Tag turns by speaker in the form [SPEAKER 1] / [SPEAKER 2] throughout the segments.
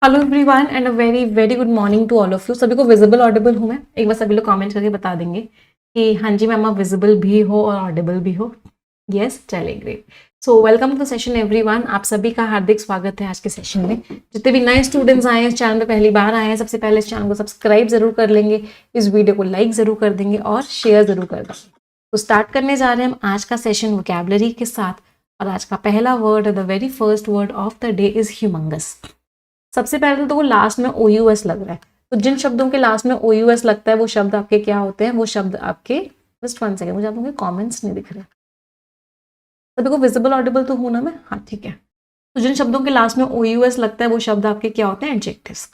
[SPEAKER 1] Hello everyone and a very very good morning to all of you. सभी को visible Audible हूँ मैं? एक बार सभी लोग कमेंट करके बता देंगे कि हाँ जी मैम आप विजिबल भी हो और ऑडिबल भी हो। यस, चले great. So welcome to session everyone. आप सभी का हार्दिक स्वागत है आज के सेशन में। जितने भी नए स्टूडेंट्स आए हैं इस चैनल पे पहली बार आए हैं, सबसे पहले इस चैनल को सब्सक्राइब जरूर कर लेंगे, इस वीडियो को लाइक जरूर कर देंगे और शेयर जरूर कर देंगे। तो स्टार्ट करने जा रहे हैं हम आज का सेशन वोकैबुलरी के साथ। और आज का पहला word, the very first word of the day is humongous. सबसे पहले तो वो लास्ट में OUS लग रहा है, तो जिन शब्दों के लास्ट में OUS लगता है वो शब्द आपके क्या होते हैं? वो शब्द आपके, जस्ट 1 सेकेंड, मुझे आप लोगों के कॉमेंट्स नहीं दिख रहे। सभी को विजिबल ऑडिबल तो हूं ना मैं? हाँ ठीक है। तो जिन शब्दों के लास्ट में OUS लगता है वो शब्द आपके क्या होते हैं? एडजेक्टिव्स।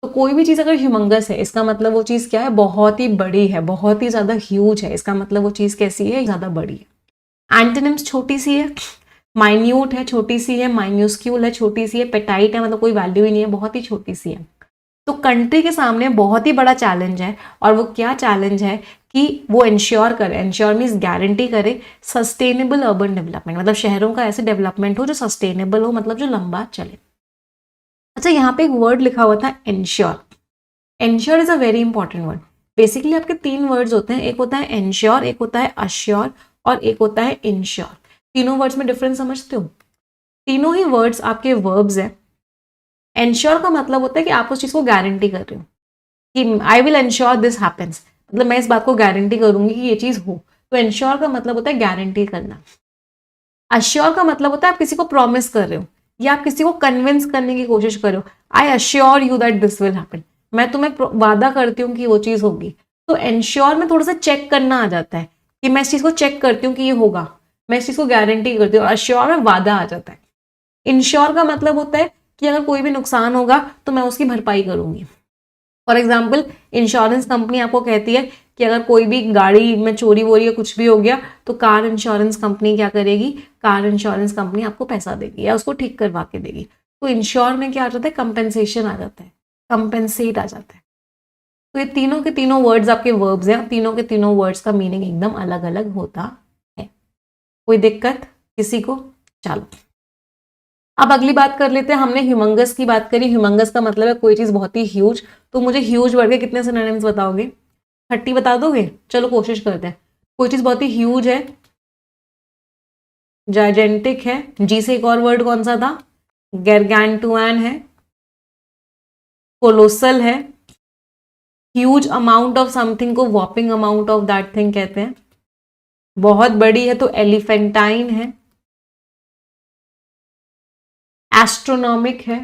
[SPEAKER 1] तो कोई भी चीज अगर ह्यूमंगस है इसका मतलब वो चीज क्या है? बहुत ही बड़ी है, बहुत ही ज्यादा ह्यूज है। इसका मतलब वो चीज कैसी है? ज्यादा बड़ी है। एंटोनिम्स छोटी सी है, माइन्यूट है, छोटी सी है, माइन्यूस्क्यूल है, छोटी सी है, पेटाइट है, मतलब कोई वैल्यू ही नहीं है, बहुत ही छोटी सी है। तो कंट्री के सामने बहुत ही बड़ा चैलेंज है, और वो क्या चैलेंज है कि वो इंश्योर करे, इंश्योर मीन्स गारंटी करे, सस्टेनेबल अर्बन डेवलपमेंट, मतलब शहरों का ऐसे डेवलपमेंट हो जो सस्टेनेबल हो, मतलब जो लंबा चले। अच्छा, यहाँ पे एक वर्ड लिखा हुआ था ensure. Ensure is a very important word. Basically आपके 3 वर्ड्स होते हैं, एक होता है इंश्योर, एक होता है अश्योर और एक होता है इंश्योर। तीनों वर्ड्स में डिफरेंस समझते हो? तीनों ही वर्ड्स आपके वर्ब्स हैं। एंश्योर का मतलब होता है कि आप उस चीज को गारंटी कर रहे हो कि I will ensure this happens, मतलब मैं इस बात को गारंटी करूंगी कि ये चीज हो। तो एंश्योर का मतलब होता है गारंटी करना। अश्योर का मतलब होता है आप किसी को प्रॉमिस कर रहे हो या आप किसी को कन्विंस करने की कोशिश कर रहे हो। I assure you that this will happen, मैं तुम्हें वादा करती हूँ कि वो चीज होगी। तो एंश्योर में थोड़ा सा चेक करना आ जाता है कि मैं इस चीज को चेक करती हूँ कि ये होगा, मैं इस चीज को गारंटी करती हूँ। अश्योर में वादा आ जाता है। इंश्योर का मतलब होता है कि अगर कोई भी नुकसान होगा तो मैं उसकी भरपाई करूंगी। फॉर एग्जाम्पल, इंश्योरेंस कंपनी आपको कहती है कि अगर कोई भी गाड़ी में चोरी वोरी या कुछ भी हो गया तो कार इंश्योरेंस कंपनी क्या करेगी? कार इंश्योरेंस कंपनी आपको पैसा देगी या उसको ठीक करवा के देगी। तो इंश्योर में क्या आ जाता है? कंपेंसेशन आ जाता है, कंपेंसेट आ जाता है। तो ये तीनों के तीनों वर्ड्स आपके वर्ब्स हैं, तीनों के तीनों वर्ड्स का मीनिंग एकदम अलग अलग होता है। कोई दिक्कत किसी को? चलो अब अगली बात कर लेते हैं। हमने ह्यूमंगस की बात करी। ह्यूमंगस का मतलब है कोई चीज बहुत ही ह्यूज। तो मुझे ह्यूज वर्ड के कितने सिनोनिम्स बताओगे? 30 बता दोगे? चलो कोशिश करते हैं। कोई चीज बहुत ही ह्यूज है, जाइजेंटिक है, जी से एक और वर्ड कौन सा था? गैरगैंटुआन है, कोलोसल है, ह्यूज अमाउंट ऑफ समथिंग को वॉपिंग अमाउंट ऑफ दैट थिंग कहते हैं। बहुत बड़ी है तो एलिफेंटाइन है, एस्ट्रोनॉमिक है,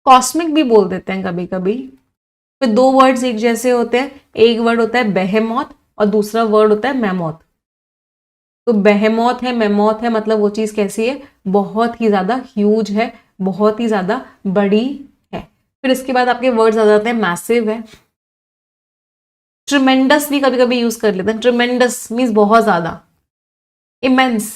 [SPEAKER 1] कॉस्मिक भी बोल देते हैं कभी कभी। फिर 2 वर्ड्स एक जैसे होते हैं, एक वर्ड होता है बेहेमॉथ और दूसरा वर्ड होता है मैमॉथ। तो बेहेमॉथ है, मैमॉथ है, मतलब वो चीज कैसी है? बहुत ही ज्यादा ह्यूज है, बहुत ही ज्यादा बड़ी है। फिर इसके बाद आपके वर्ड्स आ जाते हैं मैसिव है, ट्रिमेंडस भी कभी कभी यूज कर लेते हैं। ट्रिमेंडस मीन्स बहुत ज्यादा, इमेंस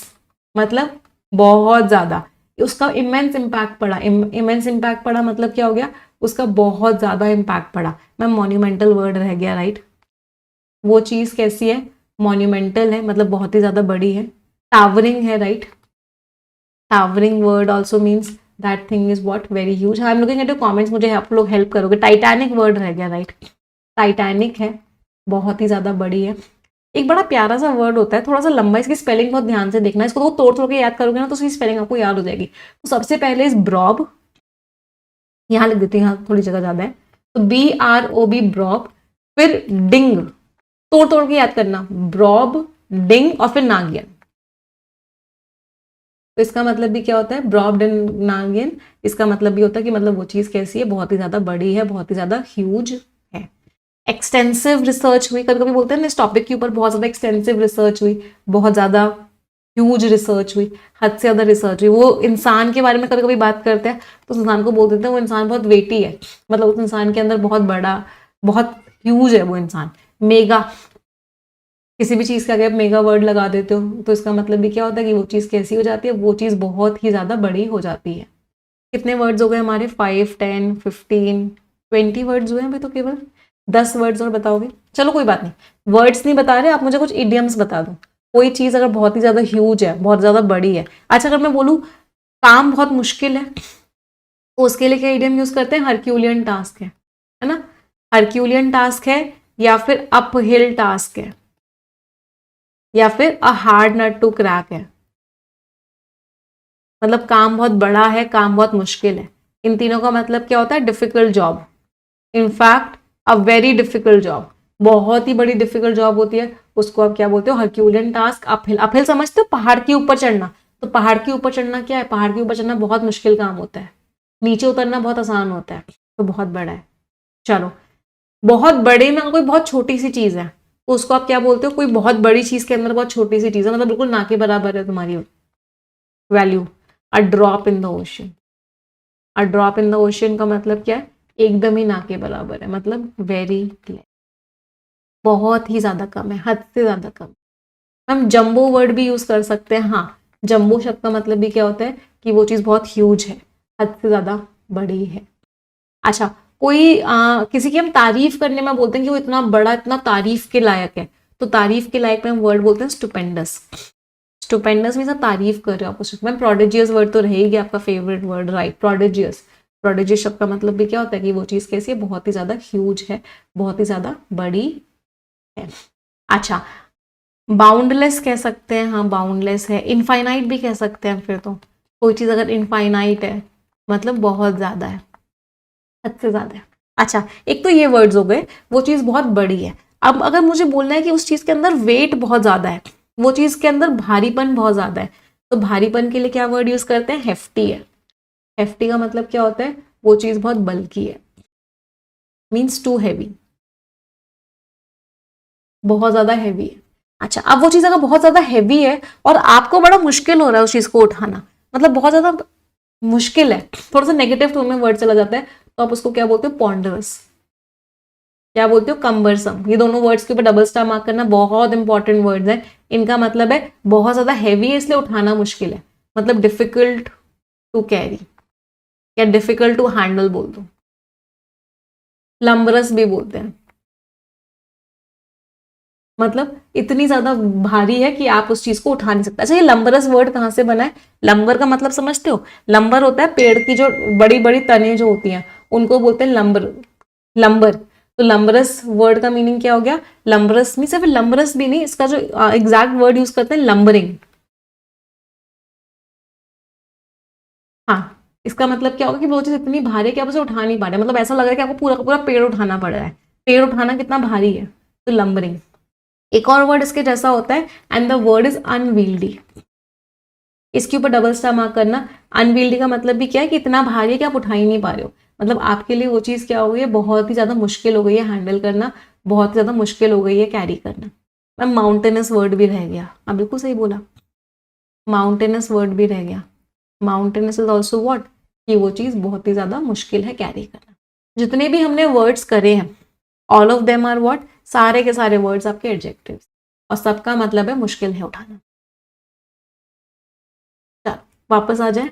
[SPEAKER 1] मतलब बहुत ज्यादा, उसका इमेंस इम्पैक्ट पड़ा। इमेंस इम्पैक्ट पड़ा मतलब क्या हो गया? उसका बहुत ज्यादा इम्पैक्ट पड़ा। मैम मॉन्यूमेंटल वर्ड रह गया, राइट? वो चीज कैसी है? मॉन्यूमेंटल है, मतलब बहुत ही ज्यादा बड़ी है। टावरिंग है, right? Towering word also means that thing is what? Very huge. I am looking at your comments, मुझे आप लोग हेल्प करोगे। टाइटैनिक वर्ड रह गया, राइट? टाइटैनिक है, बहुत ही ज्यादा बड़ी है। एक बड़ा प्यारा सा वर्ड होता है, थोड़ा सा लंबा, इसकी स्पेलिंग बहुत ध्यान से देखना। इसको तो तोड़ तोड़ के याद करोगे ना तो उसकी स्पेलिंग आपको याद हो जाएगी। तो सबसे पहले इस ब्रॉब, यहाँ लिख देती हूँ, यहाँ थोड़ी जगह ज्यादा है, तो BROB ब्रॉब। फिर डिंग, तोड़ तोड़ के याद करना, ब्रॉब, डिंग और फिर नागियन। तो इसका मतलब भी क्या होता है? ब्रॉब डिंग नागियन। इसका मतलब भी होता है कि मतलब वो चीज कैसी है? बहुत ही ज्यादा बड़ी है, बहुत ही ज्यादा ह्यूज है। एक्सटेंसिव रिसर्च हुई, कभी कभी बोलते हैं ना इस टॉपिक के ऊपर बहुत ज्यादा एक्सटेंसिव रिसर्च हुई, बहुत ज्यादा ह्यूज रिसर्च हुई, हद से ज्यादा रिसर्च हुई। वो इंसान के बारे में कभी कभी बात करते हैं तो उस इंसान को बोल देते हैं वो इंसान बहुत वेटी है, मतलब उस इंसान के अंदर बहुत बड़ा, बहुत ह्यूज है वो इंसान। मेगा, किसी भी चीज का अगर आप मेगा वर्ड लगा देते हो तो इसका मतलब भी क्या होता है कि वो चीज कैसी हो जाती है? वो चीज बहुत ही ज्यादा बड़ी हो जाती है। कितने वर्ड्स हो गए हमारे? 5, 10, 15, 20 वर्ड्स हुए हैं अभी तो। केवल 10 वर्ड्स और बताओगे? चलो कोई बात नहीं, वर्ड्स नहीं बता रहे आप, मुझे कुछ इडियम्स बता दो। कोई चीज अगर बहुत ही ज्यादा ह्यूज है, बहुत ज्यादा बड़ी है। अच्छा अगर मैं बोलूं काम बहुत मुश्किल है, तो उसके लिए क्या इडियम यूज करते हैं, हरक्यूलियन टास्क है ना, हरक्यूलियन टास्क है, या फिर अप हिल टास्क है, या फिर a hard nut to crack है। मतलब काम बहुत बड़ा है, काम बहुत मुश्किल है। इन तीनों का मतलब क्या होता है, difficult job, in fact a very difficult job, बहुत ही बड़ी डिफिकल्ट जॉब होती है, उसको आप क्या बोलते हो, हरक्यूलियन टास्क। अपहिल, अपहिल समझते हो, पहाड़ के ऊपर चढ़ना। तो पहाड़ के ऊपर चढ़ना क्या है, पहाड़ के ऊपर चढ़ना बहुत मुश्किल काम होता है, नीचे उतरना बहुत आसान होता है, तो बहुत बड़ा है। चलो, बहुत बड़े में कोई बहुत छोटी सी चीज है, तो उसको आप क्या बोलते हो, कोई बहुत बड़ी चीज के अंदर बहुत छोटी सी चीज है, मतलब बिल्कुल ना के बराबर है तुम्हारी value. A drop in the ocean, a drop in the ocean का मतलब क्या है, एकदम ही ना के बराबर है, मतलब वेरी लेस, बहुत ही ज्यादा कम है, हद से ज्यादा कम। हम जंबो वर्ड भी यूज कर सकते हैं। हाँ, जंबो शब्द का मतलब भी क्या होता है कि वो चीज बहुत ह्यूज है, हद से ज्यादा बड़ी है। अच्छा, कोई किसी की हम तारीफ करने में बोलते हैं कि वो इतना बड़ा, इतना तारीफ के लायक है, तो तारीफ के लायक में हम वर्ड बोलते हैं स्टुपेंडस। स्टुपेंडस मीन्स आप तारीफ कर रहे हो आप। मैम प्रोडिजियस वर्ड तो रहेगी आपका favourite word, right, prodigious. Prodigious शब्द का मतलब भी क्या होता है कि वो चीज कैसी है, बहुत ही ज्यादा ह्यूज है, बहुत ही ज्यादा बड़ी है। अच्छा, बाउंडलेस कह सकते हैं, हाँ बाउंडलेस है। इनफाइनाइट भी कह सकते हैं फिर तो, कोई चीज अगर इनफाइनाइट है मतलब बहुत ज्यादा है, हद से ज्यादा है। अच्छा, एक तो ये वर्ड्स हो गए, वो चीज बहुत बड़ी है। अब अगर मुझे बोलना है कि उस चीज के अंदर वेट बहुत ज्यादा है, वो चीज के अंदर भारीपन बहुत ज्यादा है, तो भारीपन के लिए क्या वर्ड यूज करते हैं, हेफ्टी है। हेफ्टी का मतलब क्या होता है, वो चीज बहुत बल्कि है, मीन्स टू हैवी, बहुत ज्यादा हैवी है। अच्छा, अब वो चीज अगर बहुत ज्यादा हैवी है और आपको बड़ा मुश्किल हो रहा है उस चीज को उठाना, मतलब बहुत ज्यादा मुश्किल है, थोड़ा सा नेगेटिव टोन में वर्ड चला जाता है, तो आप उसको क्या बोलते हो, पॉन्डरस। क्या बोलते हो, कम्बरसम। ये दोनों वर्ड्स के ऊपर डबल स्टार मार्क करना, बहुत इंपॉर्टेंट वर्ड्स है। इनका मतलब है बहुत ज्यादा हैवी है इसलिए उठाना मुश्किल है, मतलब डिफिकल्ट टू कैरी या डिफिकल्ट टू हैंडल बोल दो। लंबरस भी बोलते हैं, मतलब इतनी ज्यादा भारी है कि आप उस चीज को उठा नहीं सकते। अच्छा, ये लंबरस वर्ड कहाँ से बना है, लंबर का मतलब समझते हो, लंबर होता है पेड़ की जो बड़ी बड़ी तने जो होती हैं, उनको बोलते हैं लंबर, लंबर। तो लंबरस वर्ड का मीनिंग क्या हो गया, लंबरस में सिर्फ लंबरस भी नहीं, इसका जो एग्जैक्ट वर्ड यूज करते हैं लंबरिंग। हाँ, इसका मतलब क्या होगा कि वो चीज इतनी भारी है कि आप उसे उठा नहीं पा रहे, मतलब ऐसा लग रहा है कि आपको पूरा का पूरा पेड़ उठाना पड़ रहा है। पेड़ उठाना कितना भारी है, तो लंबरिंग। एक और वर्ड इसके जैसा होता है, एंड द वर्ड इज अनविल्डी। इसके ऊपर डबल स्टार मार्क करना। अनविल्डी का मतलब भी क्या है कि इतना भारी है कि आप उठा ही नहीं पा रहे हो, मतलब आपके लिए वो चीज क्या हो गई है, बहुत ही ज्यादा मुश्किल हो गई है हैंडल करना, बहुत ही ज्यादा मुश्किल हो गई है कैरी करना। मैम माउंटेनस वर्ड भी रह गया, आप बिल्कुल सही बोला, माउंटेनस वर्ड भी रह गया। माउंटेनस इज ऑल्सो व्हाट, कि वो चीज बहुत ही ज्यादा मुश्किल है कैरी करना। जितने भी हमने वर्ड्स करे हैं, all of them are what, सारे के सारे वर्ड्स आपके एडजेक्टिव्स, और सबका मतलब है मुश्किल है उठाना। चलो वापस आ जाए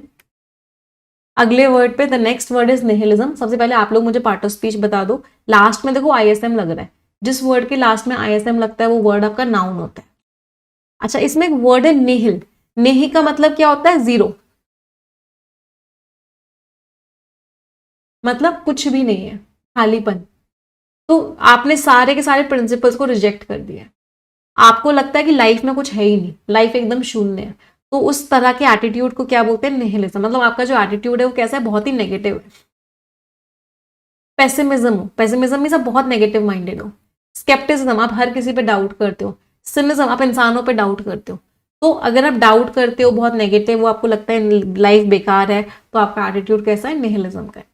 [SPEAKER 1] अगले वर्ड पे। The next word is nihilism. सबसे पहले आप लोग मुझे पार्ट ऑफ स्पीच बता दो। लास्ट में देखो आईएसएम लग रहा है, जिस वर्ड के लास्ट में आईएसएम लगता है वो वर्ड आपका नाउन होता है। अच्छा, इसमें एक वर्ड है निहिल। निहि का मतलब क्या होता है, जीरो, मतलब कुछ भी नहीं है, खालीपन। तो आपने सारे के सारे प्रिंसिपल्स को रिजेक्ट कर दिया, आपको लगता है कि लाइफ में कुछ है ही नहीं, लाइफ एकदम शून्य है, तो उस तरह के एटीट्यूड को क्या बोलते हैं, निहिलिज्म। मतलब आपका जो एटीट्यूड है वो कैसा है, बहुत ही नेगेटिव है। पेसिमिज्म हो, पेसिमिज्म मीन्स आप बहुत नेगेटिव माइंडेड हो। स्केप्टिसिज्म, आप हर किसी पे डाउट करते हो। सिनिज्म, आप इंसानों पे डाउट करते हो। तो अगर आप डाउट करते हो, बहुत नेगेटिव, वो आपको लगता है लाइफ बेकार है, तो आपका एटीट्यूड कैसा है, निहिलिज्म का है।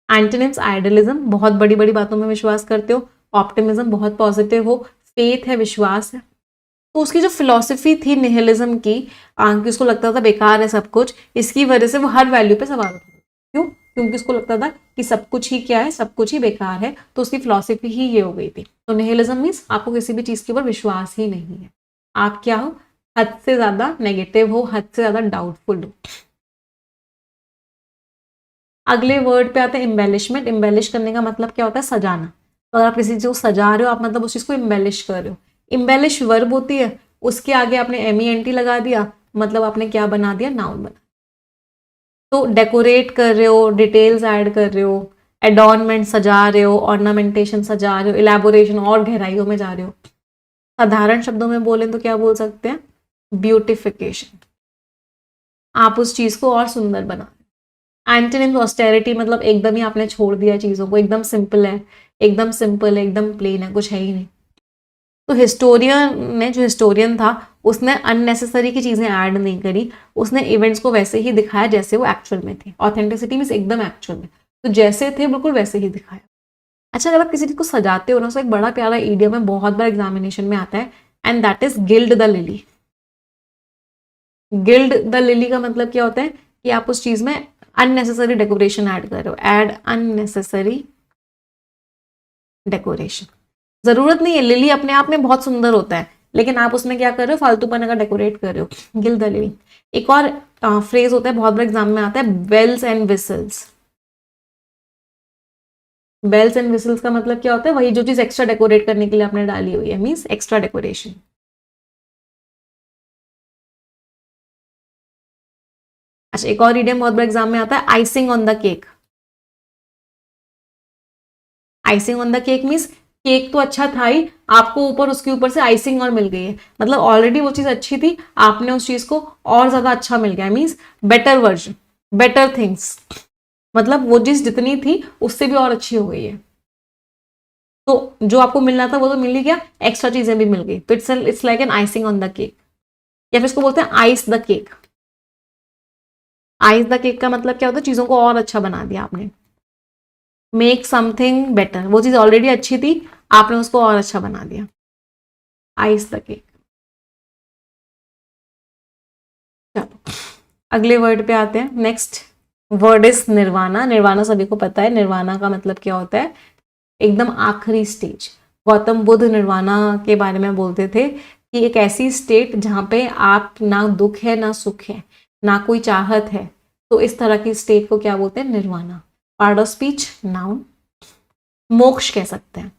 [SPEAKER 1] एंटोनिम्स, आइडियलिज्म, बहुत बड़ी बड़ी बातों में विश्वास करते हो। ऑप्टिमिज्म, बहुत पॉजिटिव हो। फेथ है, विश्वास है। तो उसकी जो फिलॉसफी थी निहिलिज्म की, कि उसको लगता था बेकार है सब कुछ, इसकी वजह से वो हर वैल्यू पे सवाल उठाता। क्यों, क्योंकि उसको लगता था कि सब कुछ ही क्या है, सब कुछ ही बेकार है, तो उसकी फिलॉसफी ही ये हो गई थी। तो निहिलिज्म मीन्स आपको किसी भी चीज के ऊपर विश्वास ही नहीं है, आप क्या हो, हद से ज्यादा नेगेटिव हो, हद से ज्यादा डाउटफुल हो। अगले वर्ड पे आता है एम्बेलिशमेंट। एम्बेलिश करने का मतलब क्या होता है, सजाना। तो अगर आप किसी चीज को सजा रहे हो, आप मतलब उस चीज को एम्बेलिश कर रहे हो। एम्बेलिश वर्ब होती है, उसके आगे आपने MENT लगा दिया, मतलब आपने क्या बना दिया, नाउन बना। तो डेकोरेट कर रहे हो, डिटेल्स ऐड कर रहे हो, एडॉर्नमेंट सजा रहे हो, ऑर्नामेंटेशन सजा रहे हो, इलेबोरेशन और गहराइयों में जा रहे हो। साधारण शब्दों में बोलें तो क्या बोल सकते हैं? ब्यूटिफिकेशन। आप उस चीज को और सुंदर बना। एंटोनिम्स ऑस्टेरिटी मतलब एकदम ही आपने छोड़ दिया चीजों को, एकदम सिंपल है, एकदम सिंपल है, एकदम प्लेन है, कुछ है ही नहीं। तो हिस्टोरियन ने, जो हिस्टोरियन था, उसने अननेसेसरी की चीजें ऐड नहीं करी, उसने इवेंट्स को वैसे ही दिखाया जैसे वो एक्चुअल में थे। ऑथेंटिसिटी मीन्स एकदम एक्चुअल में, तो जैसे थे बिल्कुल वैसे ही दिखाया। अच्छा, अगर आप किसी चीज को सजाते हो ना, उसका एक बड़ा प्यारा इडियम में बहुत बार एग्जामिनेशन में आता है, and that is guild the lily. Guild the lily का मतलब क्या होता है कि आप उस चीज में अननेसेसरी डेकोरेशन ऐड कर रहे हो, ऐड अननेसेसरी डेकोरेशन। जरूरत नहीं है, लिली अपने आप में बहुत सुंदर होता है, लेकिन आप उसमें क्या कर रहे हो? फालतूपने का डेकोरेट कर रहे हो। Guild the lily. एक और फ्रेज होता है, बहुत बड़ा एग्जाम में आता है, bells and whistles. Bells and whistles का मतलब क्या होता है? वही जो चीज एक्स्ट्रा डेकोरेट करने के लिए आपने डाली हुई है, मीन्स एक्स्ट्रा डेकोरेशन। अच्छा, एक और इडियम बहुत बड़ा एग्जाम में आता है, icing on the cake. Icing on the cake means cake तो अच्छा था ही, आपको ऊपर उसके ऊपर से आइसिंग और मिल गई है, मतलब ऑलरेडी वो चीज अच्छी थी, आपने उस चीज को और ज्यादा अच्छा मिल गया, means better version, better things. मतलब वो चीज जितनी थी उससे भी और अच्छी हो गई है। तो जो आपको मिलना था वो तो मिल ही गया, एक्स्ट्रा चीजें भी मिल गई, तो it's like an icing on the cake. या फिर इसको बोलते हैं ice the cake. Ice the cake का मतलब क्या होता है? चीजों को और अच्छा बना दिया आपने। मेक समथिंग बेटर, वो चीज ऑलरेडी अच्छी थी, आपने उसको और अच्छा बना दिया। Ice the cake. चलो अगले वर्ड पे आते हैं। Next word is nirvana. Nirvana सभी को पता है, निर्वाणा का मतलब क्या होता है? एकदम आखिरी स्टेज। गौतम बुद्ध निर्वाणा के बारे में बोलते थे कि एक ऐसी स्टेट जहां पे आप ना दुख है ना सुख है, ना कोई चाहत है, तो इस तरह की स्टेट को क्या बोलते हैं? Nirvana. Part of speech noun. मोक्ष कह सकते हैं।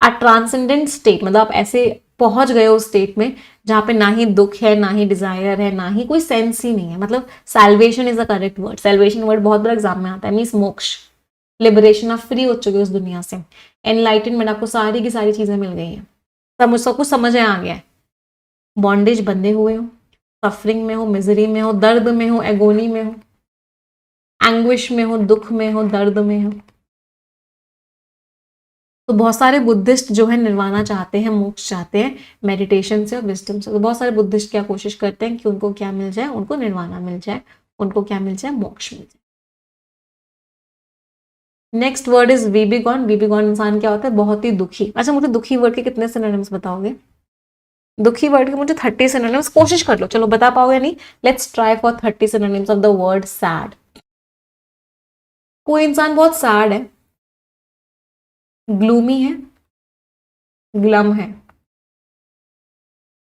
[SPEAKER 1] अ ट्रांसेंडेंट स्टेट मतलब आप ऐसे पहुंच गए हो स्टेट में जहां पे ना ही दुख है, ना ही डिजायर है, ना ही कोई सेंस ही नहीं है, मतलब salvation is the correct word. Salvation word बहुत बड़ा एग्जाम में आता है, मीन्स मोक्ष, लिबरेशन, आप फ्री हो चुके हो उस दुनिया से। एनलाइटनमेंट, आपको सारी की सारी चीजें मिल गई हैं, सब कुछ समझ में आ गया है। बॉन्डेज बंधे हुए हो, सफरिंग में हो, मिजरी में हो, दर्द में हो, एगोनी में हो, एंग्विश में हो, दुख में हो, दर्द में हो। तो बहुत सारे बुद्धिस्ट जो है निर्वाणा चाहते हैं, मोक्ष चाहते हैं, मेडिटेशन से और विजडम से। तो बहुत सारे बुद्धिस्ट क्या कोशिश करते हैं कि उनको क्या मिल जाए? उनको निर्वाणा मिल जाए, उनको क्या मिल जाए? मोक्ष मिल जाए। Next word is woebegone. Woebegone इंसान क्या होता है? बहुत ही दुखी। अच्छा, मुझे दुखी वर्ड के कितने सिनोनिम्स बताओगे? दुखी वर्ड के मुझे 30 सिनोनिम्स, कोशिश कर लो, चलो बता पाओगे नहीं, let's try for 30 synonyms of the word sad. कोई इंसान बहुत सैड है, ग्लूमी है, ग्लम है,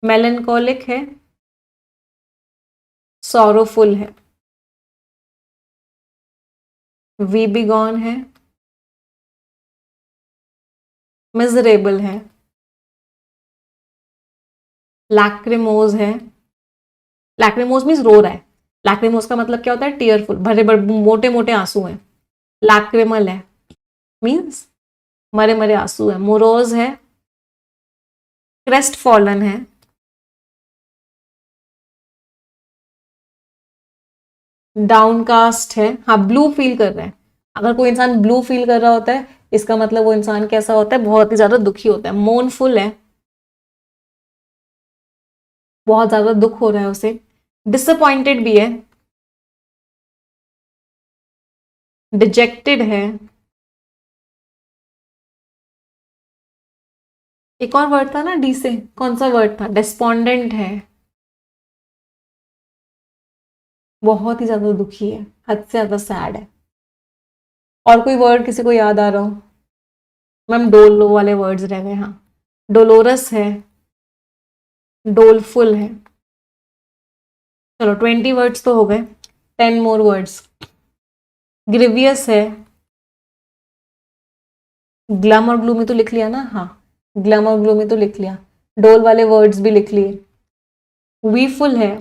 [SPEAKER 1] मेलनकॉलिक है, सॉरोफुल है, वीबीगॉन है, मिजरेबल है, लैक्रिमोज है। लैक्रिमोज मीन्स रो रहा है। लैक्रिमोज का मतलब क्या होता है? टीयरफुल, भरे भरे मोटे मोटे आंसू हैं। लैक्रिमल है मीन्स मरे मरे आंसू है। मोरोज है, क्रेस्ट फॉलन है, डाउनकास्ट है। हाँ, ब्लू फील कर रहा है। अगर कोई इंसान ब्लू फील कर रहा होता है, इसका मतलब वो इंसान कैसा होता है? बहुत ही ज्यादा दुखी होता है। मोनफुल है, बहुत ज्यादा दुख हो रहा है उसे। डिसअपॉइंटेड भी है, डिजेक्टेड है। एक और वर्ड था ना डी से, कौन सा वर्ड था? डिस्पोंडेंट है, बहुत ही ज्यादा दुखी है, हद से ज्यादा सैड है। और कोई वर्ड किसी को याद आ रहा हो? मैम डोल वाले वर्ड्स रह गए। हाँ, डोलोरस है, डोलफुल है। चलो 20 वर्ड्स तो हो गए, 10 मोर वर्ड्स। ग्रिवियस है, ग्लम और ग्लूमी तो लिख लिया ना? हाँ, ग्लम और ग्लूमी तो लिख लिया, डोल वाले वर्ड्स भी लिख लिए। वीफुल है,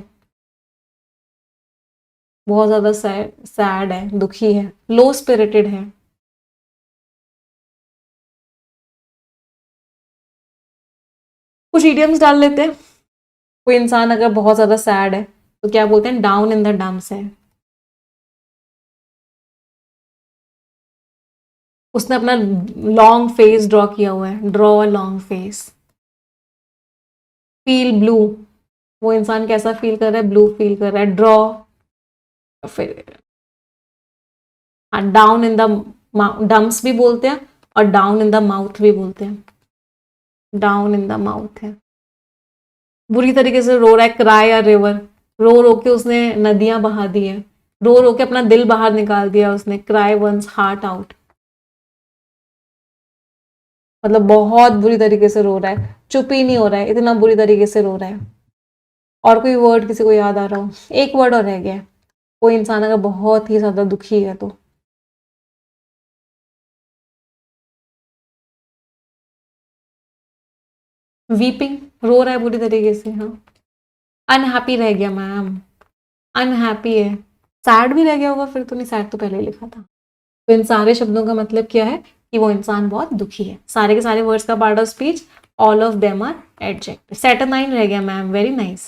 [SPEAKER 1] बहुत ज्यादा सैड है, दुखी है, लो स्पिरिटेड है। कुछ इडियम्स डाल लेते हैं। कोई इंसान अगर बहुत ज्यादा सैड है तो क्या बोलते हैं, डाउन इन द डम्प्स है। उसने अपना लॉन्ग फेस ड्रॉ किया हुआ है, draw a long face. Feel blue, वो इंसान कैसा फील कर रहा है, ब्लू फील कर रहा है। ड्रॉ, फिर डाउन इन द डम्प्स भी बोलते हैं और डाउन इन द माउथ भी बोलते हैं। डाउन इन द माउथ है, बुरी तरीके से रो रहा है। क्राई अ रिवर, रो रो के उसने नदियां बहा दी है, रो रो के अपना दिल बाहर निकाल दिया उसने। क्राई वंस हार्ट आउट, मतलब बहुत बुरी तरीके से रो रहा है, चुप ही नहीं हो रहा है, इतना बुरी तरीके से रो रहा है। और कोई वर्ड किसी को याद आ रहा हो? एक वर्ड और रह गया है। कोई इंसान अगर बहुत ही ज्यादा दुखी है तो वीपिंग, रो रहा है बुरी तरीके से। हाँ, अनहैप्पी रह गया मैम, अनहैप्पी है। सैड भी रह गया होगा फिर तो, नहीं सैड तो पहले ही लिखा था। तो इन सारे शब्दों का मतलब क्या है कि वो इंसान बहुत दुखी है। सारे के सारे वर्ड्स का part of speech, all of them are adjective. Saturnine रह गया मैम, वेरी नाइस।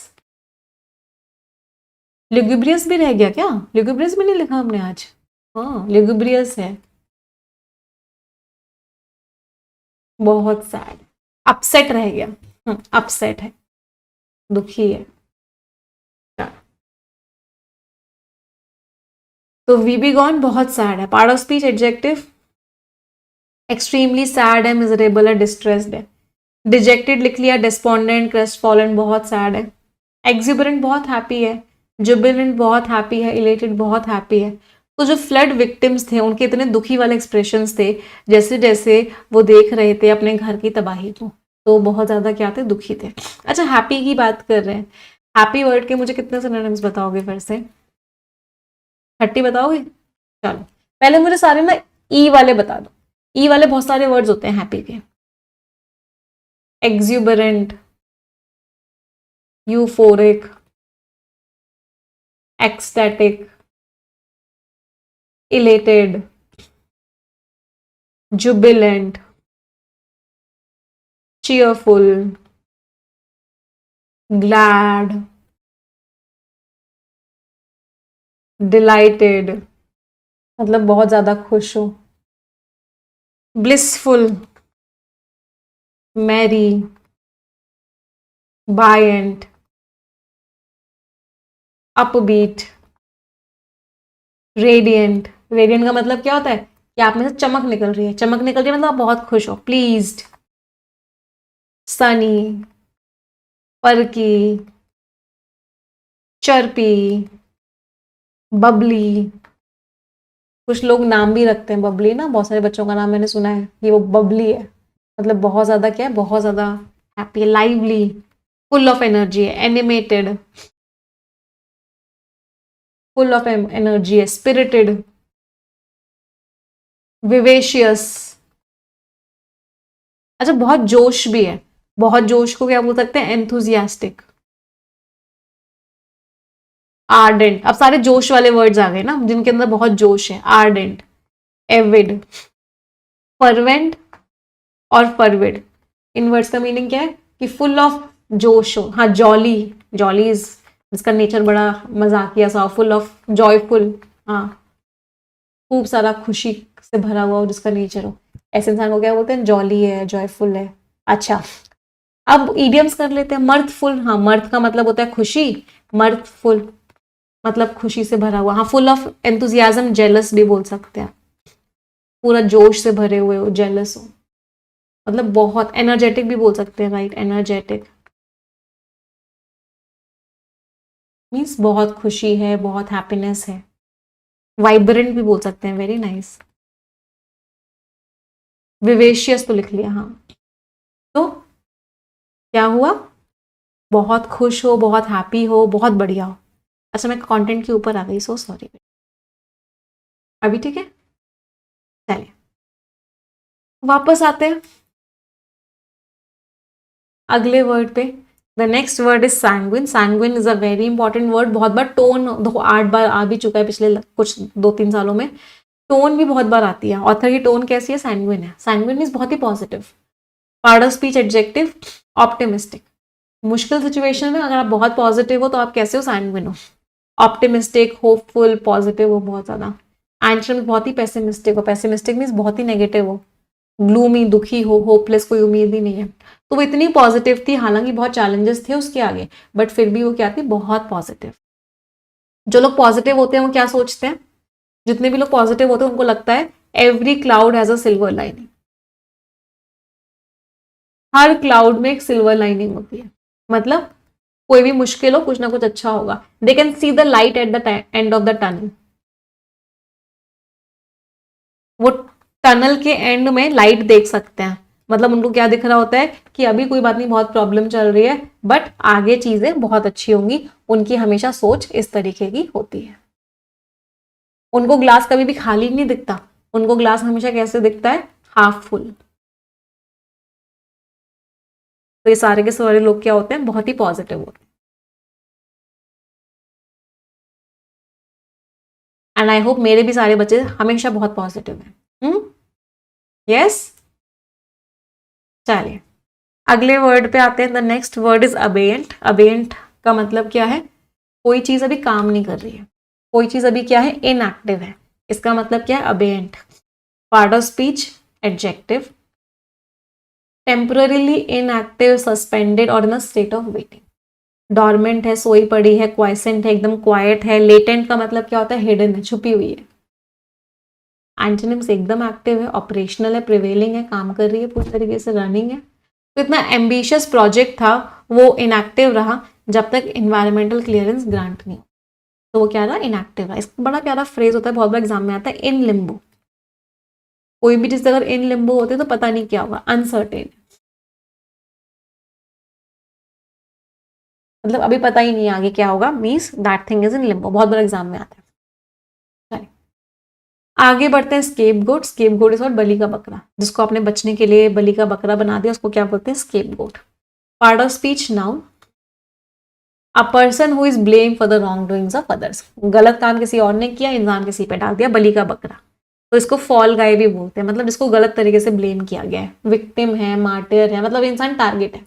[SPEAKER 1] ल्यूगुब्रियस भी रह गया क्या? ल्यूगुब्रियस भी नहीं लिखा हमने आज। हाँ, ल्यूगुब्रियस है, बहुत सैड। अपसेट रह गया, अपसेट है, दुखी है। तो वी बी गॉन बहुत सैड है, part of speech adjective. Extremely sad है, मिजरेबल है, डिस्ट्रेस्ड है। डिजेक्टेड लिख लिया, डिस्पोंडेंट, क्रेस्ट फॉलन, बहुत सैड है। एक्सिबरेंट बहुत हैप्पी है, जुबिलेंट बहुत हैप्पी है, इलेटेड बहुत हैप्पी है। तो जो फ्लड विक्टिम्स थे उनके इतने दुखी वाले एक्सप्रेशंस थे, जैसे जैसे वो देख रहे थे अपने घर की तबाही को, तो बहुत ज्यादा क्या थे, दुखी थे। अच्छा, हैप्पी की बात कर रहे हैं, हैप्पी वर्ड के मुझे कितने सिनोनिम्स बताओगे फिर से? 30 बताओगे? चलो, पहले मुझे सारे ना ई वाले बता दो। ई वाले बहुत सारे वर्ड्स होते हैं हैप्पी के। Exuberant, euphoric, ecstatic, elated, jubilant, cheerful, glad, delighted, मतलब बहुत ज्यादा खुश हो। blissful, merry, buoyant, upbeat, radiant। radiant का मतलब क्या होता है कि आप में से चमक निकल रही है, चमक निकल रही है मतलब आप बहुत खुश हो। pleased, sunny, perky, chirpy, Babli. कुछ लोग नाम भी रखते हैं बबली ना, बहुत सारे बच्चों का नाम मैंने सुना है कि वो बबली है, मतलब बहुत ज्यादा क्या है, बहुत ज्यादा हैप्पी है। लाइवली, फुल ऑफ एनर्जी है। एनिमेटेड, फुल ऑफ एनर्जी है। Spirited, vivacious. अच्छा, बहुत जोश भी है, बहुत जोश को क्या बोल सकते हैं, एंथुजियास्टिक। आर्डेंट, अब सारे जोश वाले वर्ड्स आ गए ना जिनके अंदर बहुत जोश है। आर्डेंट, एविड, फर्वेंट और फरविड। इन वर्ड्स का मीनिंग क्या है कि फुल ऑफ जोश हो। हाँ, जॉली, जॉली इज, इसका नेचर बड़ा मजाकिया सा। फुल ऑफ जॉयफुल, हाँ, खूब सारा खुशी से भरा हुआ हो जिसका नेचर हो, ऐसे इंसान को क्या बोलते हैं, जॉली है, जॉयफुल है। अच्छा, अब इडियम्स कर लेते हैं। मर्थफुल, हाँ, मर्थ का मतलब होता है खुशी, मर्थफुल मतलब खुशी से भरा हुआ। हाँ, फुल ऑफ एंथुजियाज्म, जेलस भी बोल सकते हैं, पूरा जोश से भरे हुए हो, जेलस हो, मतलब बहुत एनर्जेटिक भी बोल सकते हैं, राइट, एनर्जेटिक मीन्स बहुत खुशी है, बहुत हैप्पीनेस है। वाइब्रेंट भी बोल सकते हैं, वेरी नाइस। विवेशियस तो लिख लिया, हाँ। तो क्या हुआ, बहुत खुश हो, बहुत हैप्पी हो, बहुत बढ़िया हो। अच्छा, मैं कंटेंट के ऊपर आ गई, सो सॉरी। अभी ठीक है, चलिए वापस आते हैं अगले वर्ड पे। The next word is sanguine. Sanguine is a very important word. बहुत बार टोन, देखो 8 बार आ भी चुका है पिछले कुछ 2-3 सालों में. टोन भी बहुत बार आती है. ऑथर की टोन कैसी है? सैंग्विन है. सैंग्विन मीन्स बहुत ही positive. Part of speech adjective optimistic. मुश्किल सिचुएशन में अगर आप बहुत पॉजिटिव हो तो आप कैसे हो? सैंग्विन हो. ऑप्टिमिस्टिक, होपफुल, पॉजिटिव हो बहुत ज्यादा. एंटरम बहुत ही पेसिमिस्टिक हो. पेसिमिस्टिक मीन्स बहुत ही नेगेटिव हो. ग्लूमी, दुखी हो, होपलेस, कोई उम्मीद ही नहीं है. तो वो इतनी पॉजिटिव थी, हालांकि बहुत चैलेंजेस थे उसके आगे, बट फिर भी वो क्या थी? बहुत पॉजिटिव. जो लोग पॉजिटिव होते हैं वो क्या सोचते हैं? जितने भी लोग पॉजिटिव होते हैं उनको लगता है every cloud has a silver lining. Her cloud में एक सिल्वर लाइनिंग होती है. मतलब कोई भी मुश्किल हो, कुछ ना कुछ अच्छा होगा. They can see the light at the end of the tunnel. वो टनल के एंड में लाइट देख सकते हैं. मतलब उनको क्या दिख रहा होता है कि अभी कोई बात नहीं, बहुत प्रॉब्लम चल रही है, बट आगे चीजें बहुत अच्छी होंगी. उनकी हमेशा सोच इस तरीके की होती है. उनको ग्लास कभी भी खाली नहीं दिखता. उनको ग्लास हमेशा कैसे दिखता है? Half full. तो ये सारे के सारे लोग क्या होते हैं? बहुत ही पॉजिटिव होते हैं. एंड आई होप मेरे भी सारे बच्चे हमेशा बहुत पॉजिटिव हैं. यस. चलिए अगले वर्ड पे आते हैं. The next word is abeyant. Abeyant का मतलब क्या है? कोई चीज अभी काम नहीं कर रही है. कोई चीज अभी क्या है? इनएक्टिव है. इसका मतलब क्या है? Abeyant. Part of speech adjective. Temporarily inactive, suspended और in a state of waiting. Dormant है, सोई पड़ी है. क्वाइसेंट है, एकदम क्वाइट है. लेटेंट का मतलब क्या होता है? हिडन है, छुपी हुई है. एंटोनिम्स एकदम एक्टिव है, ऑपरेशनल है, प्रिवेलिंग है, काम कर रही है, पूरी तरीके से रनिंग है. तो इतना एम्बिशियस प्रोजेक्ट था, वो इनएक्टिव रहा जब तक इन्वायरमेंटल क्लियरेंस ग्रांट नहीं. तो वो क्या रहा? इनएक्टिव रहा. इसका बड़ा प्यारा फ्रेज होता है, बहुत बार एग्जाम में आता है, इन लिम्बो. कोई भी चीज अगर इन लिम्बो होते तो पता नहीं क्या होगा, अनसर्टेन. मतलब अभी पता ही नहीं आगे क्या होगा, means that thing is in limbo. बहुत बार एग्जाम में आता है. आगे बढ़ते हैं. Scapegoat. Scapegoat is बलि का बकरा. जिसको आपने बचने के लिए बलि का बकरा बना दिया, उसको क्या बोलते हैं? Scapegoat. Part of speech noun. A person who is blame for the wrongdoings of others. गलत काम किसी और ने किया, इंसान किसी पे डाल दिया, बलि का बकरा. तो इसको फॉल गाय भी बोलते हैं. मतलब इसको गलत तरीके से ब्लेम किया गया है. विक्टिम है, मार्टियर है, मतलब इंसान टारगेट है.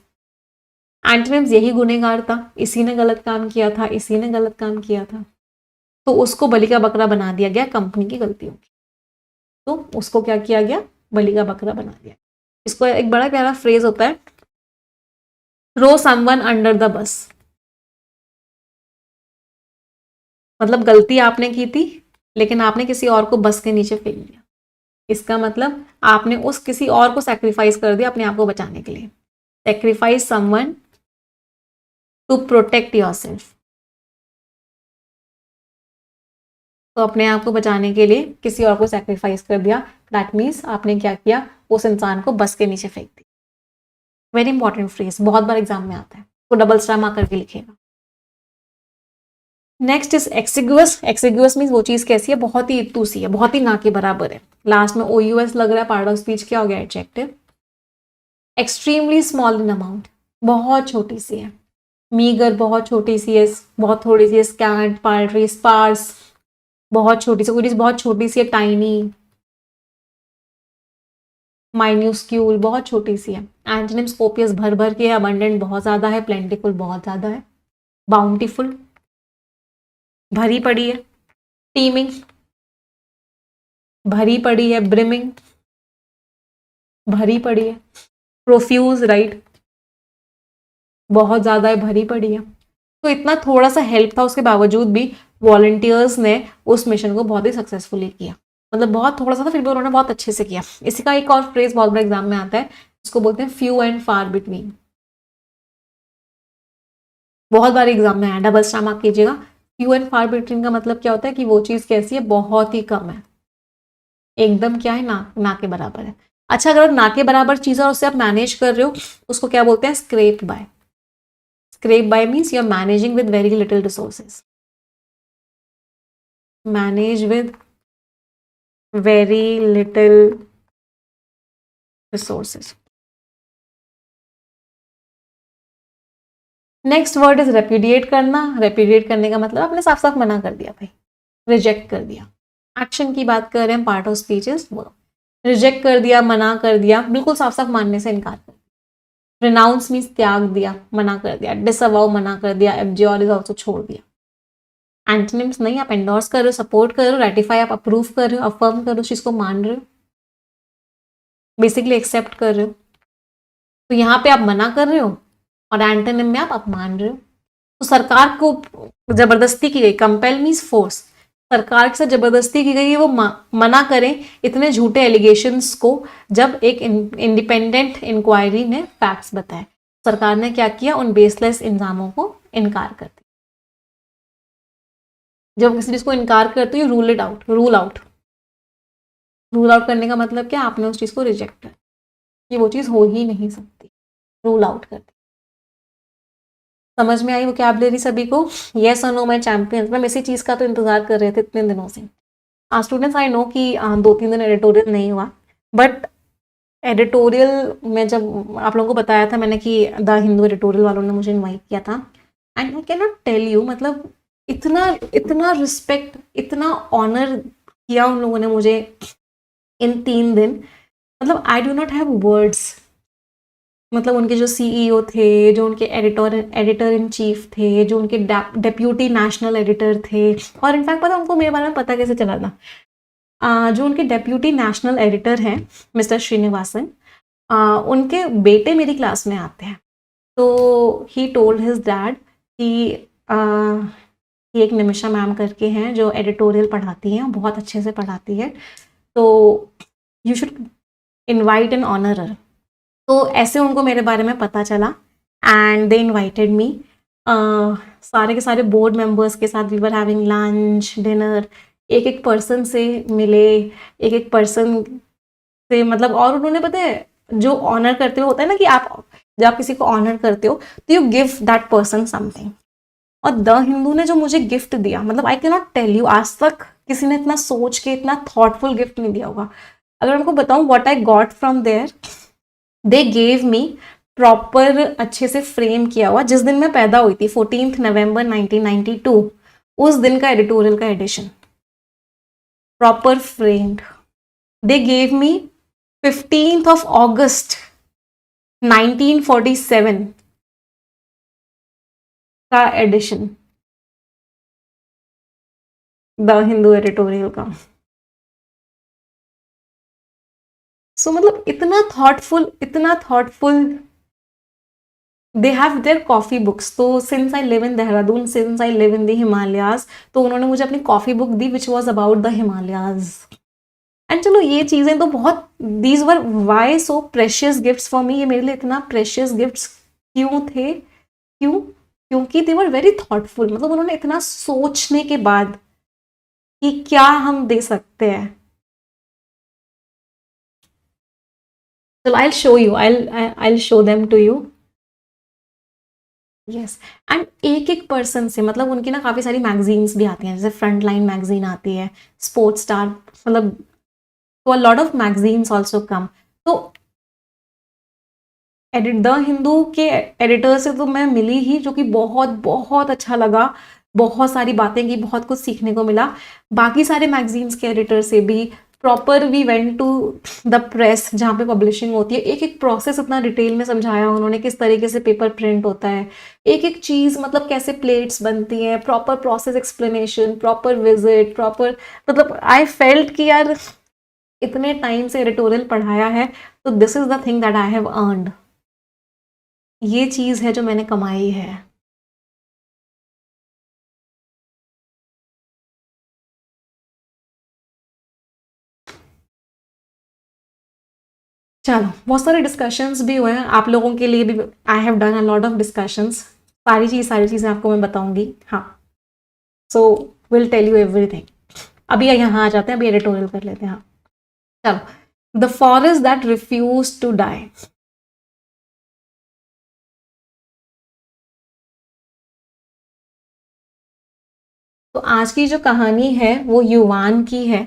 [SPEAKER 1] एंटोनिम्स यही गुनहगार था, इसी ने गलत काम किया था, इसी ने गलत काम किया था. तो उसको बलि का बकरा बना दिया गया कंपनी की गलतियों की. तो उसको क्या किया गया? बलि का बकरा बना दिया. इसको एक बड़ा प्यारा फ्रेज होता है, थ्रो समवन अंडर द बस. मतलब गलती आपने की थी, लेकिन आपने किसी और को बस के नीचे फेंक दिया. इसका मतलब आपने उस किसी और को सैक्रिफाइस कर दिया अपने आप को बचाने के लिए. Sacrifice someone to protect yourself. तो अपने आप को बचाने के लिए किसी और को सैक्रिफाइस कर दिया. दैट मीन्स आपने क्या किया? उस इंसान को बस के नीचे फेंक दिया. वेरी इंपॉर्टेंट फ्रेज, बहुत बार एग्जाम में आता है. तो डबल स्टार मार्क करके लिखेगा. Next is exiguous. Exiguous means वो चीज कैसी है? बहुत ही इतू सी है, बहुत ही ना के बराबर है. लास्ट में OUS लग रहा है. पार्ट ऑफ स्पीच क्या हो गया? Adjective. Extremely small in amount. बहुत छोटी सी है. मीगर बहुत छोटी सी है, बहुत थोड़ी सी है. स्कैंट, पाल्ट्री, स्पार्स बहुत छोटी सी. कोई चीज बहुत छोटी सी है. टाइनी, माइन्यूस्क्यूल बहुत छोटी सी है. एंटोनिम्स कोपियस भर भर के है, अबंडेंट बहुत ज्यादा है, प्लेंटिफुल बहुत ज्यादा है, बाउंटीफुल भरी पड़ी है, टीमिंग भरी पड़ी है, ब्रिमिंग भरी पड़ी है, प्रोफ्यूज राइट बहुत ज्यादा है, भरी पड़ी है. तो इतना थोड़ा सा हेल्प था, उसके बावजूद भी वॉलंटियर्स ने उस मिशन को बहुत ही सक्सेसफुली किया. मतलब बहुत थोड़ा सा था, फिर भी उन्होंने बहुत अच्छे से किया. इसी का एक और फ्रेज बहुत बड़ा एग्जाम में आता है, इसको बोलते हैं फ्यू एंड फार बिटवीन. बहुत बार एग्जाम में आया, डबल स्टार मार्क कीजिएगा. फ्यू एंड फार बिटवीन का मतलब क्या होता है? कि वो चीज कैसी है? बहुत ही कम है, एकदम क्या है? ना के बराबर है. अच्छा, अगर ना के बराबर चीज है और उससे आप मैनेज कर रहे हो, उसको क्या बोलते हैं? Scrape by. Scrape by means you are managing with very little resources. Manage with very little resources. Next word is repudiate करना। रेप्यूडिएट करने का मतलब आपने साफ साफ मना कर दिया भाई, रिजेक्ट कर दिया। एक्शन की बात कर रहे हैं, part of speech is verb. Reject कर दिया, मना कर दिया, बिल्कुल साफ साफ मानने से इनकार कर दिया। रिनाउंस मीन्स त्याग दिया, मना कर दिया। डिसअवाउ मना कर दिया। एब्ज्योर इज ऑल्सो छोड़ दिया। एंटोनिम्स नहीं, आप एंडोर्स कर रहे हो, सपोर्ट कर रहे हो। रेटिफाई आप अप्रूव कर रहे हो, अफर्म कर रहे हो, चीज को मान रहे हो, बेसिकली एक्सेप्ट कर रहे हो। तो यहाँ पे आप मना कर रहे हो और एंटोनिम में आप अपमान रहे हो। तो सरकार को जबरदस्ती की गई, कंपेल मीन्स फोर्स, सरकार के साथ जबरदस्ती की गई है वो मना करें इतने झूठे एलिगेशंस को, जब एक इंडिपेंडेंट इंक्वायरी ने फैक्ट्स बताए। सरकार ने क्या किया, उन बेसलेस इल्जामों को इनकार कर दिया। जब किसी चीज को इनकार करते हो, rule it out, rule out. Rule out करने का मतलब क्या, आपने उस चीज को रिजेक्ट कर, कि वो चीज हो ही नहीं सकती, रूल आउट कर दी। समझ में आई वोकैबुलरी सभी को? यस और नो माय चैंपियंस। मैम इसी चीज का तो इंतजार कर रहे थे इतने दिनों से। स्टूडेंट्स आई नो कि 2-3 दिन एडिटोरियल नहीं हुआ, बट एडिटोरियल में जब आप लोगों को बताया था मैंने कि द हिंदू एडिटोरियल वालों ने मुझे इनवाइट किया था, and I can not tell you, मतलब इतना इतना रिस्पेक्ट, इतना ऑनर किया उन लोगों ने मुझे इन 3 दिन, मतलब I do not have words. मतलब उनके जो सीईओ थे, जो उनके एडिटर इन चीफ थे, जो उनके डेप्यूटी नेशनल एडिटर थे, और इनफैक्ट पता उनको मेरे बारे में पता कैसे चला था, जो उनके डेप्यूटी नेशनल एडिटर हैं मिस्टर श्रीनिवासन, उनके बेटे मेरी क्लास में आते हैं। तो ही टोल्ड हिज डैड कि एक निमिषा मैम करके हैं जो एडिटोरियल पढ़ाती हैं, बहुत अच्छे से पढ़ाती है, तो you should invite and honour her. तो ऐसे उनको मेरे बारे में पता चला एंड दे इनवाइटेड मी। सारे के सारे बोर्ड मेंबर्स के साथ we were having lunch dinner, एक एक पर्सन से मिले, एक एक पर्सन से, मतलब, और उन्होंने पता है जो ऑनर करते हुए होता है ना कि आप जब आप किसी को ऑनर करते हो तो you give that person something, और द हिंदू ने जो मुझे गिफ्ट दिया, मतलब I can not tell you, आज तक किसी ने इतना सोच के इतना थॉटफुल गिफ्ट नहीं दिया होगा। अगर उनको बताऊं what I got from there, they gave me proper अच्छे से फ्रेम किया हुआ, जिस दिन मैं पैदा हुई थी 14 नवंबर 1992, उस दिन का एडिटोरियल का edition proper framed. They gave me 15th of August 1947 का एडिशन द हिंदू एडिटोरियल का। सो मतलब इतना थॉटफुल, इतना thoughtful. They have their coffee books. तो since I live in Dehradun, since I live in the Himalayas, तो उन्होंने मुझे अपनी कॉफी बुक दी which was about the Himalayas. And चलो ये चीजें तो बहुत, these were why so precious gifts for me. ये मेरे लिए इतना प्रेशियस गिफ्ट्स क्यों थे, क्यों? क्योंकि दे वर वेरी थॉटफुल। मतलब उन्होंने इतना सोचने के बाद कि क्या हम दे सकते हैं। चलो I will show you, I will show them to you. Yes, and एक एक पर्सन से, मतलब उनकी ना काफी सारी मैगजीन्स भी आती हैं, जैसे फ्रंट लाइन मैगजीन आती है, स्पोर्ट्स स्टार, मतलब तो अ lot of magazines also come. तो द हिंदू के एडिटर से तो मैं मिली ही, जो कि बहुत बहुत अच्छा लगा, बहुत सारी बातें की, बहुत कुछ सीखने को मिला। बाकी सारे मैगजीन्स के एडिटर से भी proper we went to the press जहाँ पे पब्लिशिंग होती है, एक एक प्रोसेस इतना डिटेल में समझाया उन्होंने, किस तरीके से पेपर प्रिंट होता है, एक एक चीज़, मतलब कैसे प्लेट्स बनती हैं, proper process explanation, proper visit, proper, मतलब आई फेल्ट कि यार इतने टाइम से एडिटोरियल पढ़ाया है, तो this is the thing that I have earned. ये चीज है जो मैंने कमाई है। चलो, बहुत सारे डिस्कशंस भी हुए हैं आप लोगों के लिए भी। I have done a lot of discussions. सारी चीज़ें आपको मैं बताऊंगी। हाँ, so will tell you everything. अभी यहाँ आ जाते हैं, अभी एडिटोरियल कर लेते हैं। हाँ चलो, the forest that refuse to die. तो आज की जो कहानी है वो युवान की है।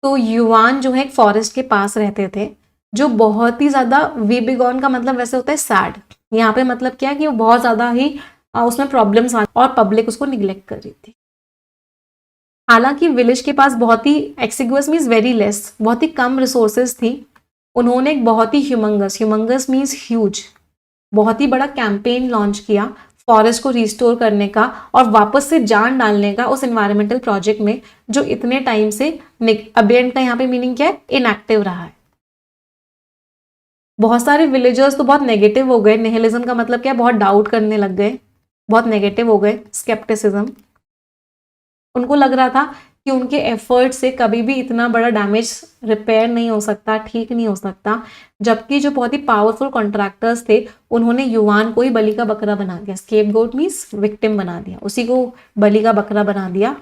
[SPEAKER 1] तो युवान जो है एक फॉरेस्ट के पास रहते थे, जो बहुत ही ज्यादा वीबिगॉन का मतलब वैसे होता है सैड। यहाँ पे मतलब क्या है कि वो बहुत ज्यादा ही उसमें प्रॉब्लम्स आ और पब्लिक उसको निग्लेक्ट कर रही थी। हालांकि विलेज के पास बहुत ही एक्सिगुअस मीन्स वेरी लेस, बहुत ही कम रिसोर्सेज थी। उन्होंने एक बहुत ही ह्यूमंगस मीन्स ह्यूज, बहुत ही बड़ा कैंपेन लॉन्च किया फॉरेस्ट को रिस्टोर करने का और वापस से जान डालने का उस एनवायरमेंटल प्रोजेक्ट में, जो इतने टाइम से अबेंट का यहाँ पे मीनिंग क्या है, इनएक्टिव रहा है। बहुत सारे विलेजर्स तो बहुत नेगेटिव हो गए, निहिलिज्म का मतलब क्या है, बहुत डाउट करने लग गए, बहुत नेगेटिव हो गए, स्केप्टिसिज्म। उनको लग रहा था कि उनके एफर्ट से कभी भी इतना बड़ा डैमेज रिपेयर नहीं हो सकता, ठीक नहीं हो सकता। जबकि जो बहुत ही पावरफुल कॉन्ट्रैक्टर्स थे, उन्होंने युवान को ही बलि का बकरा बना दिया, स्केपगोट मींस विक्टिम बना दिया, उसी को बलि का बकरा बना दिया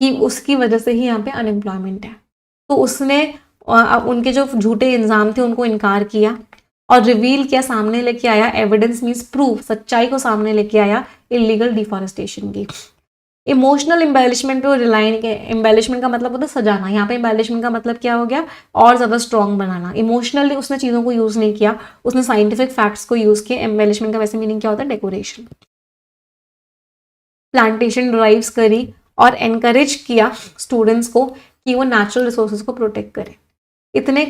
[SPEAKER 1] कि उसकी वजह से ही यहाँ पे अनएम्प्लॉयमेंट है। तो उसने उनके जो झूठे इल्जाम थे उनको इनकार किया और रिवील किया, सामने लेके आया, एविडेंस मींस प्रूफ, सच्चाई को सामने लेके आया इलीगल डिफॉरेस्टेशन की। इमोशनल एम्बेलिशमेंट पे रिलाई नहीं किया। एम्बेलिशमेंट का मतलब होता है सजाना, यहाँ पे एम्बेलिशमेंट का मतलब क्या हो गया, और ज्यादा स्ट्रॉन्ग बनाना। इमोशनली उसने चीजों को यूज नहीं किया, उसने साइंटिफिक फैक्ट्स को यूज किया। एम्बेलिशमेंट का वैसे मीनिंग क्या होता है, डेकोरेशन। प्लांटेशन ड्राइव्स करी और एनकरेज किया स्टूडेंट्स को कि वो नेचुरल रिसोर्सेज को प्रोटेक्ट करें। इतने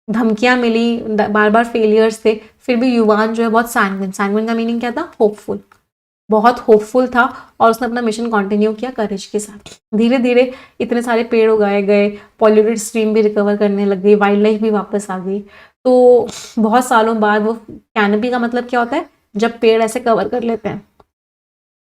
[SPEAKER 1] धमकियां मिली, बार बार फेलियर्स थे, फिर भी युवान जो है बहुत सैंग्विन का मीनिंग क्या था, होपफुल, बहुत होपफुल था और उसने अपना मिशन कंटिन्यू किया करेज के साथ। धीरे धीरे इतने सारे पेड़ उगाए गए, पॉल्यूटेड स्ट्रीम भी रिकवर करने लग गई, वाइल्ड लाइफ भी वापस आ गई। तो बहुत सालों बाद वो कैनोपी का मतलब क्या होता है, जब पेड़ ऐसे कवर कर लेते हैं।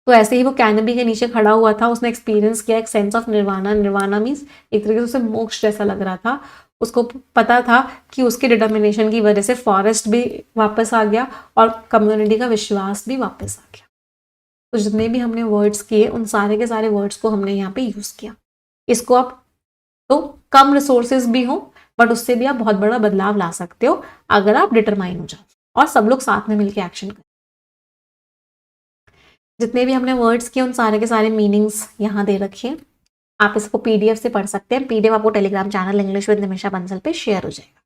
[SPEAKER 1] तो ऐसे ही वो कैनोपी के नीचे खड़ा हुआ था, उसने एक्सपीरियंस किया एक sense of nirvana. Nirvana means एक तरीके से उसे मोक्ष जैसा लग रहा था। उसको पता था कि उसके डिटर्मिनेशन की वजह से फॉरेस्ट भी वापस आ गया और कम्युनिटी का विश्वास भी वापस आ गया। तो जितने भी हमने वर्ड्स किए, उन सारे के सारे वर्ड्स को हमने यहाँ पे यूज किया। इसको आप तो कम रिसोर्सेज भी हो बट उससे भी आप बहुत बड़ा बदलाव ला सकते हो अगर आप डिटरमाइन हो जाओ और सब लोग साथ में मिलकर एक्शन करें। जितने भी हमने वर्ड्स किए उन सारे के सारे मीनिंग्स यहाँ दे रखिए। आप इसको पीडीएफ से पढ़ सकते हैं। पीडीएफ आपको Telegram channel English with Nimisha Bansal पे शेयर हो जाएगा।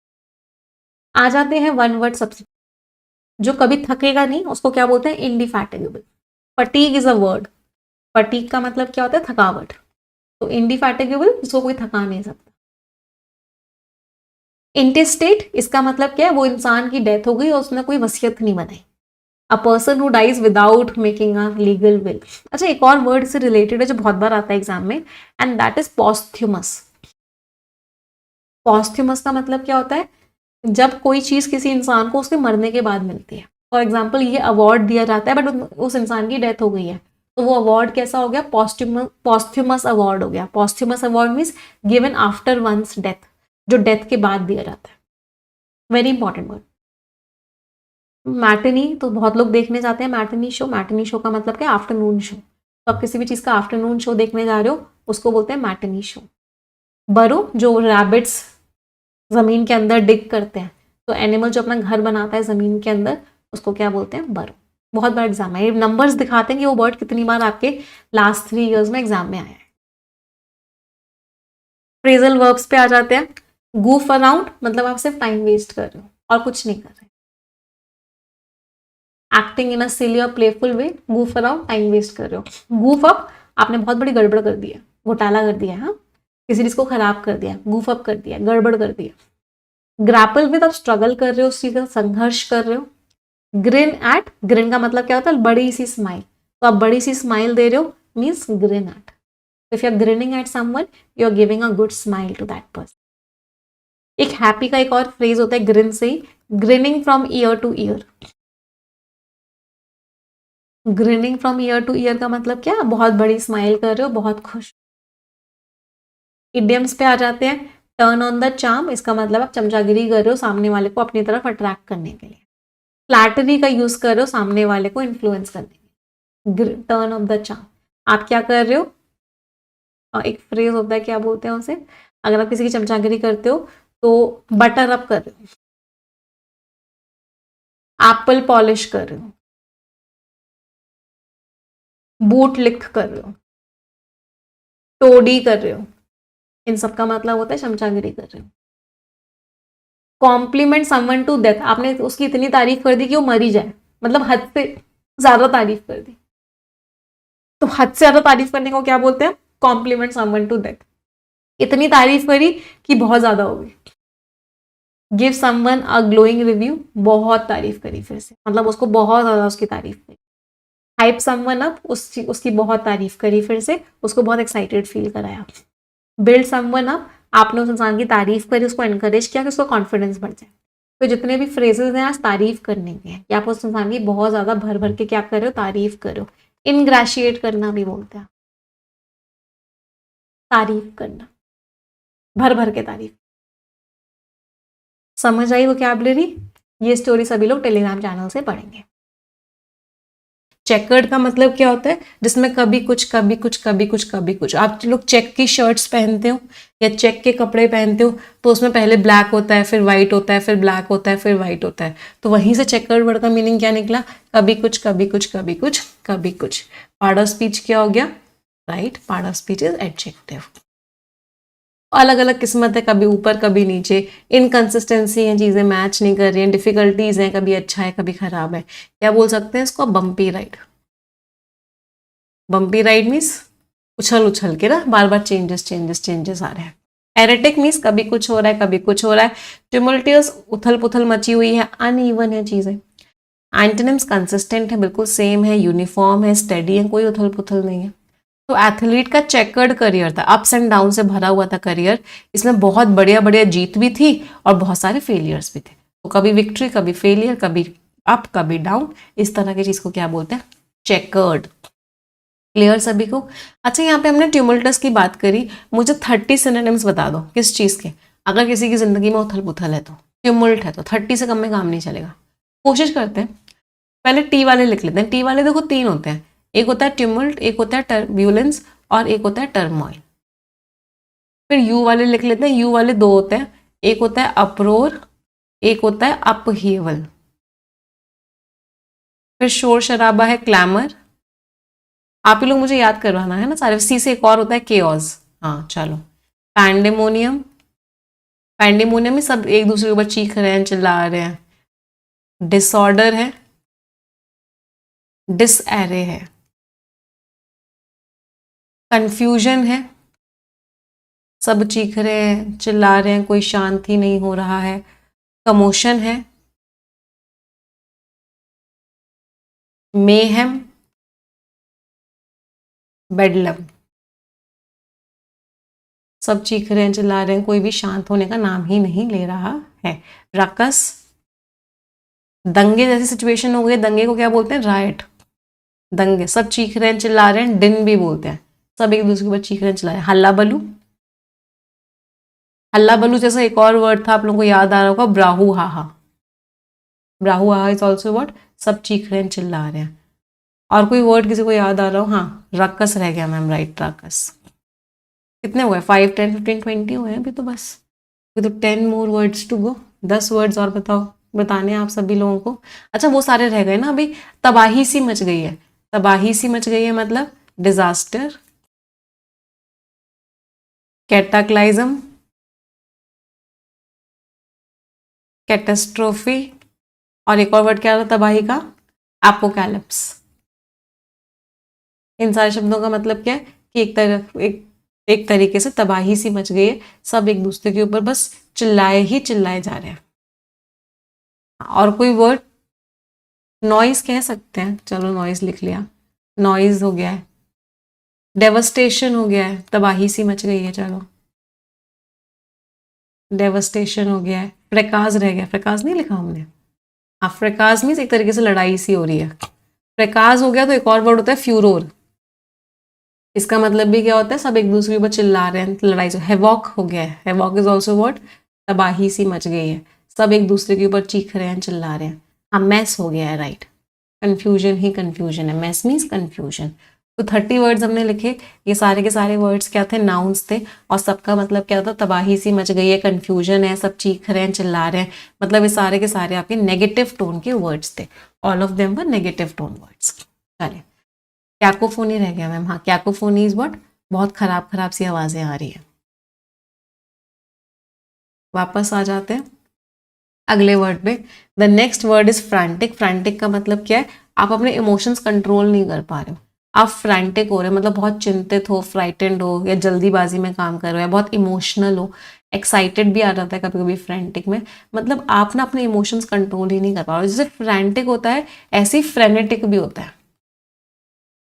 [SPEAKER 1] आ जाते हैं वन वर्ड सब्सिट्यूट। जो कभी थकेगा नहीं उसको क्या बोलते हैं, indefatigable. Fatigue is a word. Fatigue का मतलब क्या होता है, थकावट। तो इंडिफैटिगेबल, इसको कोई थका नहीं सकता। इंटेस्टेट, इसका मतलब क्या है, वो इंसान की डेथ हो गई और उसने कोई वसीयत नहीं बनाई। A person who dies without making a legal will. अच्छा, एक और वर्ड से रिलेटेड है जो बहुत बार आता है एग्जाम में, एंड दैट इज पॉस्थ्यूमस। पॉस्थ्यूमस का मतलब क्या होता है, जब कोई चीज किसी इंसान को उसके मरने के बाद मिलती है। फॉर एग्जाम्पल, ये अवार्ड दिया जाता है बट उस इंसान की डेथ हो गई है, तो वो अवार्ड कैसा हो गया, पॉस्थ्यूमस अवार्ड हो गया। Posthumous award means given after one's death, जो डेथ के बाद दिया जाता है। Very important word. मैटनी, तो बहुत लोग देखने जाते हैं मैटनी शो। मैटनी शो का मतलब क्या, आफ्टरनून शो। तो आप किसी भी चीज का आफ्टरनून शो देखने जा रहे हो उसको बोलते हैं मैटनी शो। बरो, जो रैबिट्स जमीन के अंदर डिग करते हैं, तो एनिमल जो अपना घर बनाता है जमीन के अंदर, उसको क्या बोलते हैं, बरो। बहुत बड़ा एग्जाम है, ये नंबर्स दिखाते हैं कि वो वर्ड कितनी बार आपके लास्ट 3 इयर्स में एग्जाम में आया है। फ्रेजल वर्ब्स पे आ जाते हैं। गूफ अराउंड मतलब आप सिर्फ टाइम वेस्ट कर रहे हो और कुछ नहीं कर रहे। एक्टिंग इन अ सिली और प्लेफुल वे, गूफ अराउंड, टाइम वेस्ट कर रहे हो। गूफ अप, आपने बहुत बड़ी गड़बड़ कर दी है, घोटाला कर दिया है, हाँ, किसी चीज को खराब कर दिया, गूफ अप कर दिया, गड़बड़ कर दिया। ग्रैपल विद, आप स्ट्रगल कर रहे हो, उस चीज का संघर्ष कर रहे हो। ग्रिन एट, ग्रिन का मतलब क्या होता है, बड़ी सी स्माइल। तो आप बड़ी सी स्माइल दे रहे हो means grin at. If you are grinning at someone, you are giving a good smile to that person. एक हैप्पी का एक और फ्रेज होता है ग्रिन से ही, grinning from ear to ear. Grinning from ear to ear का मतलब क्या, बहुत बड़ी स्माइल कर रहे हो, बहुत खुश। इडियम्स पे आ जाते हैं। टर्न ऑन द चार्म, इसका मतलब आप चमचागिरी कर रहे हो सामने वाले को अपनी तरफ अट्रैक्ट करने के लिए। फ्लैटरी का यूज कर रहे हो सामने वाले को इन्फ्लुएंस करने के लिए। टर्न ऑफ द चार्म, आप क्या कर रहे हो, एक फ्रेज होता है, क्या बोलते हैं उसे, अगर आप किसी की चमचागिरी करते हो तो बटर अप कर रहे हो, एप्पल पॉलिश कर रहे हो, बूट लिक कर रहे हो, टोडी कर रहे हो। इन सब का मतलब होता है चमचागिरी कर रहे हो। कॉम्प्लीमेंट समवन टू डेथ, आपने उसकी इतनी तारीफ कर दी कि वो मरी जाए, मतलब हद से ज्यादा तारीफ कर दी, तो हद से ज्यादा तारीफ करने को क्या बोलते हैं? Compliment someone to death. इतनी तारीफ करी कि बहुत ज्यादा हो गई। Give someone a glowing review, बहुत तारीफ करी फिर से, मतलब उसको बहुत ज्यादा उसकी तारीफ करी। हाइप समवन अप, उसकी बहुत तारीफ करी फिर से, उसको बहुत एक्साइटेड फील कराया। बिल्ड समवन अप, आपने उस इंसान की तारीफ करी, उसको एनकरेज किया कि उसका कॉन्फिडेंस बढ़ जाए। तो जितने भी फ्रेजेस हैं आज तारीफ करने के हैं, कि आप उस इंसान की बहुत ज्यादा भर भर के क्या कर रहे हो? तारीफ करो। इनग्रेशिएट करना भी बोलते हैं, तारीफ करना, भर भर के तारीफ। समझ आई वोकैबुलरी? ये स्टोरी सभी लोग टेलीग्राम चैनल से पढ़ेंगे। चेकर्ड का मतलब क्या होता है? जिसमें कभी कुछ कभी कुछ कभी कुछ कभी कुछ। आप लोग चेक की शर्ट्स पहनते हो या चेक के कपड़े पहनते हो, तो उसमें पहले ब्लैक होता है, फिर व्हाइट होता है, फिर ब्लैक होता है, फिर व्हाइट होता है। तो वहीं से चेकर्ड वर्ड का मीनिंग क्या निकला? कभी कुछ कभी कुछ कभी कुछ कभी कुछ। पार्ट ऑफ स्पीच क्या हो गया? Right, part of speech is adjective. अलग अलग किस्मत है, कभी ऊपर कभी नीचे, इनकंसिस्टेंसी है, चीजें मैच नहीं कर रही हैं, डिफिकल्टीज हैं, कभी अच्छा है कभी खराब है। क्या बोल सकते हैं इसको? Bumpy ride. Bumpy ride means उछल उछल के ना, बार बार चेंजेस चेंजेस चेंजेस आ रहे हैं। एरेटिक मीन्स कभी कुछ हो रहा है कभी कुछ हो रहा है। टिमुल्टियस, उथल पुथल मची हुई है, अनइवन है चीजें। एंटोनिम्स कंसिस्टेंट है, बिल्कुल सेम है, यूनिफॉर्म है, स्टडी है, कोई उथल पुथल नहीं है। तो एथलीट का चेकर्ड करियर था, अप्स एंड डाउन से भरा हुआ था करियर। इसमें बहुत बढ़िया बढ़िया जीत भी थी और बहुत सारे फेलियर्स भी थे। तो कभी विक्ट्री कभी फेलियर, कभी अप कभी डाउन, इस तरह की चीज को क्या बोलते हैं? चेकर्ड। क्लियर सभी को? अच्छा, यहाँ पे हमने ट्यूमल्टस की बात करी, मुझे 30 सिनोनिम्स बता दो किस चीज के, अगर किसी की जिंदगी में उथल पुथल है, तो ट्यूमल्ट है, तो 30 से कम में काम नहीं चलेगा। कोशिश करते हैं। पहले टी वाले लिख लेते हैं। टी वाले देखो 3 होते हैं, एक होता है ट्यूमल्ट, एक होता है टर्ब्यूलेंस और एक होता है टर्मोइल। फिर यू वाले लिख लेते हैं। यू वाले 2 होते हैं, एक होता है अप्रोर, एक होता है अपहीवल। फिर शोर शराबा है क्लैमर। आप ही लोग मुझे याद करवाना है ना सारे। सी से एक और होता है केओस। हाँ चलो। पैंडेमोनियम, पैंडेमोनियम में सब एक दूसरे के ऊपर चीख रहे हैं, चिल्ला रहे हैं। डिसऑर्डर है, डिसएरे है, कंफ्यूजन है, सब चीख रहे हैं चिल्ला रहे हैं, कोई शांति नहीं हो रहा है। कमोशन है, मेहम, बेडलम, सब चीख रहे हैं चिल्ला रहे हैं, कोई भी शांत होने का नाम ही नहीं ले रहा है। रकस, दंगे जैसी सिचुएशन हो गई, दंगे को क्या बोलते हैं? राइट। दंगे, सब चीख रहे हैं चिल्ला रहे हैं, दिन भी बोलते हैं, सब एक दूसरे के ऊपर चीख रहे हैं चिल्ला रहे हैं। हल्ला बलू, हल्ला बलू जैसा एक और वर्ड था, आप लोगों को याद आ रहा होगा, ब्राहू हाहा। ब्राहू हाहा इज ऑल्सो वर्ड, सब चीख रहे हैं चिल्ला रहे हैं। और कोई वर्ड किसी को याद आ रहा हो? हाँ, रक्कस रह गया मैम, राइट, रक्कस। कितने हुए? 5, 10, 15, 20 हुए हैं अभी तो बस। अभी तो 10 more words to go. 10 words और बताओ, बताने हैं आप सभी लोगों को। अच्छा, वो सारे रह गए ना अभी। तबाही सी मच गई है, तबाही सी मच गई है मतलब डिजास्टर, कैटाक्लाइज्म, कैटास्ट्रोफी, और एक और वर्ड क्या था तबाही का? एपोकैलिप्स। इन सारे शब्दों का मतलब क्या है कि एक तरीके से तबाही सी मच गई है, सब एक दूसरे के ऊपर बस चिल्लाए ही चिल्लाए जा रहे हैं। और कोई वर्ड? नॉइज कह सकते हैं, चलो नॉइज लिख लिया, नॉइज हो गया है। डेवस्टेशन हो गया है, तबाही सी मच गई है, चलो डेवस्टेशन हो गया है। प्रकाश रह गया, प्रकाश नहीं लिखा हमने। हाँ, प्रकाश मीन्स एक तरीके से लड़ाई सी हो रही है। प्रकाश हो गया, तो एक और वर्ड होता है फ्यूरोर। इसका मतलब भी क्या होता है? सब एक दूसरे के ऊपर चिल्ला रहे हैं, लड़ाई से। हेवॉक हो गया है, हेवॉक इज ऑल्सो वर्ड, तबाही सी मच गई है, सब एक दूसरे के ऊपर चीख रहे हैं चिल्ला रहे हैं। हाँ, मैस हो गया है, राइट। कंफ्यूजन ही कंफ्यूजन है, मैस मीन्स कंफ्यूजन। तो 30 वर्ड्स हमने लिखे, ये सारे के सारे वर्ड्स क्या थे? नाउन्स थे, और सबका मतलब क्या था? तबाही सी मच गई है, कंफ्यूजन है, सब चीख रहे हैं चिल्ला रहे हैं, मतलब ये सारे के सारे आपके नेगेटिव टोन के वर्ड्स थे। All of them were negative tone words. चलिए, कैकोफोनी रह गया मैम। हाँ, कैकोफोनी इज व्हाट? बहुत खराब खराब सी आवाजें आ रही है। वापस आ जाते हैं अगले वर्ड पे। The next word is frantic. Frantic का मतलब क्या है? आप अपने इमोशंस कंट्रोल नहीं कर पा रहे हो, आप फ्रैंटिक हो रहे हो, मतलब बहुत चिंतित हो, फ्राइटेंड हो, या जल्दीबाजी में काम कर रहे हो, या बहुत इमोशनल हो, एक्साइटेड भी आ जाता है कभी कभी फ्रैंटिक में, मतलब आप ना अपने इमोशंस कंट्रोल ही नहीं कर पा रहे हो। जैसे फ्रैंटिक होता है ऐसे ही फ्रेनेटिक भी होता है।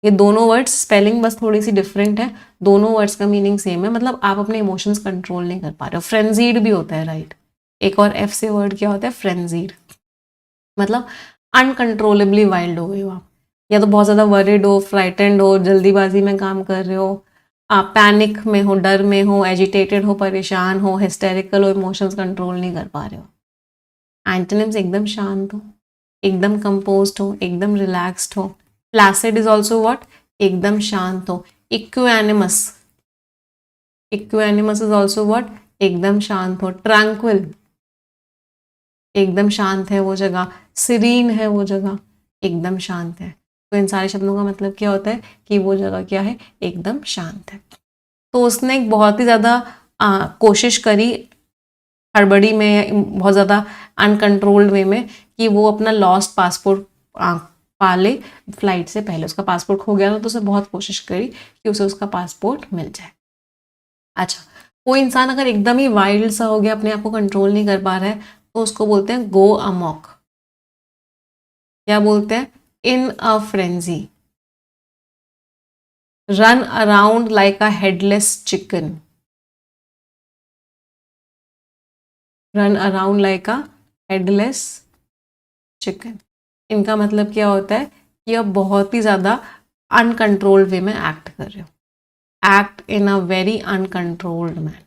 [SPEAKER 1] ये दोनों वर्ड्स स्पेलिंग बस थोड़ी सी डिफरेंट है, दोनों वर्ड्स का मीनिंग सेम है, मतलब आप अपने इमोशंस कंट्रोल नहीं कर पा रहे हो। फ्रेंजीड भी होता है, राइट, एक और एफ से वर्ड क्या होता है, फ्रेंजीड, मतलब अनकंट्रोलेबली वाइल्ड हो गए हो आप, या तो बहुत ज़्यादा वरिड हो, फ्राइटेंड हो, जल्दीबाजी में काम कर रहे हो, आप पैनिक में हो, डर में हो, एजिटेटेड हो, परेशान हो, हिस्टेरिकल हो, इमोशंस कंट्रोल नहीं कर पा रहे हो। एंटोनिम्स एकदम शांत हो, एकदम कंपोज्ड हो, एकदम रिलैक्स्ड हो। प्लासिड इज ऑल्सो व्हाट, एकदम शांत हो। इक्वेनिमस, इक्वेनिमस इज ऑल्सो व्हाट, एकदम शांत हो। ट्रैंक्विल, एकदम शांत है वो जगह, सीरीन है वो जगह, एकदम शांत है। तो इन सारे शब्दों का मतलब क्या होता है कि वो जगह क्या है, एकदम शांत है। तो उसने एक बहुत ही ज़्यादा कोशिश करी हड़बड़ी में, बहुत ज़्यादा अनकंट्रोल्ड वे में, कि वो अपना लॉस्ट पासपोर्ट पा ले फ्लाइट से पहले। उसका पासपोर्ट खो गया था, तो उसने बहुत कोशिश करी कि उसे उसका पासपोर्ट मिल जाए। अच्छा, कोई इंसान अगर एकदम ही वाइल्ड सा हो गया, अपने आप को कंट्रोल नहीं कर पा रहा है, तो उसको बोलते हैं गो अमॉक। क्या बोलते हैं, in a frenzy, run around like a headless chicken, run around like a headless chicken. इनका मतलब क्या होता है कि आप बहुत ही ज़्यादा अनकंट्रोल्ड वे में एक्ट कर रहे हो, act in a very uncontrolled manner.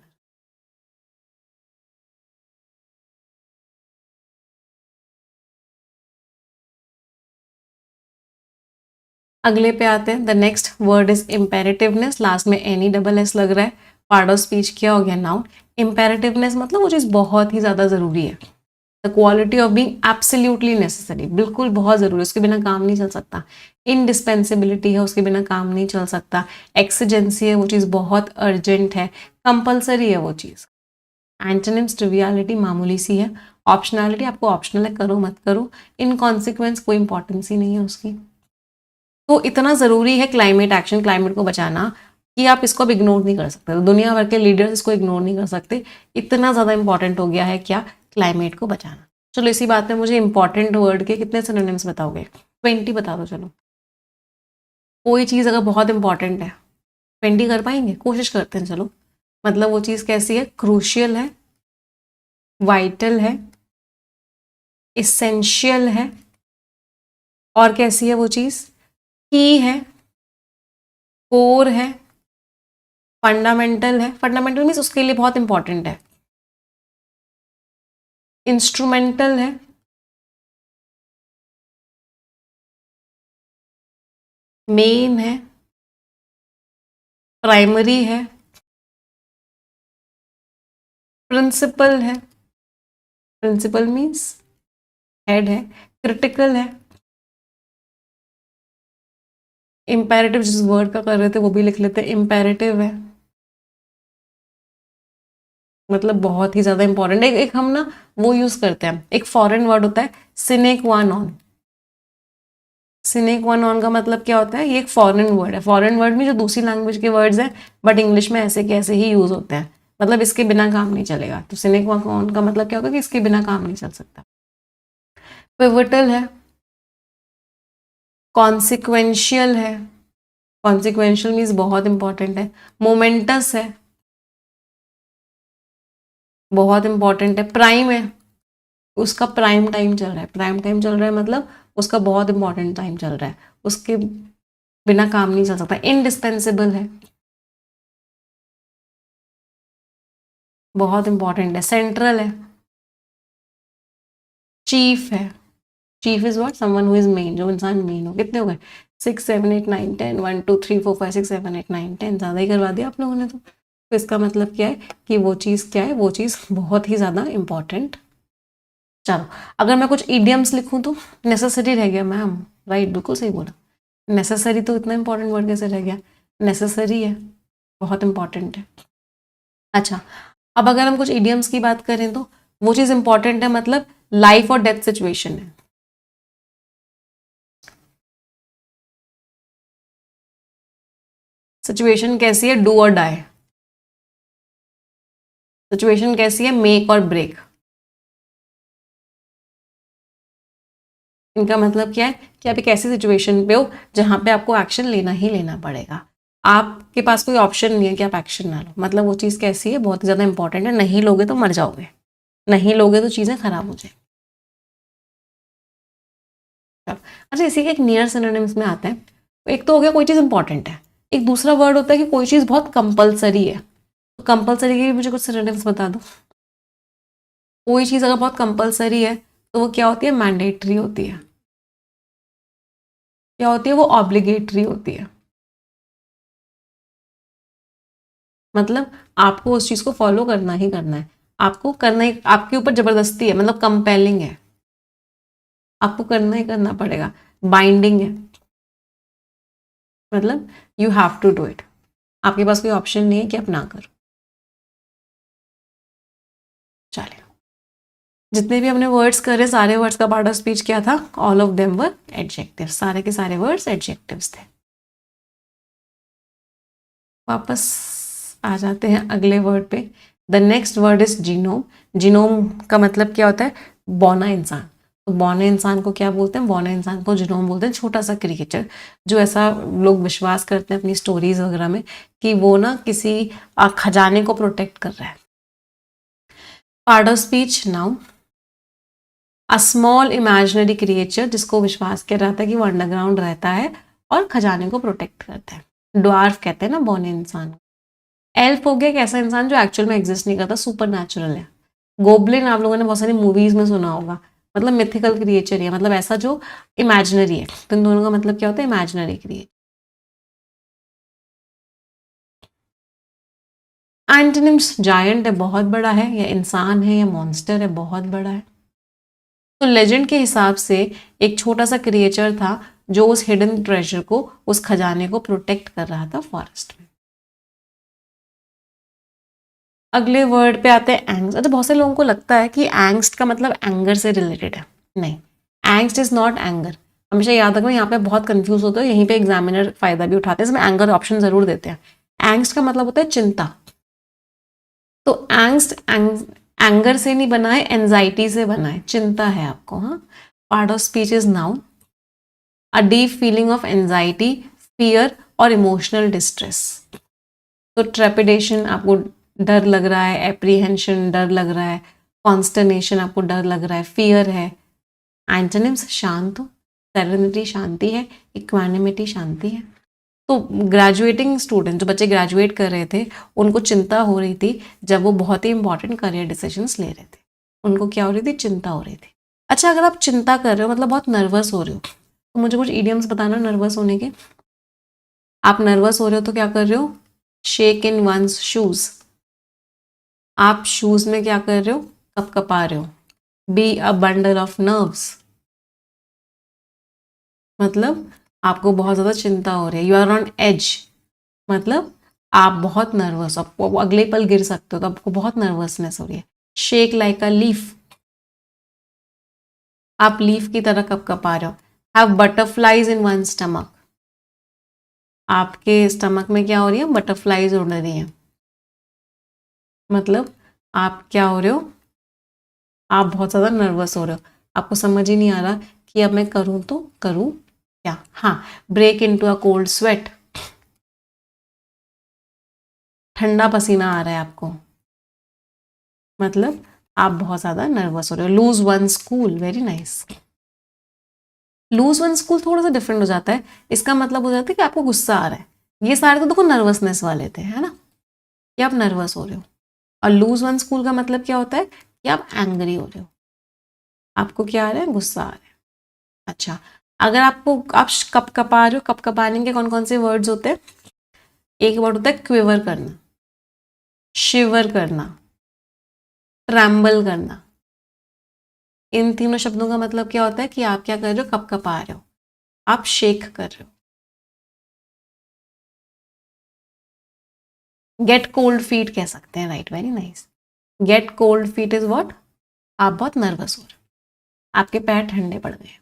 [SPEAKER 1] अगले पे आते हैं। The next word is imperativeness, last में एनी डबल एस लग रहा है। पार्ट ऑफ स्पीच क्या हो गया, नाउन। इम्पेरेटिवनेस मतलब वो चीज़ बहुत ही ज़्यादा ज़रूरी है, the quality of being absolutely necessary, बिल्कुल बहुत ज़रूरी है, उसके बिना काम नहीं चल सकता। इनडिस्पेंसिबिलिटी है, उसके बिना काम नहीं चल सकता। एक्सीजेंसी है, वो चीज़ बहुत अर्जेंट है। कंपल्सरी है वो चीज़। एंटोनिम्स, ट्रिवियलिटी, मामूली सी है। ऑप्शनैलिटी, आपको ऑप्शनल है, करो मत करो। इनकॉन्सिक्वेंस, कोई इंपॉर्टेंस ही नहीं है उसकी। तो इतना ज़रूरी है क्लाइमेट एक्शन, क्लाइमेट को बचाना, कि आप इसको अब इग्नोर नहीं कर सकते। तो दुनिया भर के लीडर्स इसको इग्नोर नहीं कर सकते, इतना ज़्यादा इंपॉर्टेंट हो गया है क्या, क्लाइमेट को बचाना। चलो इसी बात में मुझे इंपॉर्टेंट वर्ड के कितने सिनोनिम्स बताओगे, 20 बता दो। चलो, कोई चीज़ अगर बहुत इंपॉर्टेंट है, 20 कर पाएंगे, कोशिश करते हैं। चलो, मतलब वो चीज़ कैसी है, क्रूशियल है, वाइटल है, इसेंशियल है, और कैसी है वो चीज़, की है, कोर है, फंडामेंटल है। फंडामेंटल मीन्स उसके लिए बहुत इंपॉर्टेंट है। इंस्ट्रूमेंटल है, मेन है, प्राइमरी है, प्रिंसिपल है, प्रिंसिपल मीन्स हेड है, क्रिटिकल है, इम्पेरेटिव, जिस वर्ड का कर रहे थे वो भी लिख लेते हैं, इम्पेरेटिव है, मतलब बहुत ही ज़्यादा इंपॉर्टेंट है। एक हम ना वो यूज़ करते हैं, एक फॉरेन वर्ड होता है सिने क्वा नॉन। सिने क्वा नॉन का मतलब क्या होता है, ये एक फॉरेन वर्ड है। फॉरेन वर्ड में जो दूसरी लैंग्वेज के वर्ड्स हैं, बट इंग्लिश में ऐसे के ऐसे ही यूज़ होते हैं, मतलब इसके बिना काम नहीं चलेगा। तो सिने क्वा नॉन का मतलब क्या होगा कि इसके बिना काम नहीं चल सकता। पिवटल है, कॉन्सिक्वेंशियल है, कॉन्सिक्वेंशियल मीन्स बहुत इंपॉर्टेंट है। मोमेंटस है, बहुत इंपॉर्टेंट है। प्राइम है, उसका प्राइम टाइम चल रहा है, प्राइम टाइम चल रहा है मतलब उसका बहुत इंपॉर्टेंट टाइम चल रहा है, उसके बिना काम नहीं चल सकता। इंडिस्पेंसिबल है, बहुत इंपॉर्टेंट है। सेंट्रल है, चीफ है। Chief is what, someone who is main, जो इंसान मेन हो। कितने हो गए, 6 7 8 9 10, 1 2 3 4 5 6 7 8 9 10, ज़्यादा ही करवा दिया आप लोगों ने। तो इसका मतलब क्या है कि वो चीज़ क्या है, वो चीज़ बहुत ही ज़्यादा इंपॉर्टेंट। चलो, अगर मैं कुछ इडियम्स लिखूं तो नेसेसरी रह गया मैम, राइट, बिल्कुल सही बोला। नेसेसरी तो इतना इंपॉर्टेंट वर्ड कैसे रह गया, नेसेसरी है, बहुत इंपॉर्टेंट है। अच्छा, अब अगर हम कुछ इडियम्स की बात करें तो वो चीज़ इंपॉर्टेंट है, मतलब लाइफ और डेथ सिचुएशन है। सिचुएशन कैसी है, डू और डाई। सिचुएशन कैसी है, मेक और ब्रेक। इनका मतलब क्या है कि आप एक ऐसी सिचुएशन पे हो जहां पे आपको एक्शन लेना ही लेना पड़ेगा, आपके पास कोई ऑप्शन नहीं है कि आप एक्शन ना लो। मतलब वो चीज़ कैसी है, बहुत ही ज़्यादा इंपॉर्टेंट है, नहीं लोगे तो मर जाओगे, नहीं लोगे तो चीज़ें खराब हो जाएंगी। अच्छा, इसी के एक नियर सिनोनिम्स में आता है। एक तो हो गया कोई चीज़ इंपॉर्टेंट है, एक दूसरा वर्ड होता है कि कोई चीज़ बहुत कंपलसरी है। तो कंपलसरी के भी मुझे कुछ सिनोनिम्स बता दो। कोई चीज़ अगर बहुत कंपलसरी है तो वो क्या होती है, मैंडेटरी होती है। क्या होती है, वो ऑब्लिगेटरी होती है। मतलब आपको उस चीज़ को फॉलो करना ही करना है, आपको करना ही, आपके ऊपर जबरदस्ती है, मतलब कंपेलिंग है, आपको करना ही करना पड़ेगा, बाइंडिंग है, मतलब you have to do it, आपके पास कोई ऑप्शन नहीं है कि आप ना करो। चलिए, जितने भी हमने वर्ड्स करे सारे वर्ड्स का पार्ट ऑफ स्पीच क्या था, all of them were adjective, सारे के सारे वर्ड्स एडजेक्टिव्स थे। वापस आ जाते हैं अगले वर्ड पे। The next word is genome. Genome का मतलब क्या होता है, बौना इंसान। तो बौने इंसान को क्या बोलते हैं, बौने इंसान को जीनोम बोलते हैं, छोटा सा क्रिएचर, जो ऐसा लोग विश्वास करते हैं अपनी स्टोरीज वगैरह में कि वो ना किसी खजाने को प्रोटेक्ट कर रहा है। Part of speech now, a small imaginary creature, जिसको विश्वास किया जाता है कि वो अंडरग्राउंड रहता है और खजाने को प्रोटेक्ट करता है। ड्वार्फ कहते हैं ना बौने इंसान। एल्फ हो गया एक ऐसा इंसान जो एक्चुअल में एग्जिस्ट नहीं करता, सुपर नेचुरल है। गोबलिन आप लोगों ने बहुत सारी मूवीज में सुना होगा, मतलब मिथिकल क्रिएचर है, मतलब ऐसा जो इमेजिनरी है। तो इन दोनों का मतलब क्या होता है, इमेजिनरी क्रिएचर। एंटोनिम्स, जायंट है बहुत बड़ा है, या इंसान है, या मॉन्स्टर है बहुत बड़ा है। तो लेजेंड के हिसाब से एक छोटा सा क्रिएचर था जो उस हिडन ट्रेजर को, उस खजाने को प्रोटेक्ट कर रहा था फॉरेस्ट में। अगले वर्ड पे आते हैं एंग्स्ट। अच्छा, बहुत से लोगों को लगता है कि एंग्स्ट का मतलब एंगर से रिलेटेड है। नहीं, एंग्स्ट इज नॉट एंगर। हमेशा याद रखना, यहाँ पे बहुत कंफ्यूज होते हो, यहीं पे एग्जामिनर फायदा भी उठाते हैं, इसमें एंगर ऑप्शन जरूर देते हैं। एंग्स्ट का मतलब होता है चिंता। तो एंग्स्ट एंगर से नहीं बना है, एंजाइटी से बना है, चिंता है आपको। हाँ, part of speech is noun, a deep feeling of anxiety, fear और इमोशनल डिस्ट्रेस। तो ट्रेपिडेशन, आपको डर लग रहा है, एप्रीहेंशन डर लग रहा है, कॉन्स्टर्नेशन आपको डर लग रहा है, फियर है। एंटोनिम्स, शांत हो, सेरेनिटी शांति है, इक्वानिमिटी शांति है। तो ग्रेजुएटिंग स्टूडेंट, जो बच्चे ग्रेजुएट कर रहे थे, उनको चिंता हो रही थी जब वो बहुत ही इंपॉर्टेंट करियर डिसीजंस ले रहे थे। उनको क्या हो रही थी, चिंता हो रही थी। अच्छा, अगर आप चिंता कर रहे हो, मतलब बहुत नर्वस हो रहे हो, तो मुझे कुछ इडियम्स बताना नर्वस होने के। आप नर्वस हो रहे हो तो क्या कर रहे हो, शेक इन वंस शूज। आप शूज में क्या कर रहे हो, कपकपा रहे हो। Be a bundle of nerves, मतलब आपको बहुत ज़्यादा चिंता हो रही है। यू आर ऑन एज, मतलब आप बहुत नर्वस हो, आप अगले पल गिर सकते हो, तो आपको बहुत नर्वसनेस हो रही है। शेक लाइक अ लीफ, आप लीफ की तरह कपकपा रहे हो। Have butterflies in one stomach, आपके स्टमक में क्या हो रही है, बटरफ्लाइज उड़ रही है। मतलब आप क्या हो रहे हो, आप बहुत ज़्यादा नर्वस हो रहे हो, आपको समझ ही नहीं आ रहा कि अब मैं करूँ तो करूँ क्या। हाँ, break into a cold sweat, ठंडा पसीना आ रहा है आपको, मतलब आप बहुत ज़्यादा नर्वस हो रहे हो। Lose one school, very nice. Lose one school थोड़ा सा डिफरेंट हो जाता है, इसका मतलब हो जाता है कि आपको गुस्सा आ रहा है। ये सारे तो देखो नर्वसनेस वाले थे, है ना, कि आप नर्वस हो रहे हो। और लूज वन स्कूल का मतलब क्या होता है कि आप एंग्री हो रहे हो, आपको क्या आ रहा है, गुस्सा आ रहा है। अच्छा, अगर आपको, आप कप कपा रहे हो, कप कपाने के कौन कौन से वर्ड्स होते हैं, एक वर्ड होता है क्विवर करना, शिवर करना, ट्रैम्बल करना। इन तीनों शब्दों का मतलब क्या होता है कि आप क्या कर रहे हो, कप कपा रहे हो, आप शेक कर रहे हो। गेट कोल्ड फीट कह सकते हैं, right, very nice. Gate cold feet is what, आप बहुत नर्वस हो रहे हो, आपके पैर ठंडे पड़ गए।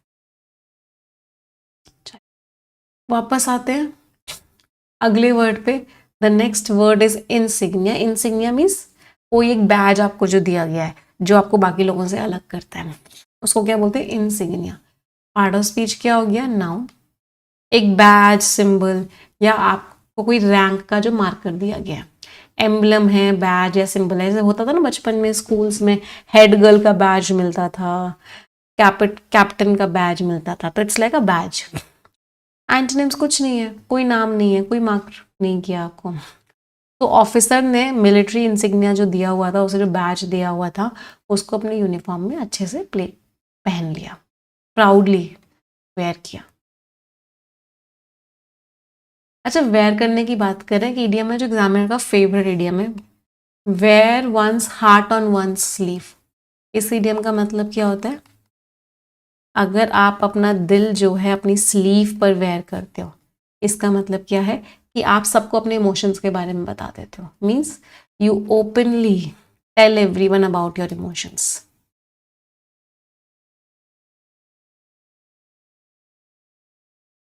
[SPEAKER 1] वापस आते हैं, अगले वर्ड पे, the next word is insignia. Insignia means कोई एक बैज आपको जो दिया गया है, जो आपको बाकी लोगों से अलग करता है, उसको क्या बोलते हैं? इंसिग्निया। पार्ट ऑफ स्पीच क्या हो गया? नाउन। एक बैज, सिंबल, या आपको कोई रैंक का जो मार्कर दिया गया है, एम्बलम है, बैज या सिंबल है। जैसे होता था ना बचपन में स्कूल्स में, हेड गर्ल का बैज मिलता था, कैप्टन का बैज मिलता था, तो it's like a badge. Antonyms कुछ नहीं है, कोई नाम नहीं है, कोई मार्क नहीं किया आपको। तो ऑफिसर ने मिलिट्री इंसिग्निया जो दिया हुआ था, उसे जो बैज दिया हुआ था, उसको अपने यूनिफॉर्म में अच्छे से पहन लिया, प्राउडली वेयर किया। अच्छा, वेयर करने की बात करें कि इडियम है जो एग्जामिनर का फेवरेट इडियम है, wear one's heart on one's sleeve. इस इडियम का मतलब क्या होता है? अगर आप अपना दिल जो है अपनी स्लीव पर वेयर करते हो, इसका मतलब क्या है कि आप सबको अपने इमोशंस के बारे में बता देते हो। Means you openly tell everyone about your emotions.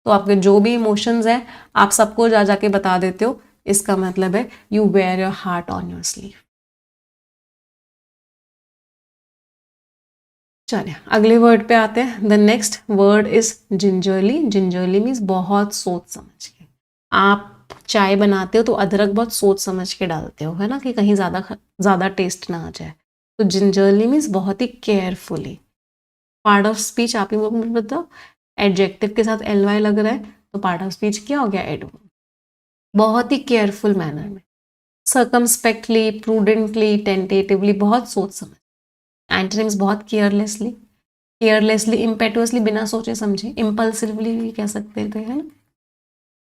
[SPEAKER 1] तो आपके जो भी इमोशंस हैं आप सबको जा जाके बता देते हो, इसका मतलब है you wear your heart on your sleeve. चलिए अगले वर्ड पे आते हैं। The next word is gingerly. Gingerly means बहुत सोच समझ के। आप चाय बनाते हो तो अदरक बहुत सोच समझ के डालते हो, है ना, कि कहीं ज़्यादा टेस्ट ना आ जाए। तो जिंजरली मीन्स बहुत ही केयरफुली। पार्ट ऑफ स्पीच आप ही मुझे बताओ, एडजेक्टिव के साथ एल वाई लग रहा है, तो पार्ट ऑफ स्पीच क्या हो गया? एडवर्ब। बहुत ही केयरफुल मैनर में, सर्कमस्पेक्टली, प्रूडेंटली, टेंटेटिवली, बहुत सोच समझ। एंटोनिम्स बहुत केयरलेसली, केयरलेसली, इम्पेटुअसली, बिना सोचे समझे, इम्पल्सिवली भी कह सकते थे, है ना,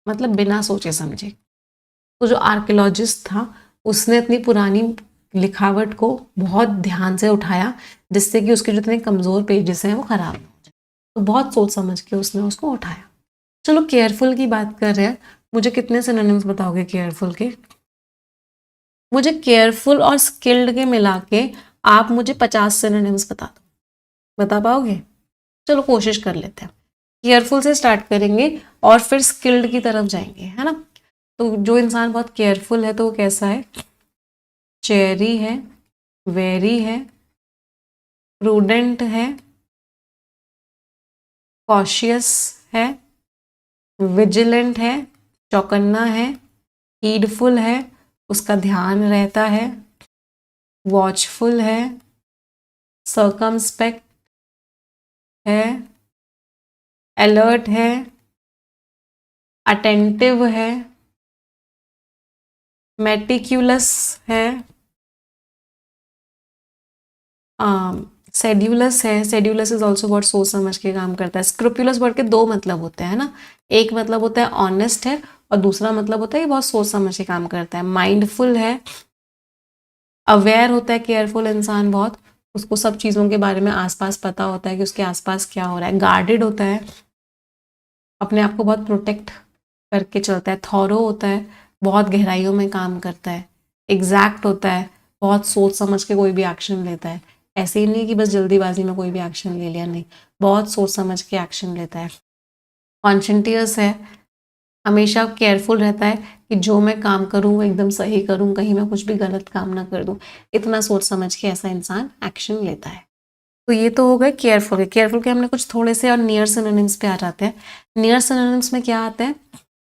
[SPEAKER 1] मतलब बिना सोचे समझे। तो जो आर्कियोलॉजिस्ट था उसने अपनी पुरानी लिखावट को बहुत ध्यान से उठाया, जिससे कि उसके जितने कमज़ोर पेजेस हैं वो खराब हो जाए। तो बहुत सोच समझ के उसने उसको उठाया। चलो केयरफुल की बात कर रहे हैं, मुझे कितने सिनोनिम्स बताओगे केयरफुल के? मुझे केयरफुल और स्किल्ड के मिला के आप मुझे 50 सिनोनिम्स बता दो, बता पाओगे? चलो कोशिश कर लेते हैं। केयरफुल से स्टार्ट करेंगे और फिर स्किल्ड की तरफ जाएंगे, है ना। तो जो इंसान बहुत केयरफुल है तो वो कैसा है? चेरी है, वेरी है, प्रूडेंट है, कॉशियस है, विजिलेंट है, चौकन्ना है, हीडफुल है, उसका ध्यान रहता है, वॉचफुल है, सर्कमस्पेक्ट है, अलर्ट है, अटेंटिव है, मेटिक्यूलस है, सेड्यूलस है। सेड्यूलस इज ऑल्सो बहुत सोच समझ के काम करता है। स्क्रूपुलस वर्ड के दो मतलब होते हैं ना, एक मतलब होता है ऑनेस्ट है और दूसरा मतलब होता है कि बहुत सोच समझ के काम करता है। माइंडफुल है, अवेयर होता है, केयरफुल इंसान बहुत, उसको सब चीज़ों के बारे में आसपास पता होता है कि उसके आसपास क्या हो रहा है। गार्डेड होता है, अपने आप को बहुत प्रोटेक्ट करके चलता है। थॉरो होता है, बहुत गहराइयों में काम करता है। एग्जैक्ट होता है, बहुत सोच समझ के कोई भी एक्शन लेता है। ऐसे ही नहीं कि बस जल्दीबाजी में कोई भी एक्शन ले लिया, नहीं, बहुत सोच समझ के एक्शन लेता है। कॉन्शियस है, हमेशा केयरफुल रहता है कि जो मैं काम करूँ वो एकदम सही करूँ, कहीं मैं कुछ भी गलत काम ना कर दूँ। इतना सोच समझ के ऐसा इंसान एक्शन लेता है। तो ये तो हो गए केयरफुल। केयरफुल के हमने कुछ थोड़े से और नियर सिनोनिम्स पे आ जाते हैं। नियर सिनोनिम्स में क्या आते हैं?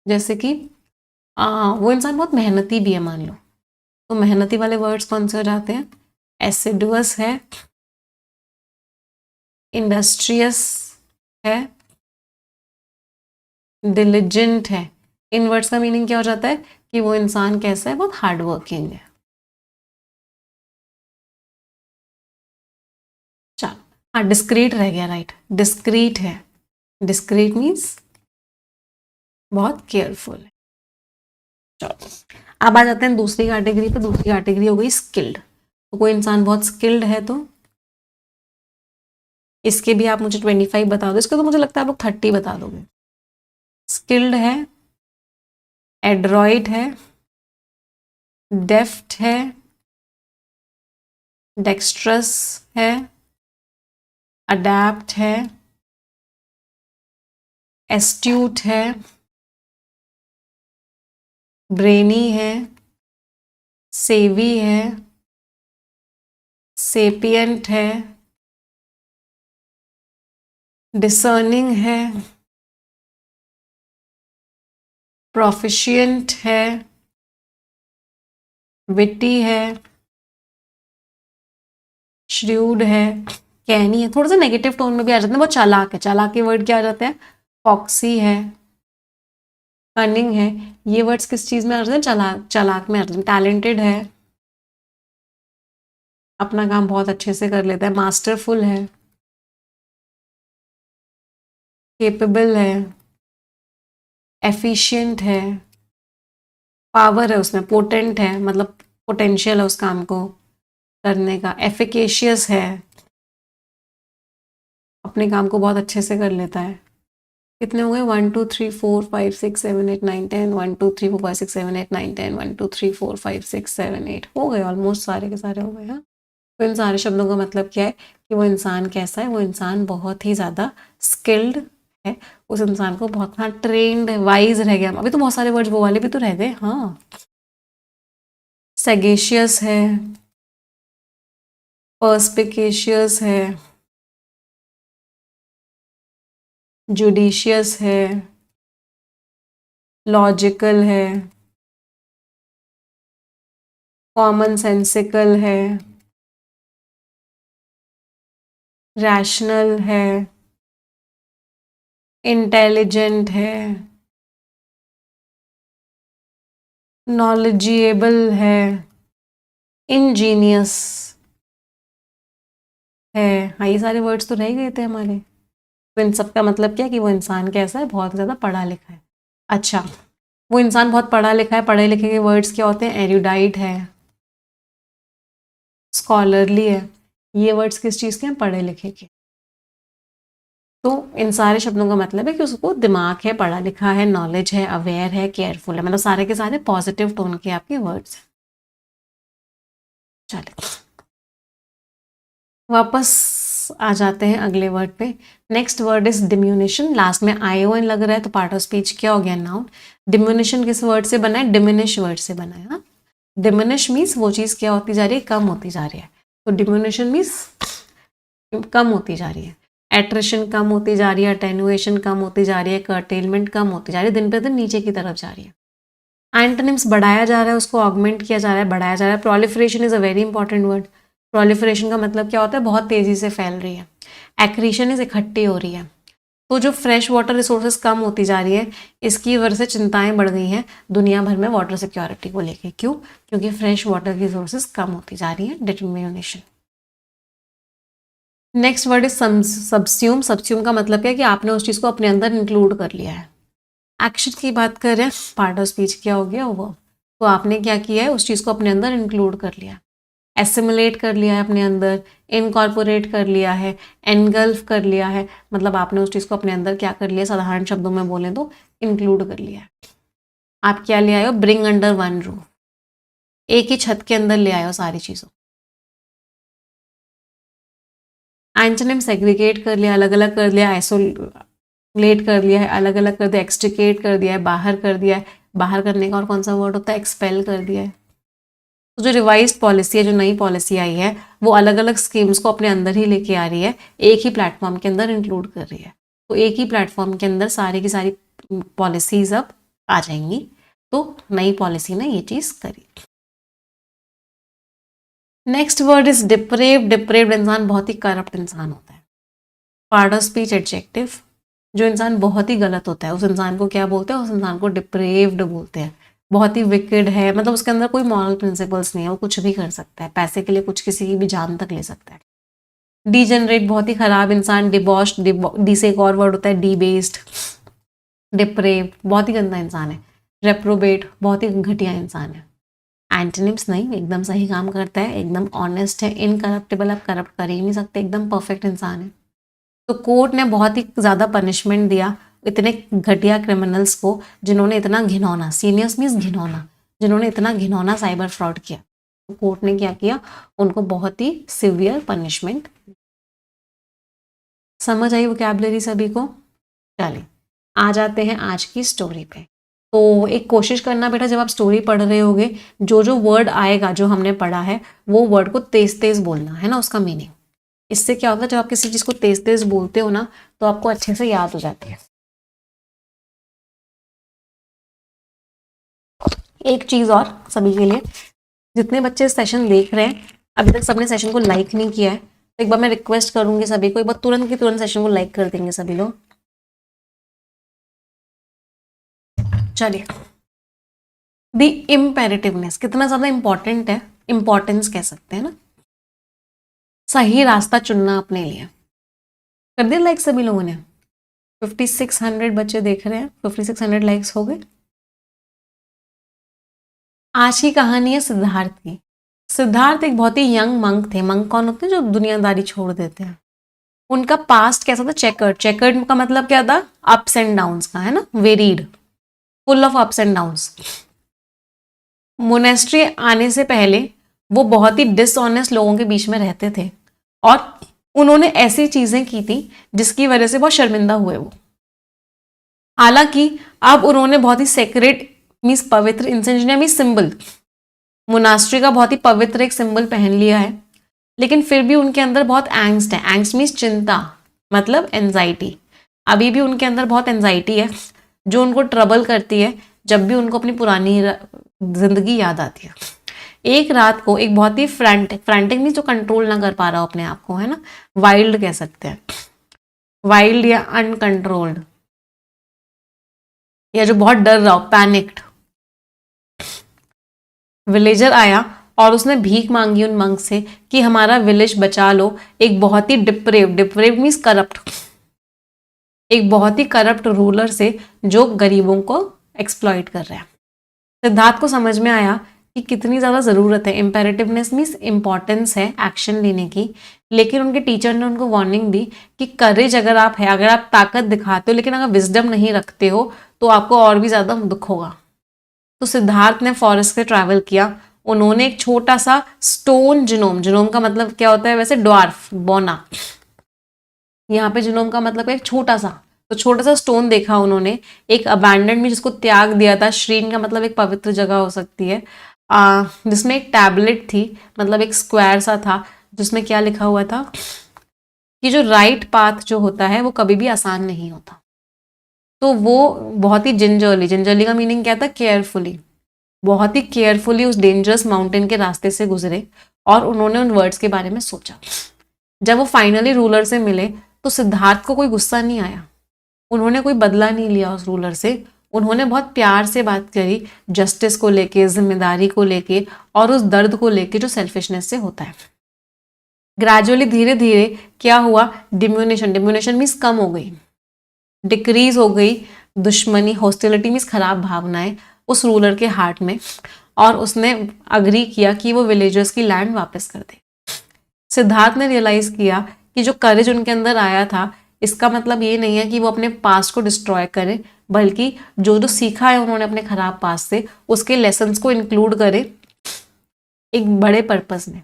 [SPEAKER 1] जैसे कि वो इंसान बहुत मेहनती भी है मान लो, तो मेहनती वाले वर्ड्स कौन से हो जाते हैं? एसिडुअस है, इंडस्ट्रियस है, डिलिजेंट है। इन वर्ड्स का मीनिंग क्या हो जाता है कि वो इंसान कैसा है? बहुत हार्ड वर्किंग है। चलो, हाँ डिस्क्रीट रह गया, राइट, डिस्क्रीट है। डिस्क्रीट मीन्स बहुत केयरफुल है। चलो अब आ जाते हैं दूसरी कैटेगरी पे। दूसरी कैटेगरी हो गई स्किल्ड। तो कोई इंसान बहुत स्किल्ड है, तो इसके भी आप मुझे 25 बता दो। इसके तो मुझे लगता है आप लोग 30 बता दोगे। स्किल्ड है, एड्रॉइड है, डेफ्ट है, डेक्स्ट्रस है, अडेप्ट है, एस्ट्यूट है, ब्रेनी है, सेवी है, सेपियंट है, डिसर्निंग है, प्रोफिशिएंट है, विटी है, श्रूड है, कैनी है। थोड़ा सा नेगेटिव टोन में भी आ जाते हैं, बहुत चालाक है। चालाक के वर्ड क्या आ जाते हैं? फॉक्सी है, कनिंग है। ये वर्ड्स किस चीज में आ जाते हैं? चालाक, चालाक में आ जाते हैं। टैलेंटेड है, अपना काम बहुत अच्छे से कर लेता है। मास्टरफुल है, केपेबल है, एफिशिएंट है, पावर है उसमें, पोटेंट है, मतलब पोटेंशियल है उस काम को करने का। एफिकेशियस है, अपने काम को बहुत अच्छे से कर लेता है। कितने हो गए? 1 2 3 4 5 6 7 8 9 10, 1 2 3 4 5 6 7 8 9 10, 1 2 3 4 5 6 7 8 हो गए, ऑलमोस्ट सारे के सारे हो गए। हाँ, तो इन सारे शब्दों का मतलब क्या है कि वो इंसान कैसा है? वो इंसान बहुत ही ज़्यादा स्किल्ड है, उस इंसान को बहुत, हाँ, ट्रेंड है, वाइज रह गया। अभी तो बहुत सारे वर्ड्स वो वाले भी तो रह गए। हाँ, सैगेशियस है, पर्सपिकेशियस है, जुडिशियस है, लॉजिकल है, कॉमन सेंसिकल है, रैशनल है, इंटेलिजेंट है, नॉलेजिएबल है, इंजीनियस है। हाँ, ये सारे वर्ड्स तो रह गए थे हमारे। तो इन सब का मतलब क्या है कि वो इंसान कैसा है? बहुत ज़्यादा पढ़ा लिखा है। अच्छा, वो इंसान बहुत पढ़ा लिखा है। पढ़े लिखे के वर्ड्स क्या होते हैं? एरुडाइट है, स्कॉलरली है। ये वर्ड्स किस चीज़ के हैं? पढ़े लिखे के। तो इन सारे शब्दों का मतलब है कि उसको दिमाग है, पढ़ा लिखा है, नॉलेज है, अवेयर है, केयरफुल है, मतलब सारे के सारे पॉजिटिव टोन के आपके वर्ड्स हैं। चलिए वापस आ जाते हैं अगले वर्ड पे। Next word is diminution. Last में ION लग रहा है तो पार्ट ऑफ स्पीच क्या हो गया? नाउन। डिम्यूनिशन किस वर्ड से बना है? डिमिनिश वर्ड से बना है। हाँ, डिमिनिश मीन्स वो चीज़ क्या होती जा रही है? कम होती जा रही है। तो डिम्यूनिशन मीन्स कम होती जा रही है। एट्रिशन कम होती जा रही है, अटेनुएशन कम होती जा रही है, कर्टेलमेंट कम होती जा रही है, दिन पे दिन नीचे की तरफ जा रही है। एंटोनिम्स बढ़ाया जा रहा है, उसको ऑगमेंट किया जा रहा है, बढ़ाया जा रहा है। Proliferation is a very important word. Proliferation का मतलब क्या होता है? बहुत तेजी से फैल रही है। एक्रीशन इज इकट्ठी हो रही है। तो जो फ्रेश वाटर रिसोर्सेज कम होती जा रही है, इसकी वजह से चिंताएं बढ़ गई हैं दुनिया भर में वाटर सिक्योरिटी को लेके। क्यों? क्योंकि फ्रेश वाटर की रिसोर्सेज कम होती जा रही है। डिटर्मिनेशन। Next word is सबस्यूम। सबस्यूम का मतलब क्या है कि आपने उस चीज़ को अपने अंदर इंक्लूड कर लिया है। एक्शन की बात कर रहे हैं, पार्ट ऑफ स्पीच क्या हो गया? वो तो आपने क्या किया है? उस चीज़ को अपने अंदर इंक्लूड कर लिया, एसिमुलेट कर लिया है अपने अंदर, इनकॉर्पोरेट कर लिया है, एनगल्फ कर लिया है। मतलब आपने उस चीज़ को अपने अंदर क्या कर लिया? साधारण शब्दों में बोलें तो इंक्लूड कर लिया है। आप क्या ले आए हो? Bring under one roof. एक ही छत के अंदर ले आए हो सारी चीज़ों। एंटोनिम सेग्रीगेट कर लिया, अलग अलग कर लिया, आइसोलेट कर लिया है, अलग अलग कर दिया, एक्सट्रिकेट कर दिया है, बाहर कर दिया है। बाहर करने का और कौन सा वर्ड होता है? एक्सपेल कर दिया है। तो जो रिवाइज्ड पॉलिसी है, जो नई पॉलिसी आई है, वो अलग अलग स्कीम्स को अपने अंदर ही लेके आ रही है, एक ही प्लेटफॉर्म के अंदर इंक्लूड कर रही है। तो एक ही प्लेटफॉर्म के अंदर सारी की सारी पॉलिसीज अब आ जाएंगी। तो नई पॉलिसी ने ये चीज़ करी। Next word is deprived. Deprived इंसान बहुत ही करप्ट इंसान होता है। Part of speech adjective. जो इंसान बहुत ही गलत होता है उस इंसान को क्या बोलते हैं? उस इंसान को डिप्रेव्ड बोलते हैं। बहुत ही विकेड है, मतलब उसके अंदर कोई मॉरल प्रिंसिपल्स नहीं है, वो कुछ भी कर सकता है, पैसे के लिए कुछ किसी की भी जान तक ले सकता है। डीजेनरेट बहुत ही खराब इंसान। डिबॉश, डी से एक और वर्ड होता है डीबेस्ड। डिप्रेव्ड बहुत ही गंदा इंसान है। रेप्रोबेट बहुत ही घटिया इंसान है। एंटोनिम्स नहीं, एकदम सही काम करता है, एकदम ऑनेस्ट है, इनकरप्टेबल, आप करप्ट कर ही नहीं सकते, एकदम परफेक्ट इंसान है। तो कोर्ट ने बहुत ही ज़्यादा पनिशमेंट दिया इतने घटिया क्रिमिनल्स को, जिन्होंने इतना घिनौना, सीनियर्स मीन्स घिनौना, जिन्होंने इतना घिनौना साइबर फ्रॉड किया। तो कोर्ट ने क्या किया? उनको बहुत ही सिवियर पनिशमेंट। समझ आई वोकैबुलरी सभी को? चलिए आ जाते हैं आज की स्टोरी पे। तो एक कोशिश करना बेटा, जब आप स्टोरी पढ़ रहे होगे, जो जो वर्ड आएगा जो हमने पढ़ा है वो वर्ड को तेज तेज बोलना है ना, उसका मीनिंग। इससे क्या होता है, जब आप किसी चीज को तेज तेज बोलते हो ना तो आपको अच्छे से याद हो जाती है। एक चीज और सभी के लिए, जितने बच्चे सेशन देख रहे हैं अभी तक सबने सेशन को लाइक नहीं किया है, तो एक बार मैं रिक्वेस्ट करूंगी सभी को, एक बार तुरंत की तुरंत सेशन को लाइक कर देंगे सभी लोग। चलिए, द इम्पेरेटिवनेस कितना ज्यादा इंपॉर्टेंट है, इंपॉर्टेंस कह सकते हैं ना, सही रास्ता चुनना अपने लिए। कर दिया लाइक सभी लोगों ने? 5600 बच्चे देख रहे हैं, 5600 लाइक्स हो गए। आज की कहानी है सिद्धार्थ की। सिद्धार्थ एक बहुत ही यंग मंक थे। मंक कौन होते हैं? जो दुनियादारी छोड़ देते हैं। उनका पास्ट कैसा था? चेकर्ड। चेकर्ड का मतलब क्या था? अप्स एंड डाउन्स का, है ना, varied, full of ups and downs. Monastery आने से पहले वो बहुत ही डिसऑनेस्ट लोगों के बीच में रहते थे और उन्होंने ऐसी चीजें की थी जिसकी वजह से बहुत शर्मिंदा हुए वो। हालांकि अब उन्होंने बहुत ही सेक्रेट मीन्स पवित्र, इंसेंजनिया मीन्स सिंबल, मोनास्ट्री का बहुत ही पवित्र एक सिंबल पहन लिया है, लेकिन फिर भी उनके अंदर बहुत एंग्स्ट है। एंग्स्ट मीन्स चिंता, मतलब एंजाइटी। अभी भी उनके अंदर बहुत एंजाइटी है जो उनको ट्रबल करती है जब भी उनको अपनी पुरानी जिंदगी याद आती है। एक रात को एक बहुत ही फ्रैंटिक मीन्स जो कंट्रोल ना कर पा रहा हो अपने आप को, है ना, वाइल्ड कह सकते हैं, वाइल्ड या अनकंट्रोल्ड, या जो बहुत डर रहा हो, पैनिक्ड, विलेजर आया और उसने भीख मांगी उन मंक से कि हमारा विलेज बचा लो। एक बहुत ही डिप्रेव मीन्स करप्ट, एक बहुत ही करप्ट रूलर से जो गरीबों को एक्सप्लॉइट कर रहा है। सिद्धार्थ को समझ में आया कि कितनी ज़्यादा ज़रूरत है, इम्पेरेटिवनेस मीन्स इंपॉर्टेंस है एक्शन लेने की। लेकिन उनके टीचर ने उनको वार्निंग दी कि करेज अगर आप है, अगर आप ताकत दिखाते हो, लेकिन अगर विजडम नहीं रखते हो तो आपको और भी ज़्यादा दुख होगा। तो सिद्धार्थ ने फॉरेस्ट से ट्रैवल किया। उन्होंने एक छोटा सा स्टोन जिनोम, जिनोम का मतलब क्या होता है वैसे? ड्वार्फ, बौना। यहाँ पे जिनोम का मतलब एक छोटा सा, तो छोटा सा स्टोन देखा उन्होंने, एक अबैंडन में जिसको त्याग दिया था। श्रीन का मतलब एक पवित्र जगह हो सकती है, जिसमें एक टैबलेट थी, मतलब एक स्क्वायर सा था जिसमें क्या लिखा हुआ था कि जो राइट पाथ जो होता है वो कभी भी आसान नहीं होता। तो वो बहुत ही जिंजरली का मीनिंग क्या था? केयरफुली, बहुत ही केयरफुली उस डेंजरस माउंटेन के रास्ते से गुजरे और उन्होंने उन वर्ड्स के बारे में सोचा। जब वो फाइनली रूलर से मिले तो सिद्धार्थ को कोई गुस्सा नहीं आया, उन्होंने कोई बदला नहीं लिया उस रूलर से। उन्होंने बहुत प्यार से बात करी, जस्टिस को लेके, जिम्मेदारी को लेके और उस दर्द को लेके जो सेल्फिशनेस से होता है। ग्रेजुअली, धीरे धीरे क्या हुआ? डिम्यूनेशन मीन्स कम हो गई, डिक्रीज हो गई दुश्मनी, हॉस्टिलिटी मीन्स खराब भावनाएं उस रूलर के हार्ट में, और उसने अग्री किया कि वो विलेजर्स की लैंड वापस कर दे। सिद्धार्थ ने रियलाइज किया कि जो करेज उनके अंदर आया था, इसका मतलब ये नहीं है कि वो अपने पास्ट को डिस्ट्रॉय करें, बल्कि जो जो सीखा है उन्होंने अपने खराब पास्ट से, उसके लेसन्स को इंक्लूड करें एक बड़े पर्पस में।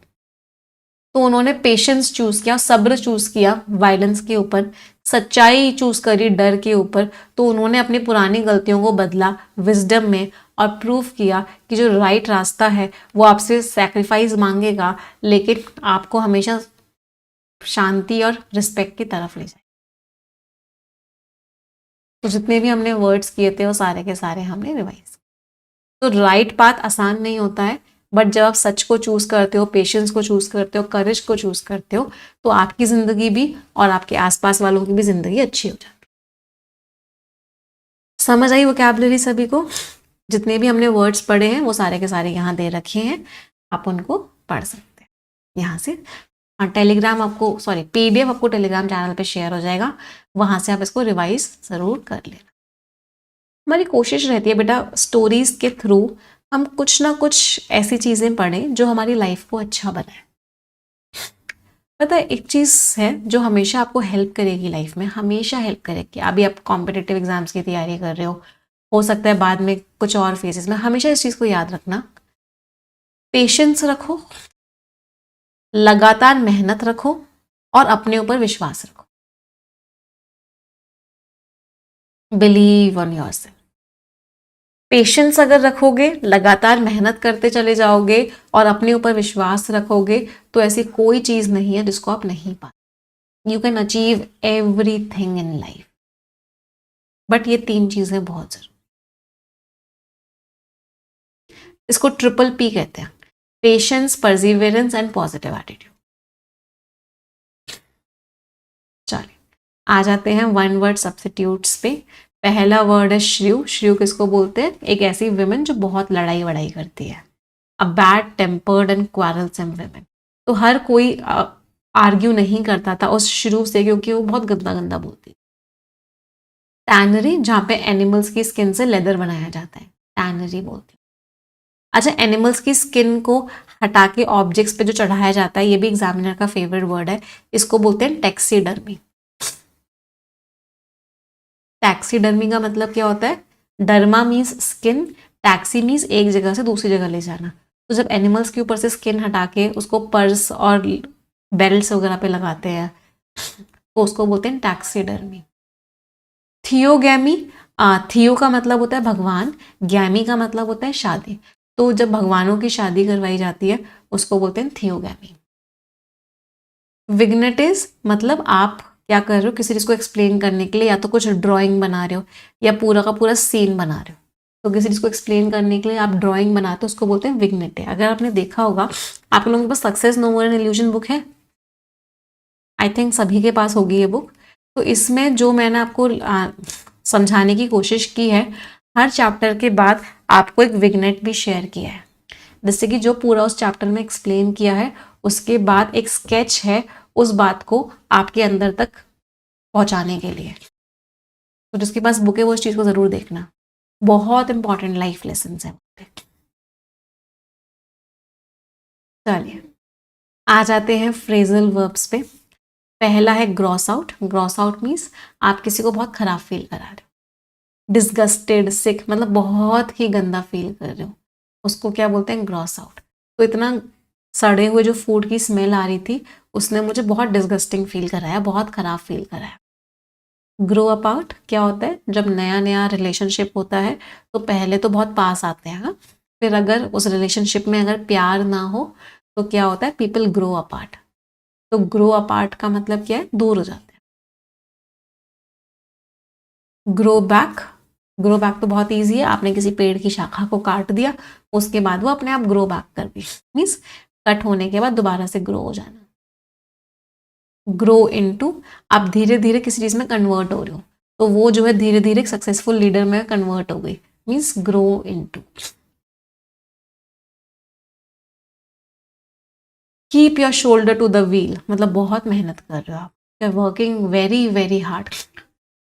[SPEAKER 1] तो उन्होंने पेशेंस चूज किया, सब्र चूज किया वायलेंस के ऊपर, सच्चाई चूज करी डर के ऊपर। तो उन्होंने अपनी पुरानी गलतियों को बदला विजडम में और प्रूव किया कि जो राइट रास्ता है वो आपसे सैक्रिफाइस मांगेगा, लेकिन आपको हमेशा शांति और रिस्पेक्ट की तरफ ले जाए। तो जितने भी हमने वर्ड्स किए थे वो सारे के सारे हमने रिवाइज। तो राइट पाथ आसान नहीं होता है, बट जब आप सच को चूज करते हो, पेशेंस को चूज करते हो, करेज को चूज करते हो, तो आपकी जिंदगी भी और आपके आसपास वालों की भी जिंदगी अच्छी हो जाती है। समझ आई वोकैबुलरी सभी को? जितने भी हमने वर्ड्स पढ़े हैं वो सारे के सारे यहाँ दे रखे हैं, आप उनको पढ़ सकते हैं यहाँ से। हाँ, टेलीग्राम आपको, सॉरी, पीडीएफ आपको टेलीग्राम चैनल पे शेयर हो जाएगा, वहां से आप इसको रिवाइज जरूर कर लेना। हमारी कोशिश रहती है बेटा स्टोरीज के थ्रू हम कुछ ना कुछ ऐसी चीजें पढ़ें जो हमारी लाइफ को अच्छा बनाए। पता है एक चीज है जो हमेशा आपको हेल्प करेगी लाइफ में, हमेशा हेल्प करेगी। अभी आप कॉम्पिटिटिव एग्जाम्स की तैयारी कर रहे हो सकता है बाद में कुछ और फेजेस में, हमेशा इस चीज को याद रखना, पेशेंस रखो, लगातार मेहनत रखो और अपने ऊपर विश्वास रखो। Believe on yourself. पेशेंस अगर रखोगे, लगातार मेहनत करते चले जाओगे और अपने ऊपर विश्वास रखोगे, तो ऐसी कोई चीज नहीं है जिसको आप नहीं पा। You can achieve everything in life, but ये 3 चीजें बहुत जरूरी। इसको ट्रिपल पी कहते हैं, patience, Perseverance and positive attitude. चलिए आ जाते हैं वन वर्ड सब्स्टिट्यूट्स पे। पहला वर्ड है श्रीयु। श्रीयु किसको बोलते हैं? एक ऐसी विमेन जो बहुत लड़ाई वड़ाई करती है, a bad tempered and quarrelsome women. तो हर कोई आर्ग्यू नहीं करता था उस श्रीयु से, क्योंकि वो बहुत गंदा गंदा बोलती। टैनरी, जहाँ पे एनिमल्स की स्किन से लेदर बनाया जाता है, टैनरी बोलते हैं। अच्छा, एनिमल्स की स्किन को हटा के ऑब्जेक्ट्स पे जो चढ़ाया जाता है, ये भी एग्जामिनर का फेवरेट वर्ड है, इसको बोलते हैं टैक्सीडर्मी। टैक्सीडर्मी का मतलब क्या होता है? Derma means skin, taxi means एक जगह से दूसरी जगह ले जाना। तो जब एनिमल्स के ऊपर से स्किन हटा के उसको पर्स और बेल्ट्स वगैरह पे लगाते हैं, तो उसको बोलते हैं टैक्सीडर्मी। थियोगैमी, थियो का मतलब होता है भगवान, गैमी का मतलब होता है शादी। तो जब भगवानों की शादी करवाई जाती है, उसको बोलते हैं थियोगैमी। विग्नेटिस मतलब आप क्या कर रहे हो, किसी चीज को एक्सप्लेन करने के लिए, या तो कुछ ड्राइंग बना रहे हो या पूरा का पूरा सीन बना रहे हो, तो किसी चीज को एक्सप्लेन करने के लिए आप ड्राइंग बनाते हो, उसको बोलते हैं विग्नेटे। अगर आपने देखा होगा, आप लोगों के पास success no more an illusion book है, आई थिंक सभी के पास होगी ये बुक। तो इसमें जो मैंने आपको समझाने की कोशिश की है, हर चैप्टर के बाद आपको एक विग्नेट भी शेयर किया है, जिससे कि जो पूरा उस चैप्टर में एक्सप्लेन किया है, उसके बाद एक स्केच है उस बात को आपके अंदर तक पहुंचाने के लिए। तो जिसके पास बुक है वो इस चीज को जरूर देखना, बहुत इंपॉर्टेंट लाइफ लेसन है। चलिए आ जाते हैं फ्रेजल वर्ब्स पे। पहला है gross out. Gross out means आप किसी को बहुत खराब फील करा रहे हो, डिस्गस्टेड, सिक, मतलब बहुत ही गंदा फील कर रहे हो, उसको क्या बोलते हैं? Gross out. तो इतना सड़े हुए जो फूड की स्मेल आ रही थी, उसने मुझे बहुत डिस्गस्टिंग फील कराया, बहुत खराब फील कराया। ग्रो अपार्ट क्या होता है? जब नया नया रिलेशनशिप होता है, तो पहले तो बहुत पास आते हैं, फिर अगर उस रिलेशनशिप में अगर प्यार ना हो, तो क्या होता है? People grow apart. तो ग्रो अपार्ट का मतलब क्या है? दूर हो जाते हैं। ग्रो बैक, ग्रो बैक तो बहुत ईजी है, आपने किसी पेड़ की शाखा को काट दिया, उसके बाद वो अपने आप ग्रो बैक कर दी, मीन्स कट होने के बाद दोबारा से ग्रो हो जाना। ग्रो इनटू, आप धीरे धीरे किसी चीज में कन्वर्ट हो रहे हो, तो वो जो है धीरे धीरे सक्सेसफुल लीडर में कन्वर्ट हो गई, means grow into. Keep your shoulder to the wheel, मतलब बहुत मेहनत कर रहे हो आप, you are working very very hard,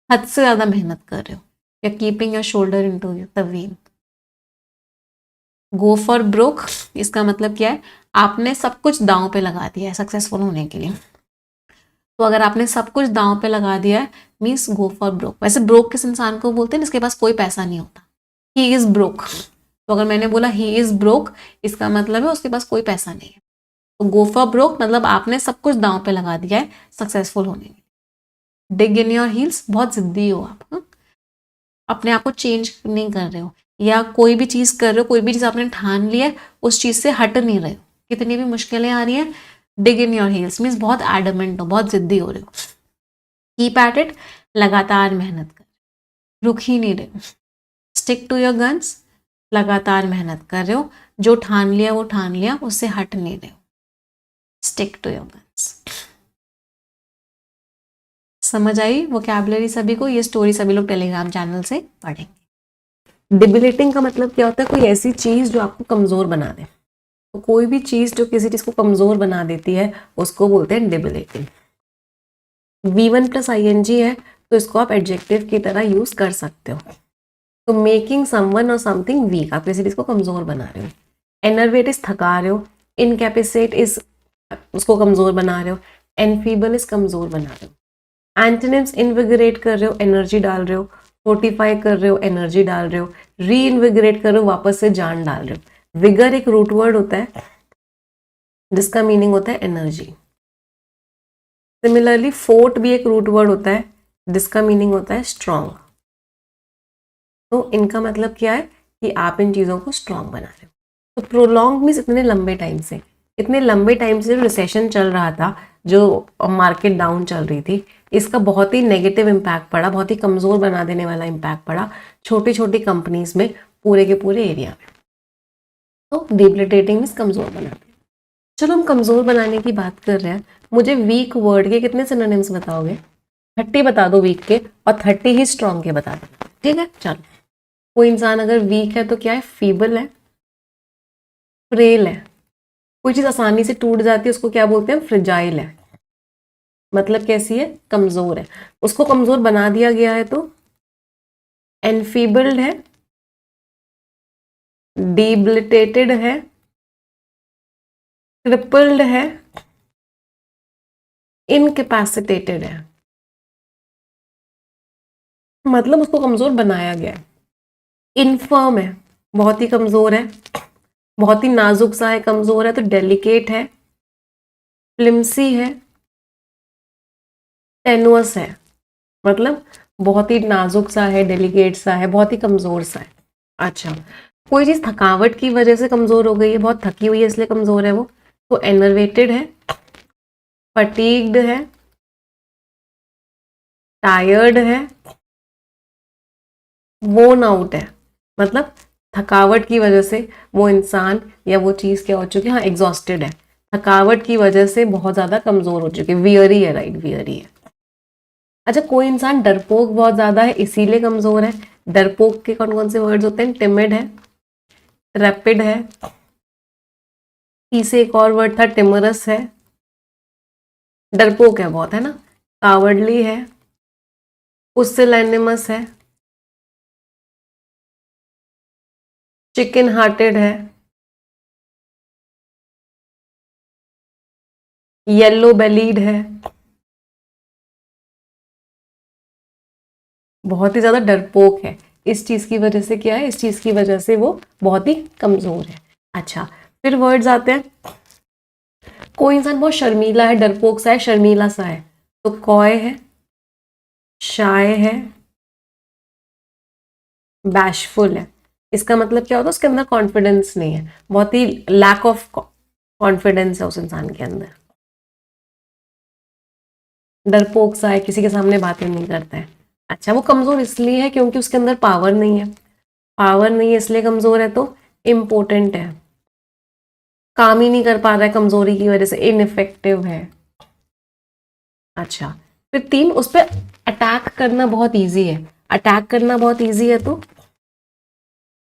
[SPEAKER 1] हद से ज्यादा मेहनत कर रहे हो, या keeping your shoulder into the wheel. Go for broke, इसका मतलब क्या है? आपने सब कुछ दांव पे लगा दिया है सक्सेसफुल होने के लिए। तो अगर आपने सब कुछ दांव पे लगा दिया है, मीन्स गो फॉर ब्रोक। वैसे ब्रोक किस इंसान को बोलते हैं? जिसके पास कोई पैसा नहीं होता, ही इज ब्रोक। तो अगर मैंने बोला ही इज ब्रोक, इसका मतलब है उसके पास कोई पैसा नहीं है। तो गो फॉर ब्रोक मतलब आपने सब कुछ दांव पे लगा दिया है सक्सेसफुल होने के लिए। डिग इन योर हील्स, बहुत जिद्दी हो आप, अपने आप को चेंज नहीं कर रहे हो, या कोई भी चीज कर रहे हो, कोई भी चीज आपने ठान लिया है, उस चीज से हट नहीं रहे हो, कितनी भी मुश्किलें आ रही हैं। डिग इन योर हील्स मीन्स बहुत एडमेंट हो, बहुत जिद्दी हो रहे हो। कीप एट इट, लगातार मेहनत कर, रुक ही नहीं रहे हो। स्टिक टू योर गन्स, लगातार मेहनत कर रहे हो, जो ठान लिया वो ठान लिया, उससे हट नहीं रहे हो। Stick to your guns. समझ आई वोकैबुलरी सभी को? ये स्टोरी सभी लोग टेलीग्राम चैनल से पढ़ेंगे। डिबिलिटिंग का मतलब क्या होता है? कोई ऐसी चीज जो आपको कमजोर बना दे। तो कोई भी चीज जो किसी चीज को कमजोर बना देती है, उसको बोलते हैं डिबिलिटिंग। V1 प्लस ING है, तो इसको आप एडजेक्टिव की तरह यूज कर सकते हो। तो मेकिंग समवन और समथिंग वीक, आप किसी चीज को कमजोर बना रहे हो। एनर्वेट इज थका रहे हो, इनकैपेसिट इज उसको कमजोर बना रहे हो, एनफीबल इज कमजोर बना रहे हो। एंटोनिम्स इनविगरेट कर रहे हो, एनर्जी डाल रहे हो, फोर्टिफाई कर रहे हो, एनर्जी डाल रहे हो, री इनविगरेट कर रहे हो, वापस से जान डाल रहे हो। विगर एक रूट वर्ड होता है जिसका मीनिंग होता है एनर्जी। सिमिलरली फोर्ट भी एक रूट वर्ड होता है जिसका मीनिंग होता है स्ट्रॉन्ग। तो इनका मतलब क्या है
[SPEAKER 2] कि आप इन चीज़ों को स्ट्रांग बना रहे हो। तो प्रोलॉन्ग मीन्स इतने लंबे टाइम से जो रिसेशन चल रहा था, जो मार्केट डाउन चल रही थी, इसका बहुत ही नेगेटिव इम्पैक्ट पड़ा, बहुत ही कमज़ोर बना देने वाला इम्पैक्ट पड़ा छोटी छोटी कंपनीज में, पूरे के पूरे एरिया में। तो डिबिलिटेटिंग मीन्स कमज़ोर बनाते। चलो हम कमज़ोर बनाने की बात कर रहे हैं, मुझे वीक वर्ड के कितने सिनोनिम्स बताओगे? 30 बता दो वीक के, और 30 ही स्ट्रॉन्ग के बता दो, ठीक है। चलो, कोई इंसान अगर वीक है तो क्या है? फीबल है, फ्रेल है। कोई चीज़ आसानी से टूट जाती है उसको क्या बोलते हैं? फ्रिजाइल है। मतलब कैसी है? कमज़ोर है। उसको कमज़ोर बना दिया गया है तो एनफीबल्ड है, डिबिलिटेटेड है, क्रिपल्ड है, इनकेपेसिटेटेड है। मतलब उसको कमज़ोर बनाया गया है। इनफर्म है, बहुत ही कमज़ोर है, बहुत ही नाजुक सा है, कमज़ोर है तो डेलिकेट है, फ्लिम्सी है, टेनुअस है। मतलब बहुत ही नाजुक सा है, डेलिकेट सा है, बहुत ही कमज़ोर सा है। अच्छा, कोई चीज़ थकावट की वजह से कमज़ोर हो गई है, बहुत थकी हुई है इसलिए कमज़ोर है वो, तो एनर्वेटेड है, फटीग्ड है, टायर्ड है, वोन आउट है। मतलब थकावट की वजह से वो इंसान या वो चीज़ क्या हो चुकी है? हाँ, एग्जॉस्टेड है, थकावट की वजह से बहुत ज़्यादा कमज़ोर हो चुकी है, वियरी है, राइट, वियरी है। अच्छा, कोई इंसान डरपोक बहुत ज़्यादा है इसीलिए कमज़ोर है। डरपोक के कौन कौन से वर्ड्स होते हैं? टिमिड है, रैपिड है, से एक और वर्ड था टिमरस है। डरपोक है बहुत, है ना। कावर्डली है, पुसिलैनिमस है, चिकन हार्टेड है, येलो बेलीड है, बहुत ही ज्यादा डरपोक है। इस चीज की वजह से क्या है? इस चीज की वजह से वो बहुत ही कमजोर है। अच्छा, फिर वर्ड्स आते हैं। कोई इंसान बहुत शर्मीला है, डरपोक सा है, शर्मीला सा है, तो कॉय है, शाय है, बैशफुल है। इसका मतलब क्या होता है? उसके अंदर कॉन्फिडेंस नहीं है, बहुत ही लैक ऑफ कॉन्फिडेंस है उस इंसान के अंदर। डरपोक सा है, किसी के सामने बातें नहीं करता है। अच्छा, वो कमजोर इसलिए है क्योंकि उसके अंदर पावर नहीं है। पावर नहीं है इसलिए कमजोर है। तो इम्पोर्टेंट है, काम ही नहीं कर पा रहा है कमजोरी की वजह से, इनइफेक्टिव है। अच्छा, फिर 3, उस पर अटैक करना बहुत इजी है। अटैक करना बहुत इजी है तो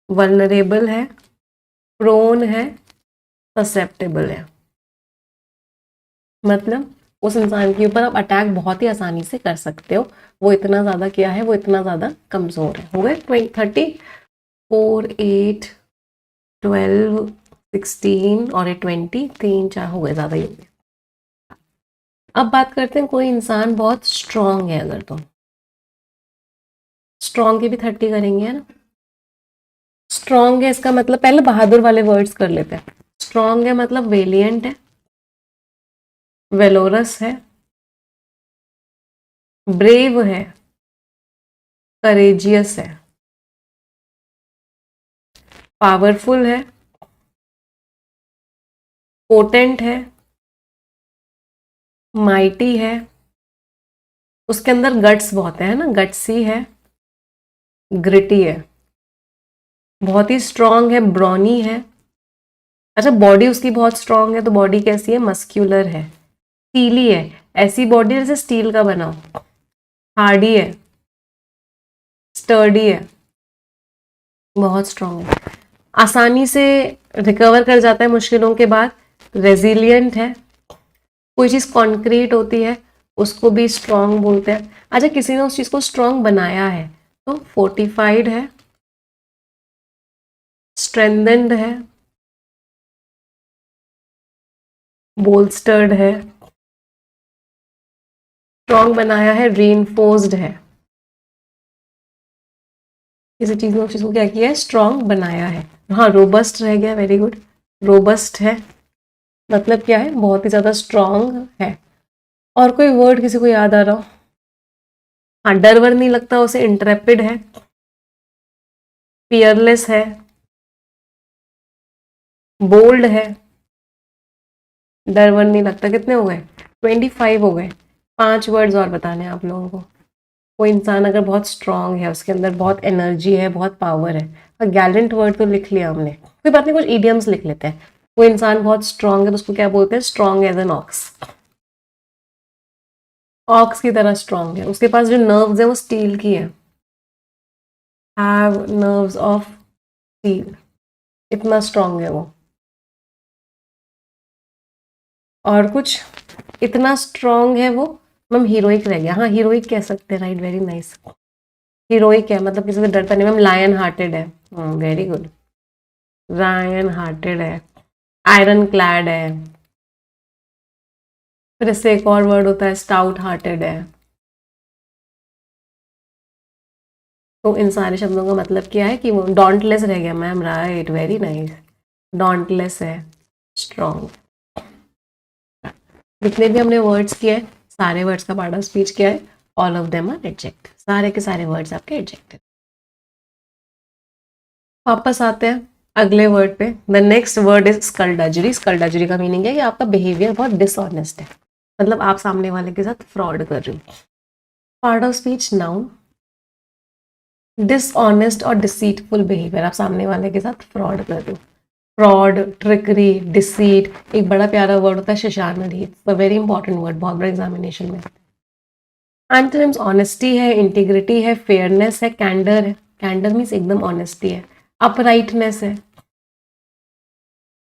[SPEAKER 2] वल्नरेबल है, प्रोन है, ससेप्टेबल है। मतलब उस इंसान के ऊपर आप अटैक बहुत ही आसानी से कर सकते हो। वो इतना ज़्यादा क्या है? वो इतना ज़्यादा कमज़ोर है। हो गए 30, 4, 8, 12, 16 और 20, 3, 4 हो गए, ज़्यादा ही हो गए। अब बात करते हैं, कोई इंसान बहुत स्ट्रांग है अगर, तो स्ट्रांग के भी 30 करेंगे, है ना। स्ट्रांग है इसका मतलब, पहले बहादुर वाले वर्ड्स कर लेते हैं। स्ट्रांग है मतलब वेलियंट है, वेलोरस है, ब्रेव है, करेजियस है, पावरफुल है, पोटेंट है, माइटी है। उसके अंदर गट्स बहुत है ना, गट्सी है, ग्रिटी है, बहुत ही स्ट्रांग है, ब्रॉनी है। अच्छा, बॉडी उसकी बहुत स्ट्रांग है तो बॉडी कैसी है? मस्क्यूलर है, स्टीली है, ऐसी बॉडी जैसे स्टील का बना हो, हार्डी है, स्टर्डी है, बहुत स्ट्रांग है, आसानी से रिकवर कर जाता है मुश्किलों के बाद, रेजिलियंट है। कोई चीज़ कॉन्क्रीट होती है उसको भी स्ट्रांग बोलते हैं। अच्छा, किसी ने उस चीज़ को स्ट्रांग बनाया है तो फोर्टिफाइड है, स्ट्रेंथेंड है, बोल्स्टर्ड है, स्ट्रांग बनाया है, रीइंफोर्स्ड है। किसी चीज़ ने उस चीज़ को क्या किया है? स्ट्रांग बनाया है। हाँ, रोबस्ट रह गया, वेरी गुड। रोबस्ट है मतलब क्या है? बहुत ही ज़्यादा स्ट्रांग है। और कोई वर्ड किसी को याद आ रहा हो? हाँ, डर वर नहीं लगता उसे, इंट्रेपिड है, फियरलेस है, बोल्ड है, डर वर नहीं लगता। कितने हो गए? 25 हो गए। 5 वर्ड्स और बताने हैं आप लोगों को। कोई इंसान अगर बहुत स्ट्रांग है, उसके अंदर बहुत एनर्जी है, बहुत पावर है, और गैलेंट वर्ड तो लिख लिया हमने, कोई बात नहीं, कुछ इडियम्स लिख लेते हैं। कोई इंसान बहुत स्ट्रांग है तो उसको क्या बोलते हैं? Strong as an ox. Ox की तरह स्ट्रांग है, उसके पास जो नर्व्स है वो स्टील की है। हैव नर्व्स ऑफ स्टील, इतना स्ट्रांग है वो। और कुछ? इतना स्ट्रांग है वो। मैम हीरोइक रह गया। हाँ, हीरोइक कह सकते हैं, राइट, वेरी नाइस। हीरोइक है मतलब किसी से डरता नहीं। मैम लायन हार्टेड है, वेरी गुड। लायन हार्टेड है, आयरन क्लैड है। फिर इससे एक और वर्ड होता है, स्टाउट हार्टेड है। तो इन सारे शब्दों का मतलब क्या है कि वो डॉन्टलेस रह गया। Ma'am right, very nice. Dauntless है, स्ट्रॉन्ग। जितने भी हमने वर्ड्स किए हैं, सारे वर्ड्स का पार्ट ऑफ स्पीच क्या है? All of them are adjective. सारे के सारे वर्ड्स आपके एडजेक्टिव। वापस आते हैं अगले वर्ड पे। The next word is skulduggery. Skulduggery का मीनिंग है कि आपका बिहेवियर बहुत डिसऑनेस्ट है, मतलब आप सामने वाले के साथ फ्रॉड कर रहे हो। Part of speech noun, dishonest और डिसीटफुल बिहेवियर, आप सामने वाले के साथ फ्रॉड कर रहे हो। फ्रॉड, ट्रिकरी, डिसीट, एक बड़ा प्यारा वर्ड होता है chicanery. It's a very important word, बहुत बड़ा एग्जामिनेशन में। एंटोनिम्स ऑनेस्टी है, इंटीग्रिटी है, फेयरनेस है, कैंडर है। कैंडर मीन्स एकदम ऑनेस्टी है। अपराइटनेस है,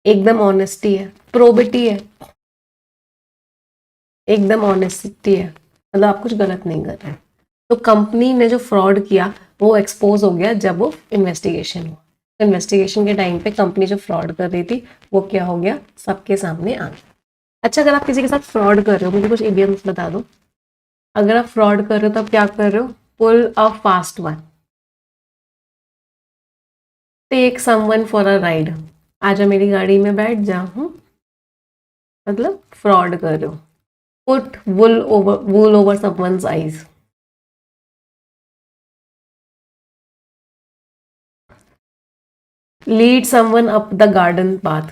[SPEAKER 2] एकदम ऑनेस्टी है। प्रोबिटी है, एकदम ऑनेस्टी है, मतलब आप कुछ गलत नहीं कर रहे। तो कंपनी ने जो फ्रॉड किया वो एक्सपोज हो गया जब वो इन्वेस्टिगेशन हुआ। तो इन्वेस्टिगेशन के टाइम पे कंपनी जो फ्रॉड कर रही थी वो क्या हो गया? सबके सामने आ गया। अच्छा, अगर आप किसी के साथ फ्रॉड कर रहे हो, मुझे कुछ इडियम्स बता दो। अगर आप फ्रॉड कर रहे हो तो आप क्या कर रहे हो? Pull a fast one, take someone for a ride, आजा मेरी गाड़ी में बैठ जा। मतलब फ्रॉड कर रहे हो। Put wool over someone's eyes, lead someone up the garden path.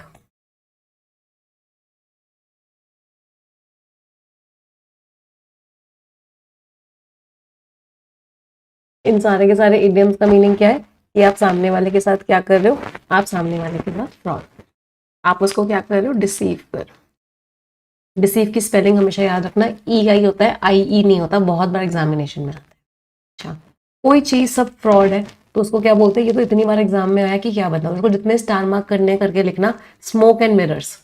[SPEAKER 2] इन सारे के सारे इडियम्स का मीनिंग क्या है? कि आप सामने वाले के साथ क्या कर रहे हो? आप सामने वाले के साथ फ्रॉड, आप उसको क्या कर रहे हो? डिसीव कर। डिसीव की स्पेलिंग हमेशा याद रखना, ई आई होता है, आई ई नहीं होता, बहुत बार एग्जामिनेशन में आता है। अच्छा, कोई चीज सब फ्रॉड है तो उसको क्या बोलते हैं? ये तो इतनी बार एग्जाम में आया कि क्या बताऊं। उसको जितने स्टार मार्क करने करके लिखना, स्मोक एंड मिरर्स।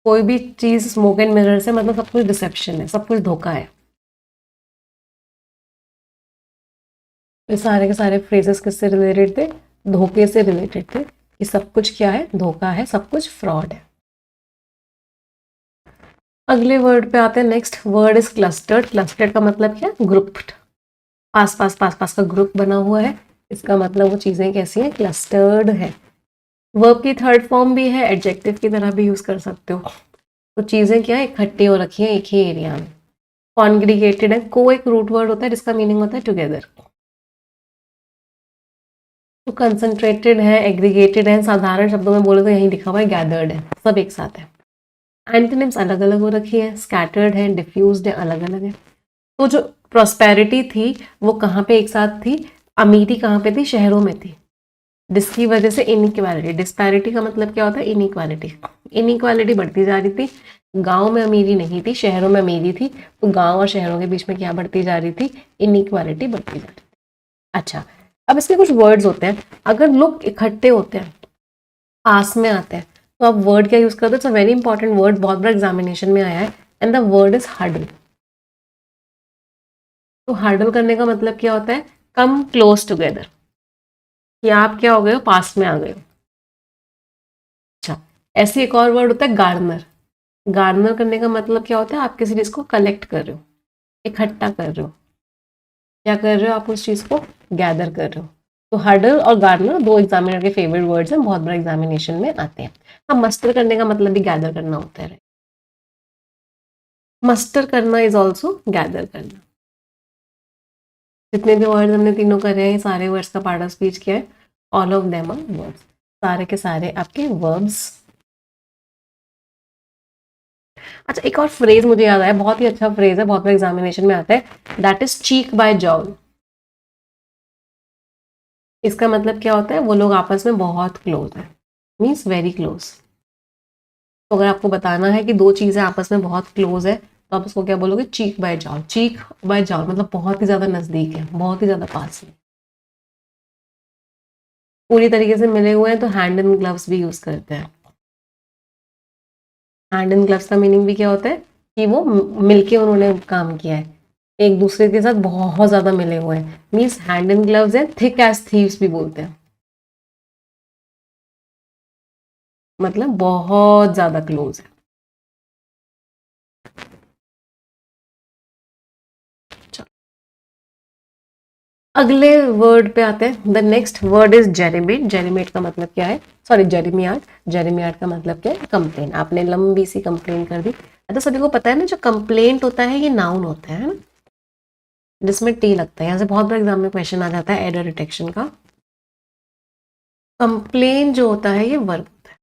[SPEAKER 2] कोई भी चीज स्मोक एंड मिरर्स है मतलब सब कुछ डिसेप्शन है, सब कुछ धोखा है। ये सारे के सारे फ्रेजेस किससे रिलेटेड थे? धोखे से रिलेटेड थे, कि सब कुछ क्या है? धोखा है, सब कुछ फ्रॉड है। अगले वर्ड पे आते हैं। Next word is clustered. Clustered का मतलब क्या? ग्रुप्ड, पास पास पास पास का ग्रुप बना हुआ है, इसका मतलब वो चीजें कैसी हैं? क्लस्टर्ड है। वर्ब की थर्ड फॉर्म भी है, एडजेक्टिव की तरह भी यूज कर सकते हो। तो चीजें क्या है? इकट्ठी हो रखी हैं एक ही एरिया में। कॉन्ग्रीगेटेड है, को एक रूट वर्ड होता है जिसका मीनिंग होता है टुगेदर। तो कंसंट्रेटेड है, एग्रीगेटेड है, साधारण शब्दों में बोले तो यही लिखा हुआ है गैदर्ड है, सब एक साथ है। एंटोनिम्स अलग अलग हो रखी है, स्कैटर्ड है, डिफ्यूज्ड है, अलग अलग है। तो जो प्रॉस्पेरिटी थी वो कहाँ पे एक साथ थी? अमीरी कहाँ पे थी? शहरों में थी, जिसकी वजह से इनइक्वालिटी। डिस्पैरिटी का मतलब क्या होता है? इनइक्वालिटी। इनइक्वालिटी बढ़ती जा रही थी, गांव में अमीरी नहीं थी, शहरों में अमीरी थी। तो गांव और शहरों के बीच में क्या बढ़ती जा रही थी? इनइक्वालिटी बढ़ती जा रही थी। अच्छा, अब इसके कुछ वर्ड्स होते हैं, अगर लोग इकट्ठे होते हैं, पास में आते हैं, तो आप वर्ड क्या यूज करते हो? It's a very important word, बहुत बड़ा एग्जामिनेशन में आया है, and the word is huddle. तो हडल करने का मतलब क्या होता है? कम क्लोज टुगेदर, या आप क्या हो गए हो? पास में आ गए हो। अच्छा, ऐसे एक और वर्ड होता है गार्नर। गार्नर करने का मतलब क्या होता है? आप किसी चीज को कलेक्ट कर रहे हो, इकट्ठा कर रहे हो। क्या कर रहे हो? आप उस चीज को गैदर कर रहे हो। तो हडल और गार्नर दो एग्जामिनर के फेवरेट वर्ड्स हैं, बहुत बड़ा एग्जामिनेशन में आते हैं। हाँ, मस्टर करने का मतलब भी गैदर करना होता है। मस्टर करना इज ऑल्सो गैदर करना। जितने भी वर्ड्स हमने तीनों करे हैं, ये सारे वर्ड्स का पार्ट ऑफ स्पीच क्या है? All of them are words. सारे के सारे आपके वर्ब्स। अच्छा, एक और फ्रेज मुझे याद आया, बहुत ही अच्छा फ्रेज है, बहुत बार एग्जामिनेशन में आता है, that is cheek by jowl. इसका मतलब क्या होता है, वो लोग आपस में बहुत क्लोज है, मीन्स वेरी क्लोज। तो अगर आपको बताना है कि दो चीजें आपस में बहुत क्लोज है, तो आप उसको क्या बोलोगे, चीक बाय जॉल। चीक बाय जॉल मतलब बहुत ही ज्यादा नजदीक है, बहुत ही ज्यादा पास है, पूरी तरीके से मिले हुए हैं, तो हैंड इन ग्लव्स भी यूज करते हैं। हैंड इन ग्लव्स का मीनिंग भी क्या होता है कि वो मिलके उन्होंने काम किया है, एक दूसरे के साथ बहुत ज्यादा मिले हुए हैं, मीन्स हैंड इन ग्लव्स है, थिक एज थीव्स भी बोलते हैं, मतलब बहुत ज्यादा क्लोज है। चलो, अगले वर्ड पे आते हैं। The next word is jeremiad. Jeremiad का मतलब क्या है, सॉरी जेरेमियाड। जेरेमियाड का मतलब क्या है, कंप्लेन। आपने लंबी सी कंप्लेन कर दी। तो सभी को पता है ना, जो कंप्लेंट होता है ये नाउन होता है ना, जिसमें टी लगता है। यहाँ से बहुत बड़ा एग्जाम में क्वेश्चन आ जाता है एरर डिटेक्शन का। कंप्लेन जो होता है ये वर्ब होता है,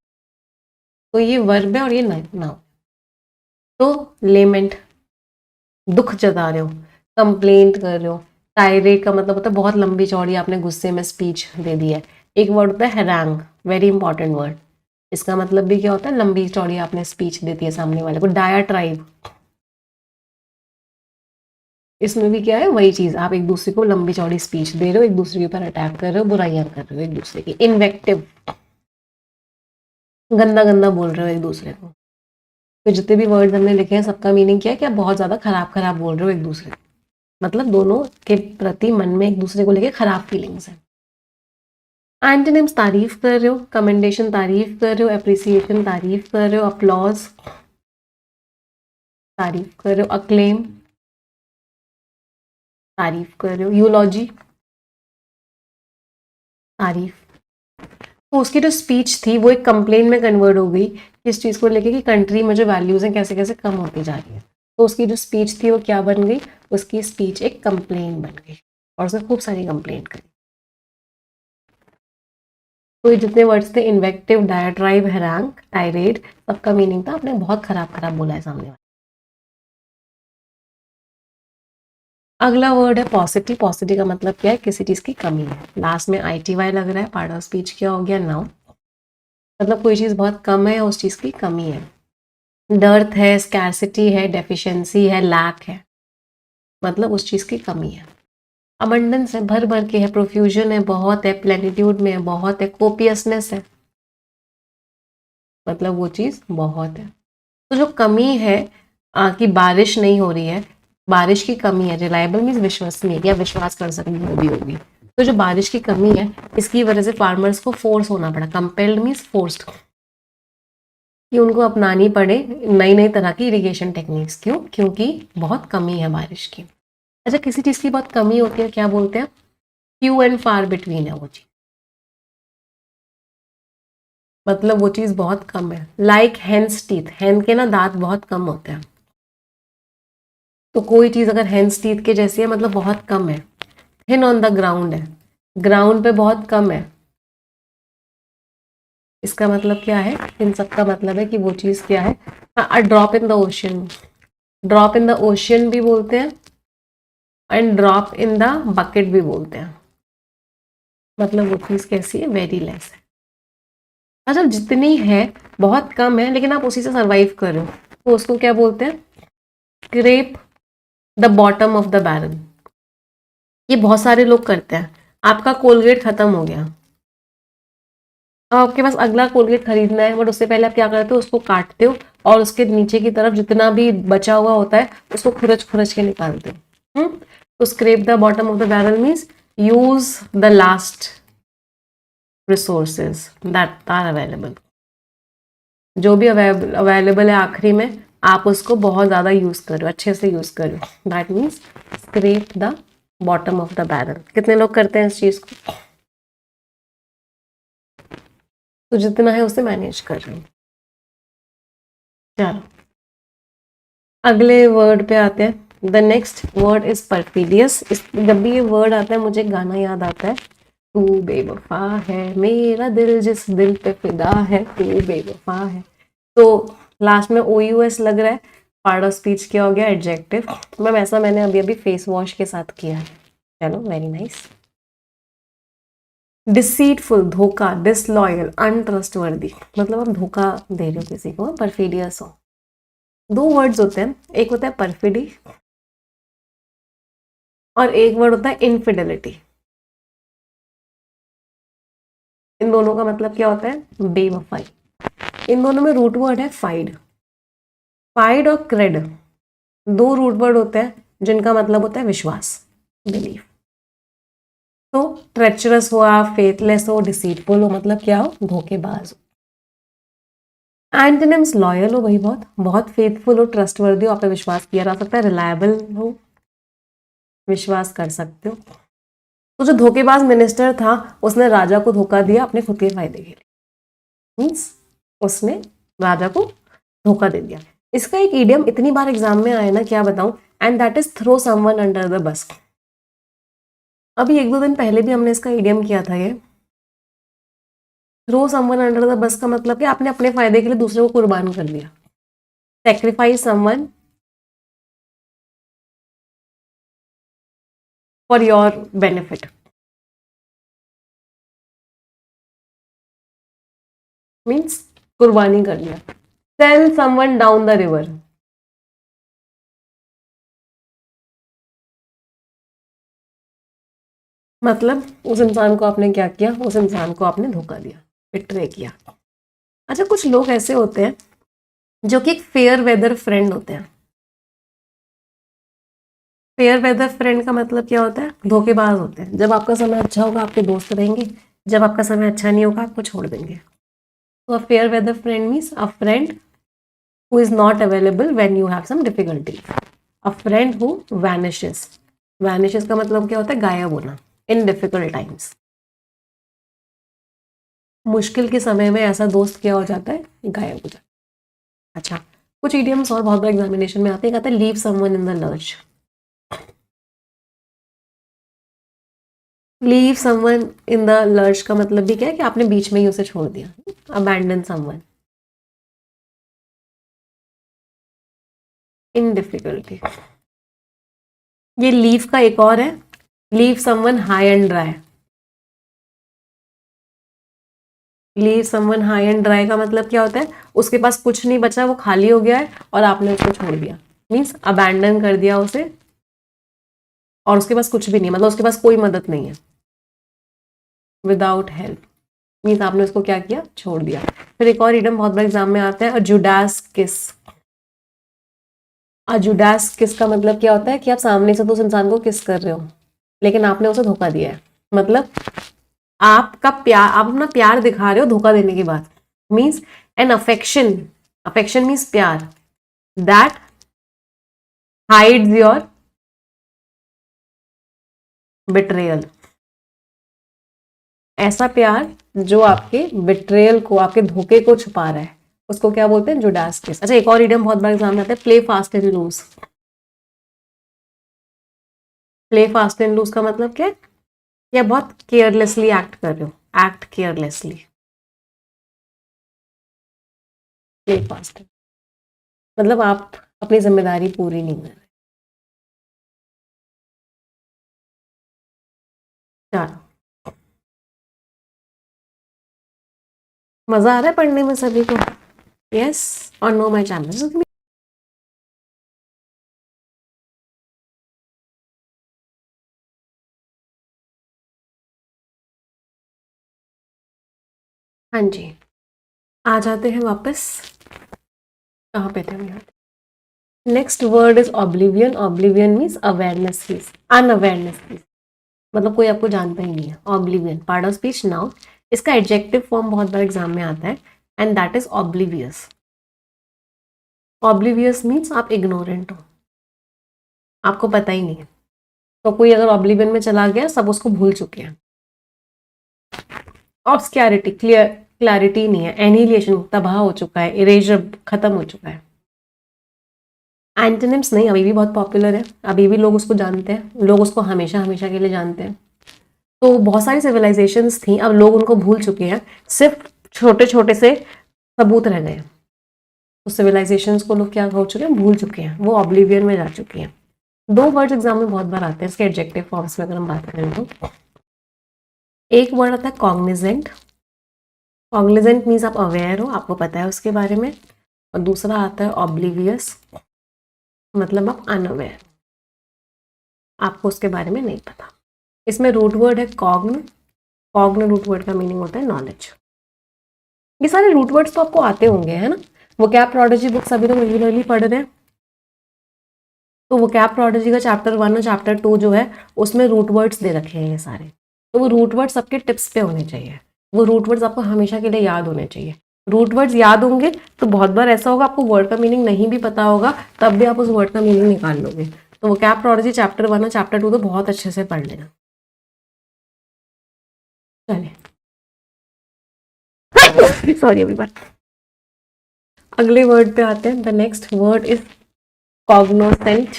[SPEAKER 2] तो ये वर्ब है और ये नाउन। तो लेमेंट, दुख जता रहे हो, कंप्लेंट कर रहे हो। टायरेट का मतलब होता है बहुत लंबी चौड़ी आपने गुस्से में स्पीच दे दी है। एक वर्ड होता है हैरांग, वेरी इंपॉर्टेंट वर्ड। इसका मतलब भी क्या होता है, लंबी चौड़ी आपने स्पीच देती है सामने वाले को। डायाट्राइब, इसमें भी क्या है, वही चीज, आप एक दूसरे को लंबी चौड़ी स्पीच दे रहे हो, एक दूसरे के ऊपर अटैक कर रहे हो, बुराइयां कर रहे हो एक दूसरे की। इन्वेक्टिव, गंदा गंदा बोल रहे हो एक दूसरे को। तो जितने भी वर्ड्स हमने लिखे हैं सबका मीनिंग क्या है कि आप बहुत ज्यादा खराब खराब बोल रहे हो एक दूसरे को, मतलब दोनों के प्रति मन में एक दूसरे को लेके खराब फीलिंग्स है। एंटोनिम्स, तारीफ कर रहे हो, कमेंडेशन तारीफ कर रहे हो, अप्रिसिएशन तारीफ कर रहे हो, अपलॉज तारीफ कर रहे हो, अक्लेम तारीफ कर रहे हो, यूलॉजी तारीफ। तो उसकी जो स्पीच थी वो एक कंप्लेन में कन्वर्ट हो गई, इस चीज को लेके कि कंट्री में जो वैल्यूज हैं कैसे कैसे कम होती जा रही है। तो उसकी जो स्पीच थी वो क्या बन गई, उसकी स्पीच एक कंप्लेन बन गई, और उसने खूब सारी कंप्लेंट करी। तो ये जितने वर्ड्स थे, इन्वेक्टिव, डायट्राइब, हैरांग, टायरेड, सबका मीनिंग था आपने बहुत खराब खराब बोला है सामने वाले। अगला वर्ड है पॉसिटिव। पॉसिटिव का मतलब क्या है, किसी चीज की कमी है। लास्ट में ITY लग रहा है, पार्ट ऑफ स्पीच क्या हो गया, नाउन। मतलब कोई चीज बहुत कम है, उस चीज की कमी है। डर्थ है, स्कैरसिटी है, डेफिशिएंसी है, लैक है, मतलब उस चीज की कमी है। अबंडेंस है, भर भर के है, प्रोफ्यूजन है, बहुत है, प्लेनिट्यूड में है, बहुत है, कोपियसनेस है, मतलब वो चीज बहुत है। तो जो कमी है, कि बारिश नहीं हो रही है, बारिश की कमी है। रिलायबल मीन्स विश्वसनीय, या विश्वास कर सकते वो भी होगी। तो जो बारिश की कमी है, इसकी वजह से फार्मर्स को फोर्स होना पड़ा। कंपेल्ड मीन्स फोर्स्ड, कि उनको अपनानी पड़े नई नई तरह की इरिगेशन टेक्निक्स। क्यों, क्योंकि बहुत कमी है बारिश की। अच्छा, किसी चीज की बहुत कमी होती है क्या बोलते हैं, फ्यू एंड फार बिटवीन है वो चीज, मतलब वो चीज बहुत कम है। लाइक हेन्स टीथ, हेन के ना दांत बहुत कम होते हैं, तो कोई चीज अगर हेन्स टीथ के जैसी है मतलब बहुत कम है। थिन ऑन द ग्राउंड है, ग्राउंड पे बहुत कम है। इसका मतलब क्या है, इन सब का मतलब है कि वो चीज क्या है, a drop in the ocean. Drop in the ocean भी बोलते हैं, and drop in the bucket भी बोलते हैं, मतलब वो चीज कैसी है, वेरी लेस है। अच्छा, जितनी है बहुत कम है, लेकिन आप उसी से सरवाइव कर रहे हो, तो उसको क्या बोलते हैं, scrap the bottom of the barrel. ये बहुत सारे लोग करते हैं। आपका कोलगेट खत्म हो गया, अब आपके पास अगला कोलगेट खरीदना है, बट उससे पहले आप क्या करते हो, उसको काटते हो और उसके नीचे की तरफ जितना भी बचा हुआ होता है उसको खुरच खुरच के निकालते हो। तो scrap the bottom of the barrel means use the last resources that are available. जो भी अवेलेबल है आखिरी में, आप उसको बहुत ज़्यादा यूज़ करो, अच्छे से यूज़ करो। That means scrap the bottom of the barrel. कितने लोग करते हैं इस चीज़ को, तो जितना है उसे मैनेज कर रहे हो। चलो, अगले वर्ड पे आते हैं। The next word is perfidious. जब भी ये वर्ड आता है मुझे गाना याद आता है, तू बेवफा है, मेरा दिल जिस दिल पे फिदा है, तू बेवफा है। तो लास्ट में OUS लग रहा है, पार्ट ऑफ स्पीच क्या हो गया, एडजेक्टिव। मैम ऐसा मैंने अभी अभी फेस वॉश के साथ किया है। चलो वेरी नाइस। डिसीटफुल धोखा, डिसलॉयल अनट्रस्टवर्दी, मतलब आप धोखा दे रहे हो किसी को, परफिडियस हो। दो वर्ड्स होते हैं, एक होता है परफिडी और एक वर्ड होता है इनफिडेलिटी। इन दोनों का मतलब क्या होता है, बेवफाई। इन दोनों में रूट वर्ड है फाइड। फाइड और क्रेड दो रूट वर्ड होते हैं जिनका मतलब होता है विश्वास, बिलीफ। तो ट्रेचरस हो आप, फेथलेस हो, डिसीटफुल हो, मतलब क्या हो, धोखेबाज हो। एंटोनिम्स लॉयल हो भाई, बहुत बहुत फेथफुल हो, ट्रस्टवर्दी हो, आप पे विश्वास किया जा सकता है, रिलायबल हो, विश्वास कर सकते हो। तो जो धोखेबाज मिनिस्टर था उसने राजा को धोखा दिया अपने खुद के फायदे के लिए, मीन्स उसने राजा को धोखा दे दिया। इसका एक इडियम इतनी बार एग्जाम में आया ना, क्या बताऊं, and that is throw someone under the bus. अभी एक दो दिन पहले भी हमने इसका इडियम किया था। ये थ्रो समवन अंडर द बस का मतलब कि आपने अपने फायदे के लिए दूसरे को कुर्बान कर दिया। Sacrifice someone for your benefit, means कुर्बानी कर दिया। Sell someone down the river, मतलब उस इंसान को आपने क्या किया, उस इंसान को आपने धोखा दिया, बिट्रे किया। अच्छा, कुछ लोग ऐसे होते हैं जो कि एक फेयर वेदर फ्रेंड होते हैं। फेयर वेदर फ्रेंड का मतलब क्या होता है, धोखेबाज होते हैं। जब आपका समय अच्छा होगा आपके दोस्त रहेंगे, जब आपका समय अच्छा नहीं होगा आपको छोड़ देंगे। तो a fair weather friend means a friend who is not available when you have some difficulty. A friend who vanishes, vanishes का मतलब क्या होता है, गायब होना, इन डिफिकल्ट टाइम्स। मुश्किल के समय में ऐसा दोस्त क्या हो जाता है, गायब हो जाता है। अच्छा, कुछ इडियम्स और बहुत बार एग्जामिनेशन में आते हैं, कहते हैं leave someone in the lurch. Leave someone in the lurch का मतलब भी क्या है कि आपने बीच में ही उसे छोड़ दिया, अबैंडन समवन इन डिफिकल्टी। ये लीव का एक और है, leave someone high and dry. Leave someone high and dry का मतलब क्या होता है, उसके पास कुछ नहीं बचा, वो खाली हो गया है और आपने उसको छोड़ दिया, मीन्स अबैंडन कर दिया उसे, और उसके पास कुछ भी नहीं, मतलब उसके पास कोई मदद नहीं है। विदाउट हेल्प मीन्स आपने उसको क्या किया, छोड़ दिया। फिर एक और इडम बहुत बार एग्जाम में आता है, जुडास किस। जुडास किस का मतलब क्या होता है कि आप सामने से तो उस इंसान को किस कर रहे हो लेकिन आपने उसे धोखा दिया है। मतलब आपका प्यार, आप अपना प्यार दिखा रहे हो धोखा देने के बाद, means an affection, affection means प्यार, दैट हाइड्स योर बिट्रेयल। ऐसा प्यार जो आपके बिट्रेयल को, आपके धोखे को छुपा रहा है, उसको क्या बोलते हैं, जुडास किस। अच्छा, एक और इडियम बहुत बार एग्जाम में आता है, play fast and loose. Play fast and loose का मतलब क्या है, या बहुत केयरलेसली एक्ट कर रहे हो, एक्ट केयरलेसली। प्ले फास्ट मतलब आप अपनी जिम्मेदारी पूरी नहीं कर रहे। चलो, मजा आ रहा है पढ़ने में सभी को, यस और नो माई चैनल। हाँ जी, आ जाते हैं वापस, कहाँ पे थे हम यहाँ। Next word is oblivion. Oblivion means awareness his, unawareness his, मतलब कोई आपको जानता ही नहीं है। Oblivion part of speech noun. इसका एडजेक्टिव फॉर्म बहुत बार एग्जाम में आता है, and that is oblivious. Oblivious means आप इग्नोरेंट हो, आपको पता ही नहीं है। तो कोई अगर ऑब्लिवियन में चला गया, सब उसको भूल चुके हैं। ऑब्सक्योरिटी, क्लैरिटी नहीं है। एनिहिलेशन, तबाह हो चुका है। इरेजर, खत्म हो चुका है। एंटोनिम्स नहीं, अभी भी बहुत पॉपुलर है, अभी भी लोग उसको जानते हैं, लोग उसको हमेशा हमेशा के लिए जानते हैं। तो बहुत सारी सिविलाइजेशंस थी, अब लोग उनको भूल चुके हैं, सिर्फ छोटे छोटे से सबूत रह गए। तो सिविलाइजेशंस को लोग क्या हो चुके हैं, भूल चुके हैं, वो ऑब्लिवियन में जा चुकी हैं। 2 वर्ड्स एग्जाम में बहुत बार आते हैं इसके एडजेक्टिव फॉर्म्स में अगर हम बात करें तो। एक वर्ड आता है कॉग्निजेंट। कॉग्निजेंट मीन्स आप अवेयर हो, आपको पता है उसके बारे में। और दूसरा आता है ऑब्लिवियस, मतलब आप अनअवेयर, आपको उसके बारे में नहीं पता। इसमें रूट वर्ड है कॉग्न। कॉग्न रूट वर्ड का मीनिंग होता है नॉलेज। ये सारे रूट वर्ड्स तो आपको आते होंगे, है ना। वोकैब प्रोडिजी बुक्स अभी तो रेगुलरली पढ़ रहे हैं, तो वोकैब प्रोडिजी का चैप्टर 1 और चैप्टर 2 जो है उसमें रूट वर्ड्स दे रखे हैं ये सारे। तो वो रूट वर्ड्स सबके टिप्स पे होने चाहिए, वो रूट वर्ड्स आपको हमेशा के लिए याद होने चाहिए। रूट वर्ड्स याद होंगे तो बहुत बार ऐसा होगा आपको वर्ड का मीनिंग नहीं भी पता होगा, तब भी आप उस वर्ड का मीनिंग निकाल लोगे। तो वोकैब प्रोडिजी चैप्टर 1 और चैप्टर 2 तो बहुत अच्छे से पढ़ लेना। चलिए सॉरी एवरीवन, अगले वर्ड पे आते हैं। The next word is cognizant.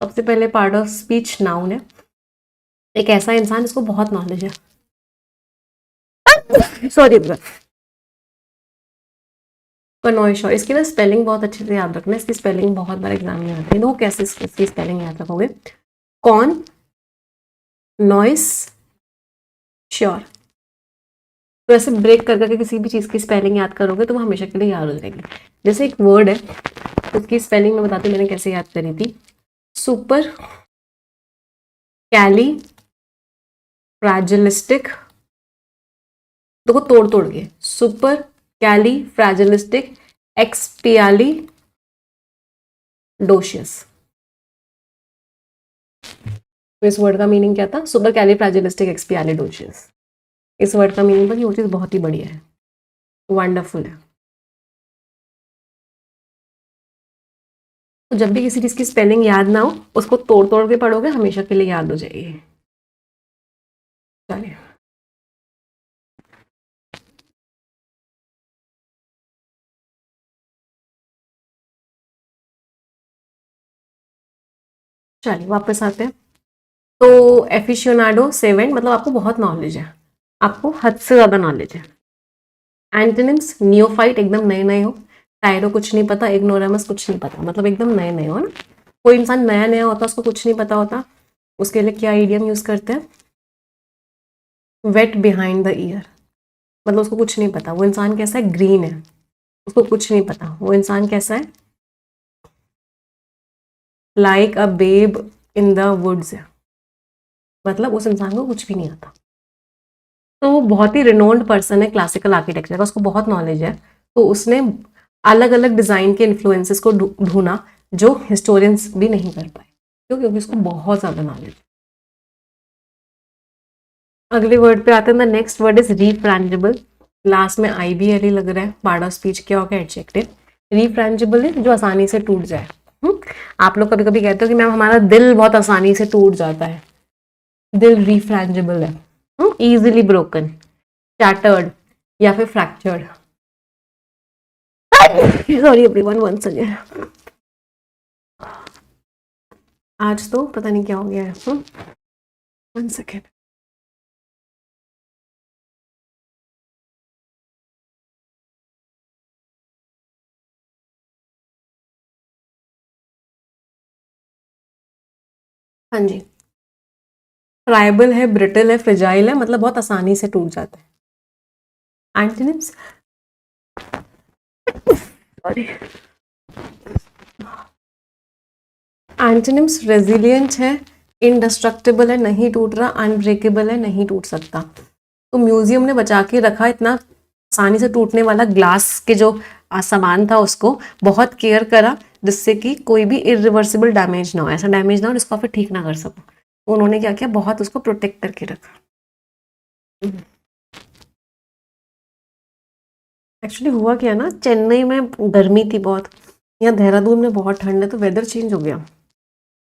[SPEAKER 2] सबसे पहले पार्ट ऑफ स्पीच नाउन है, एक ऐसा इंसान जिसको बहुत नॉलेज है। सॉरी एवरीवन, कनोइशर, इसकी ना स्पेलिंग बहुत अच्छे से याद रखना, इसकी स्पेलिंग बहुत बार एग्जाम में आती है। नो कैसे इसकी स्पेलिंग याद रखोगे, कॉन नॉइस श्योर। तो ऐसे ब्रेक कर करके किसी भी चीज़ की स्पेलिंग याद करोगे तो वो हमेशा के लिए याद हो जाएगी। जैसे एक वर्ड है, उसकी स्पेलिंग में बताती हूँ मैंने कैसे याद करी थी। सुपर कैली फ्रैजिलिस्टिक, देखो तोड़ तोड़ के, सुपर कैली फ्रैजिलिस्टिक एक्सपियाली डोशियस। तो इस वर्ड का मीनिंग क्या था, सुपर कैली फ्रैजिलिस्टिक एक्सपियाली डोशियस। इस वर्ड का मीनिंग था कि वो चीज़ बहुत ही बढ़िया है, वंडरफुल है। तो जब भी किसी चीज़ की स्पेलिंग याद ना हो, उसको तोड़ तोड़ के पढ़ोगे, हमेशा के लिए याद हो जाएगी। चलिए चलिए वापस आते हैं। तो एफिशियोनाडो सेवेंट, मतलब आपको बहुत नॉलेज है, आपको हद से ज़्यादा नॉलेज है। एंटोनिम्स नियोफाइट, एकदम नए नए हो। टायरो, कुछ नहीं पता। इग्नोरामस, कुछ नहीं पता, मतलब एकदम नए नए हो ना। कोई इंसान नया नया होता, उसको कुछ नहीं पता होता, उसके लिए क्या ईडियम यूज करते हैं, वेट बिहाइंड द ईयर, मतलब उसको कुछ नहीं पता। वो इंसान कैसा है, ग्रीन है, उसको कुछ नहीं पता। वो इंसान कैसा है, like a babe in the woods है, मतलब उस इंसान को कुछ भी नहीं आता। तो वो बहुत ही रिनोन्ड पर्सन है क्लासिकल आर्किटेक्चर का, उसको बहुत नॉलेज है। तो उसने अलग अलग डिज़ाइन के इन्फ्लुएंसेस को ढूंढा जो हिस्टोरियंस भी नहीं कर पाए, क्यों, क्योंकि उसको बहुत ज़्यादा नॉलेज है। अगले वर्ड पे आते हैं। The next word is refrangible. Last में IBLE लग रहा है, पार्ट ऑफ स्पीच क्या होगा, एडजेक्टिव। रिफ्रैंजिबल है जो आसानी से टूट जाए। आप लोग कभी कभी कहते हो कि मैम हमारा दिल बहुत आसानी से टूट जाता है, दिल रिफ्रैंजिबल है, इजीली ब्रोकन, शैटर्ड या फिर fractured. Sorry everyone once again, आज तो पता नहीं क्या हो गया है। 1 सेकेंड। हाँ जी, फ्राइबल है, ब्रिटल है, फ्रिजाइल है, मतलब बहुत आसानी से टूट जाता है। एंटोनिम्स, सॉरी, एंटोनिम्स रेजिलियंट है, इंडेस्ट्रक्टिबल है, नहीं टूट रहा, अनब्रेकेबल है, नहीं टूट सकता। तो म्यूजियम ने बचा के रखा इतना आसानी से टूटने वाला ग्लास के जो सामान था, उसको बहुत केयर करा जिससे कि कोई भी इरिवर्सिबल डैमेज ना हो, ऐसा डैमेज ना हो जिसको आप फिर ठीक ना कर सको। तो उन्होंने क्या किया, बहुत उसको प्रोटेक्ट करके रखा। एक्चुअली हुआ क्या ना, चेन्नई में गर्मी थी बहुत, यहाँ देहरादून में बहुत ठंड है, तो वेदर चेंज हो गया,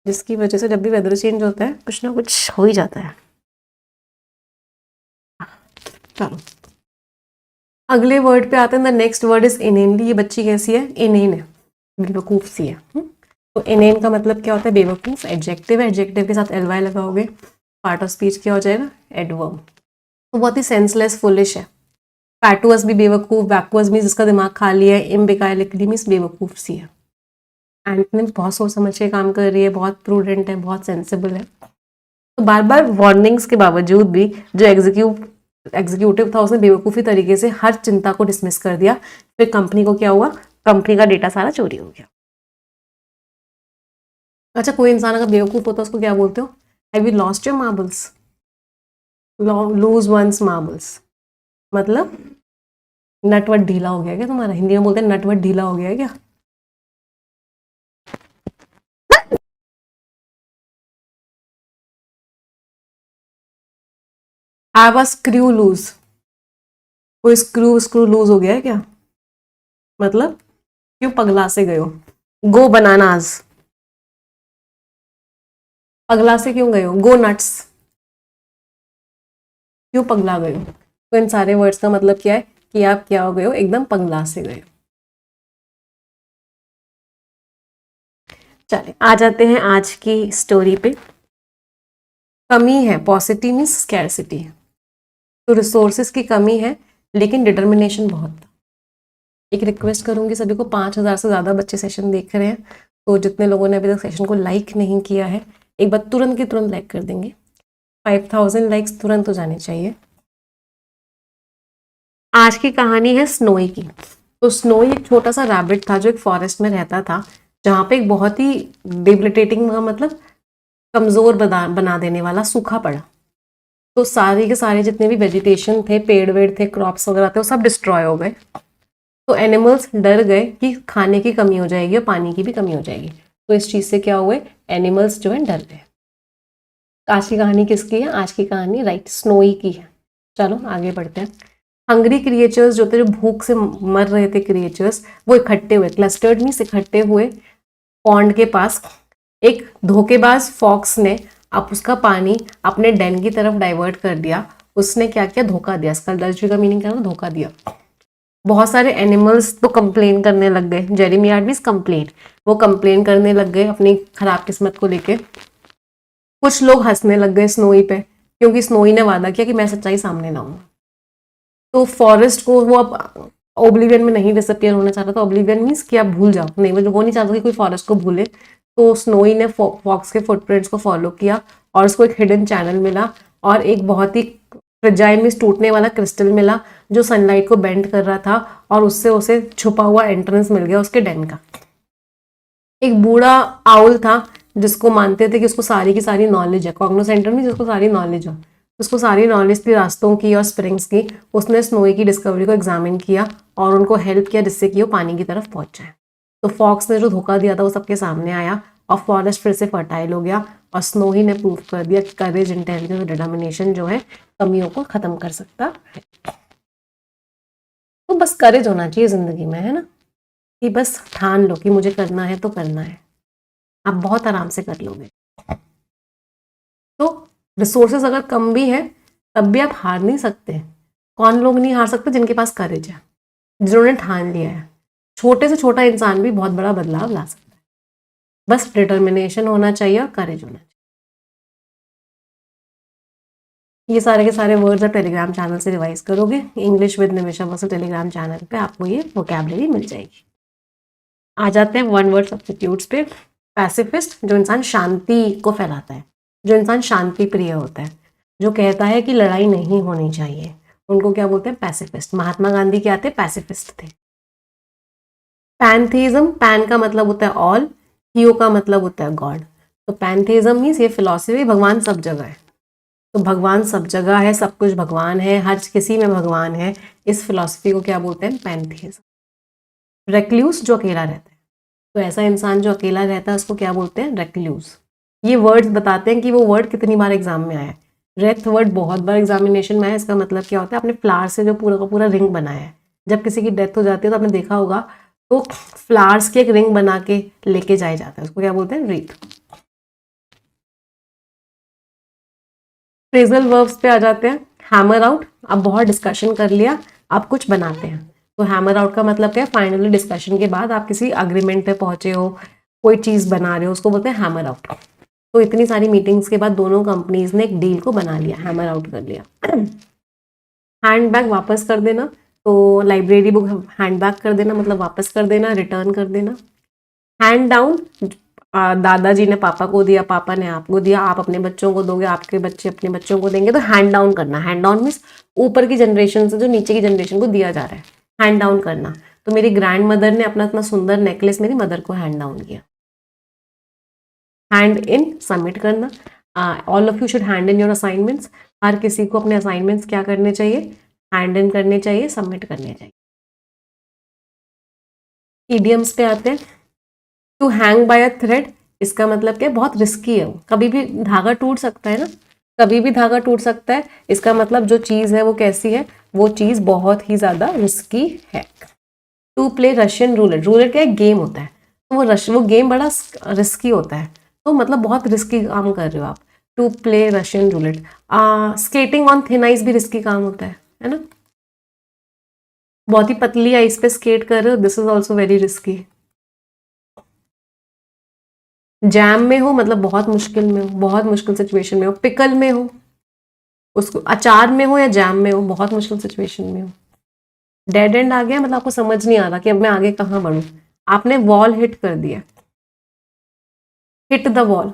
[SPEAKER 2] जिसकी वजह से जब भी वेदर चेंज होता है कुछ ना कुछ हो ही जाता है। चलो अगले वर्ड पे आते हैं। The next word is inanely. ये बच्ची कैसी है, इनेन है, बेवकूफ सी है। तो इनेन का मतलब क्या होता है, बेवकूफ। एडजेक्टिव है, एडजेक्टिव के साथ ly लगाओगे। पार्ट ऑफ स्पीच क्या हो जाएगा, एडवर्ब। तो बहुत ही सेंसलेस, फुलिश है। फैटुअस भी बेवकूफ़, वैक्यूअस भी जिसका दिमाग खाली है, इम्बिकाइलिकली मीन्स बेवकूफ़ सी है। एंटोनिम्स बहुत सोच समझ के काम कर रही है, बहुत प्रूडेंट है, बहुत सेंसिबल है। तो बार बार वार्निंग्स के बावजूद भी जो एग्जीक्यूटिव था उसने बेवकूफ़ी तरीके से हर चिंता को डिसमिस कर दिया। फिर कंपनी को क्या हुआ, कंपनी का डेटा सारा चोरी हो गया। अच्छा, कोई इंसान अगर बेवकूफ़ होता है उसको क्या बोलते हो, have you lost your marbles, loose once marbles, मतलब नटवट ढीला हो गया क्या तुम्हारा, हिंदी में बोलते हैं नटवट ढीला हो गया है क्या। हैव अ स्क्रू लूज, कोई स्क्रू लूज हो गया है क्या, मतलब क्यों पगला से गए हो। गो बनानाज, पगला से क्यों गए हो। गो नट्स, क्यों पगला गए हो। तो इन सारे वर्ड्स का मतलब क्या है कि आप क्या हो गए हो, एकदम पगला से गए हो। चलिए आ जाते हैं आज की स्टोरी पे। कमी है, पॉसिटी मीन्स स्कैरसिटी है, तो रिसोर्सेज की कमी है लेकिन डिटर्मिनेशन बहुत था। एक रिक्वेस्ट करूंगी सभी को, 5,000 से ज़्यादा बच्चे सेशन देख रहे हैं, तो जितने लोगों ने अभी तक सेशन को लाइक नहीं किया है एक बार तुरंत की तुरंत लाइक कर देंगे। 5,000 लाइक्स तुरंत हो जाने चाहिए। आज की कहानी है स्नोई की। तो स्नोई एक छोटा सा रैबिट था जो एक फॉरेस्ट में रहता था, जहाँ पे एक बहुत ही डिबिलिटेटिंग मतलब कमज़ोर बना देने वाला सूखा पड़ा। तो सारे के सारे जितने भी वेजिटेशन थे, पेड़ वेड़ थे, क्रॉप्स वगैरह थे, वो सब डिस्ट्रॉय हो गए। तो एनिमल्स डर गए कि खाने की कमी हो जाएगी और पानी की भी कमी हो जाएगी। तो इस चीज़ से क्या हुए, एनिमल्स जो है डर गए। आज की कहानी किसकी है, आज की कहानी राइट स्नोई की है। चलो आगे बढ़ते हैं। हंग्री क्रिएचर्स जो थे, जो भूख से मर रहे थे क्रिएचर्स, वो इकट्ठे हुए, क्लस्टर्ड मीन्स इकट्ठे हुए पॉन्ड के पास। एक धोखेबाज फॉक्स ने अब उसका पानी अपने डेन की तरफ डाइवर्ट कर दिया। उसने क्या किया, धोखा दिया। स्कल्डर्जी का मीनिंग क्या है, धोखा दिया। बहुत सारे एनिमल्स तो कंप्लेन करने लग गए, जेरेमियाड मीन्स कंप्लेन, वो कंप्लेन करने लग गए अपनी खराब किस्मत को लेके। कुछ लोग हंसने लग गए स्नोई पे, क्योंकि स्नोई ने वादा किया कि मैं सच्चाई सामने लाऊंगा। तो फॉरेस्ट को वो अब ओब्लिवियन में नहीं डिसअपियर होना चाहता था। ओब्लिवियन मीन्स कि आप भूल जाओ, नहीं वो नहीं चाहता कि कोई फॉरेस्ट को भूले। तो स्नोई ने फॉक्स के फुटप्रिंट्स को फॉलो किया और उसको एक हिडन चैनल मिला और एक बहुत ही फ्रेजाइल मीन्स टूटने वाला क्रिस्टल मिला जो सनलाइट को बेंड कर रहा था, और उससे उसे छुपा हुआ एंट्रेंस मिल गया उसके डेन का। एक बूढ़ा आउल था जिसको मानते थे कि उसको सारी की सारी नॉलेज है, कॉग्नोसेंटर में जिसको सारी नॉलेज हो, उसको सारी नॉलेज थी रास्तों की और स्प्रिंग्स की। उसने स्नोई की डिस्कवरी को एग्जामिन किया और उनको हेल्प किया जिससे कि वो पानी की तरफ पहुंच जाए। तो फॉक्स ने जो धोखा दिया था वो सबके सामने आया और फॉरेस्ट फिर से फर्टाइल हो गया, और स्नोई ने प्रूव कर दिया कि करेज, इंटेलिजेंस और डिटर्मिनेशन जो है कमियों को खत्म कर सकता है। तो बस करेज होना चाहिए जिंदगी में, है ना, कि बस ठान लो कि मुझे करना है तो करना है, आप बहुत आराम से कर लोगे। तो रिसोर्सेज अगर कम भी है तब भी आप हार नहीं सकते। कौन लोग नहीं हार सकते, जिनके पास करेज है, जिन्होंने ठान लिया है। छोटे से छोटा इंसान भी बहुत बड़ा बदलाव ला सकता है, बस डिटर्मिनेशन होना चाहिए और करेज होना चाहिए। ये सारे के सारे वर्ड्स आप टेलीग्राम चैनल से रिवाइज करोगे, English with Nimisha Basu Telegram channel पे आपको ये वोकैबुलरी मिल जाएगी। आ जाते हैं वन वर्ड सब्स्टिट्यूट्स पे। पैसिफिस्ट, जो इंसान शांति को फैलाता है, जो इंसान शांति प्रिय होता है, जो कहता है कि लड़ाई नहीं होनी चाहिए, उनको क्या बोलते हैं, पैसिफिस्ट। महात्मा गांधी क्या थे, पैसिफिस्ट थे। पैंथेइज्म, पैन का मतलब होता है ऑल, थियो का मतलब होता है गॉड। तो पैंथेइज्म मीन्स ये फिलॉसफी, भगवान सब जगह है। तो भगवान सब जगह है, सब कुछ भगवान है, हर किसी में भगवान है। इस फिलॉसफी को क्या बोलते हैं, पैंथेइज्म। रेक्ल्यूस, जो अकेला रहता है, तो ऐसा इंसान जो अकेला रहता है उसको क्या बोलते हैं, रेक्ल्यूस। ये वर्ड्स बताते हैं कि वो वर्ड कितनी बार एग्जाम में आया है। रेथ वर्ड बहुत बार एग्जामिनेशन में आया। इसका मतलब क्या होता है, आपने फ्लावर्स से जो पूरा का पूरा रिंग बनाया है, जब किसी की डेथ हो जाती है तो आपने देखा होगा तो फ्लावर्स के एक रिंग बना के लेके जाया जाता है, उसको क्या बोलते हैं, रीथ। फ्रेजल वर्ब्स पे आ जाते हैं। हैमर आउट, अब बहुत डिस्कशन कर लिया, अब कुछ बनाते हैं। तो हैमर आउट का मतलब क्या है, फाइनली डिस्कशन के बाद आप किसी अग्रीमेंट पे पहुंचे हो, कोई चीज बना रहे हो, उसको बोलते हैं हैमर आउट। तो इतनी सारी मीटिंग्स के बाद दोनों कंपनीज ने एक डील को बना लिया, हैमर आउट कर लिया। हैंड बैग वापस कर देना, तो लाइब्रेरी बुक हैंड बैग कर देना मतलब वापस कर देना, रिटर्न कर देना। हैंड डाउन, दादाजी ने पापा को दिया, पापा ने आपको दिया, आप अपने बच्चों को दोगे, आपके बच्चे अपने बच्चों को देंगे, तो हैंड डाउन करना। हैंड डाउन मीन्स ऊपर की जनरेशन से जो नीचे की जनरेशन को दिया जा रहा है, हैंड डाउन करना। तो मेरी ग्रैंड मदर ने अपना इतना सुंदर नेकलेस मेरी मदर को हैंड डाउन किया। हैंड इन, सबमिट करना। All of you should hand in your assignments. हर किसी को अपने असाइनमेंट्स क्या करने चाहिए, हैंड इन करने चाहिए, सबमिट करने चाहिए। ईडियम्स पे आते हैं। To hang by a thread, इसका मतलब क्या है, बहुत रिस्की है वो, कभी भी धागा टूट सकता है ना, कभी भी धागा टूट सकता है। इसका मतलब जो चीज़ है वो कैसी है, वो चीज़ बहुत ही ज़्यादा रिस्की है। To play Russian roulette, roulette क्या है, गेम होता है, तो वो गेम बड़ा रिस्की होता है, तो मतलब बहुत रिस्की काम कर रहे हो आप। To play Russian roulette. Skating on thin ice भी रिस्की काम होता है ना, बहुत ही पतली आइस पे स्केट कर रहे हो, this is also very risky. Jam में हो मतलब बहुत मुश्किल में हो, बहुत मुश्किल सिचुएशन में हो। पिकल में हो, उसको अचार में हो या जैम में हो, बहुत मुश्किल सिचुएशन में हो। डेड एंड आ गया मतलब आपको समझ नहीं आ रहा कि अब मैं आगे कहाँ बढ़ूं, आपने वॉल हिट कर दिया। Hit the wall,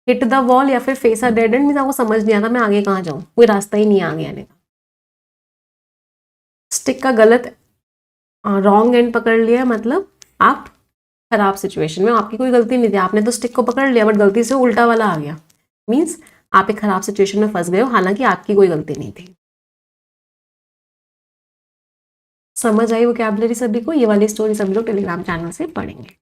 [SPEAKER 2] hit the wall या फिर फेस अ डेड एंड, आपको समझ नहीं आता मैं आगे कहाँ जाऊं, कोई रास्ता ही नहीं आ गया आने का। स्टिक का गलत रॉन्ग एंड पकड़ लिया मतलब आप खराब सिचुएशन में, आपकी कोई गलती नहीं थी, आपने तो स्टिक को पकड़ लिया बट गलती से उल्टा वाला आ गया, मीन्स आप एक खराब सिचुएशन में फंस गए हो, हालांकि आपकी कोई गलती नहीं थी। समझ आई वोकैबुलरी सभी को? ये वाली स्टोरी सभी लोग टेलीग्राम चैनल से पढ़ेंगे।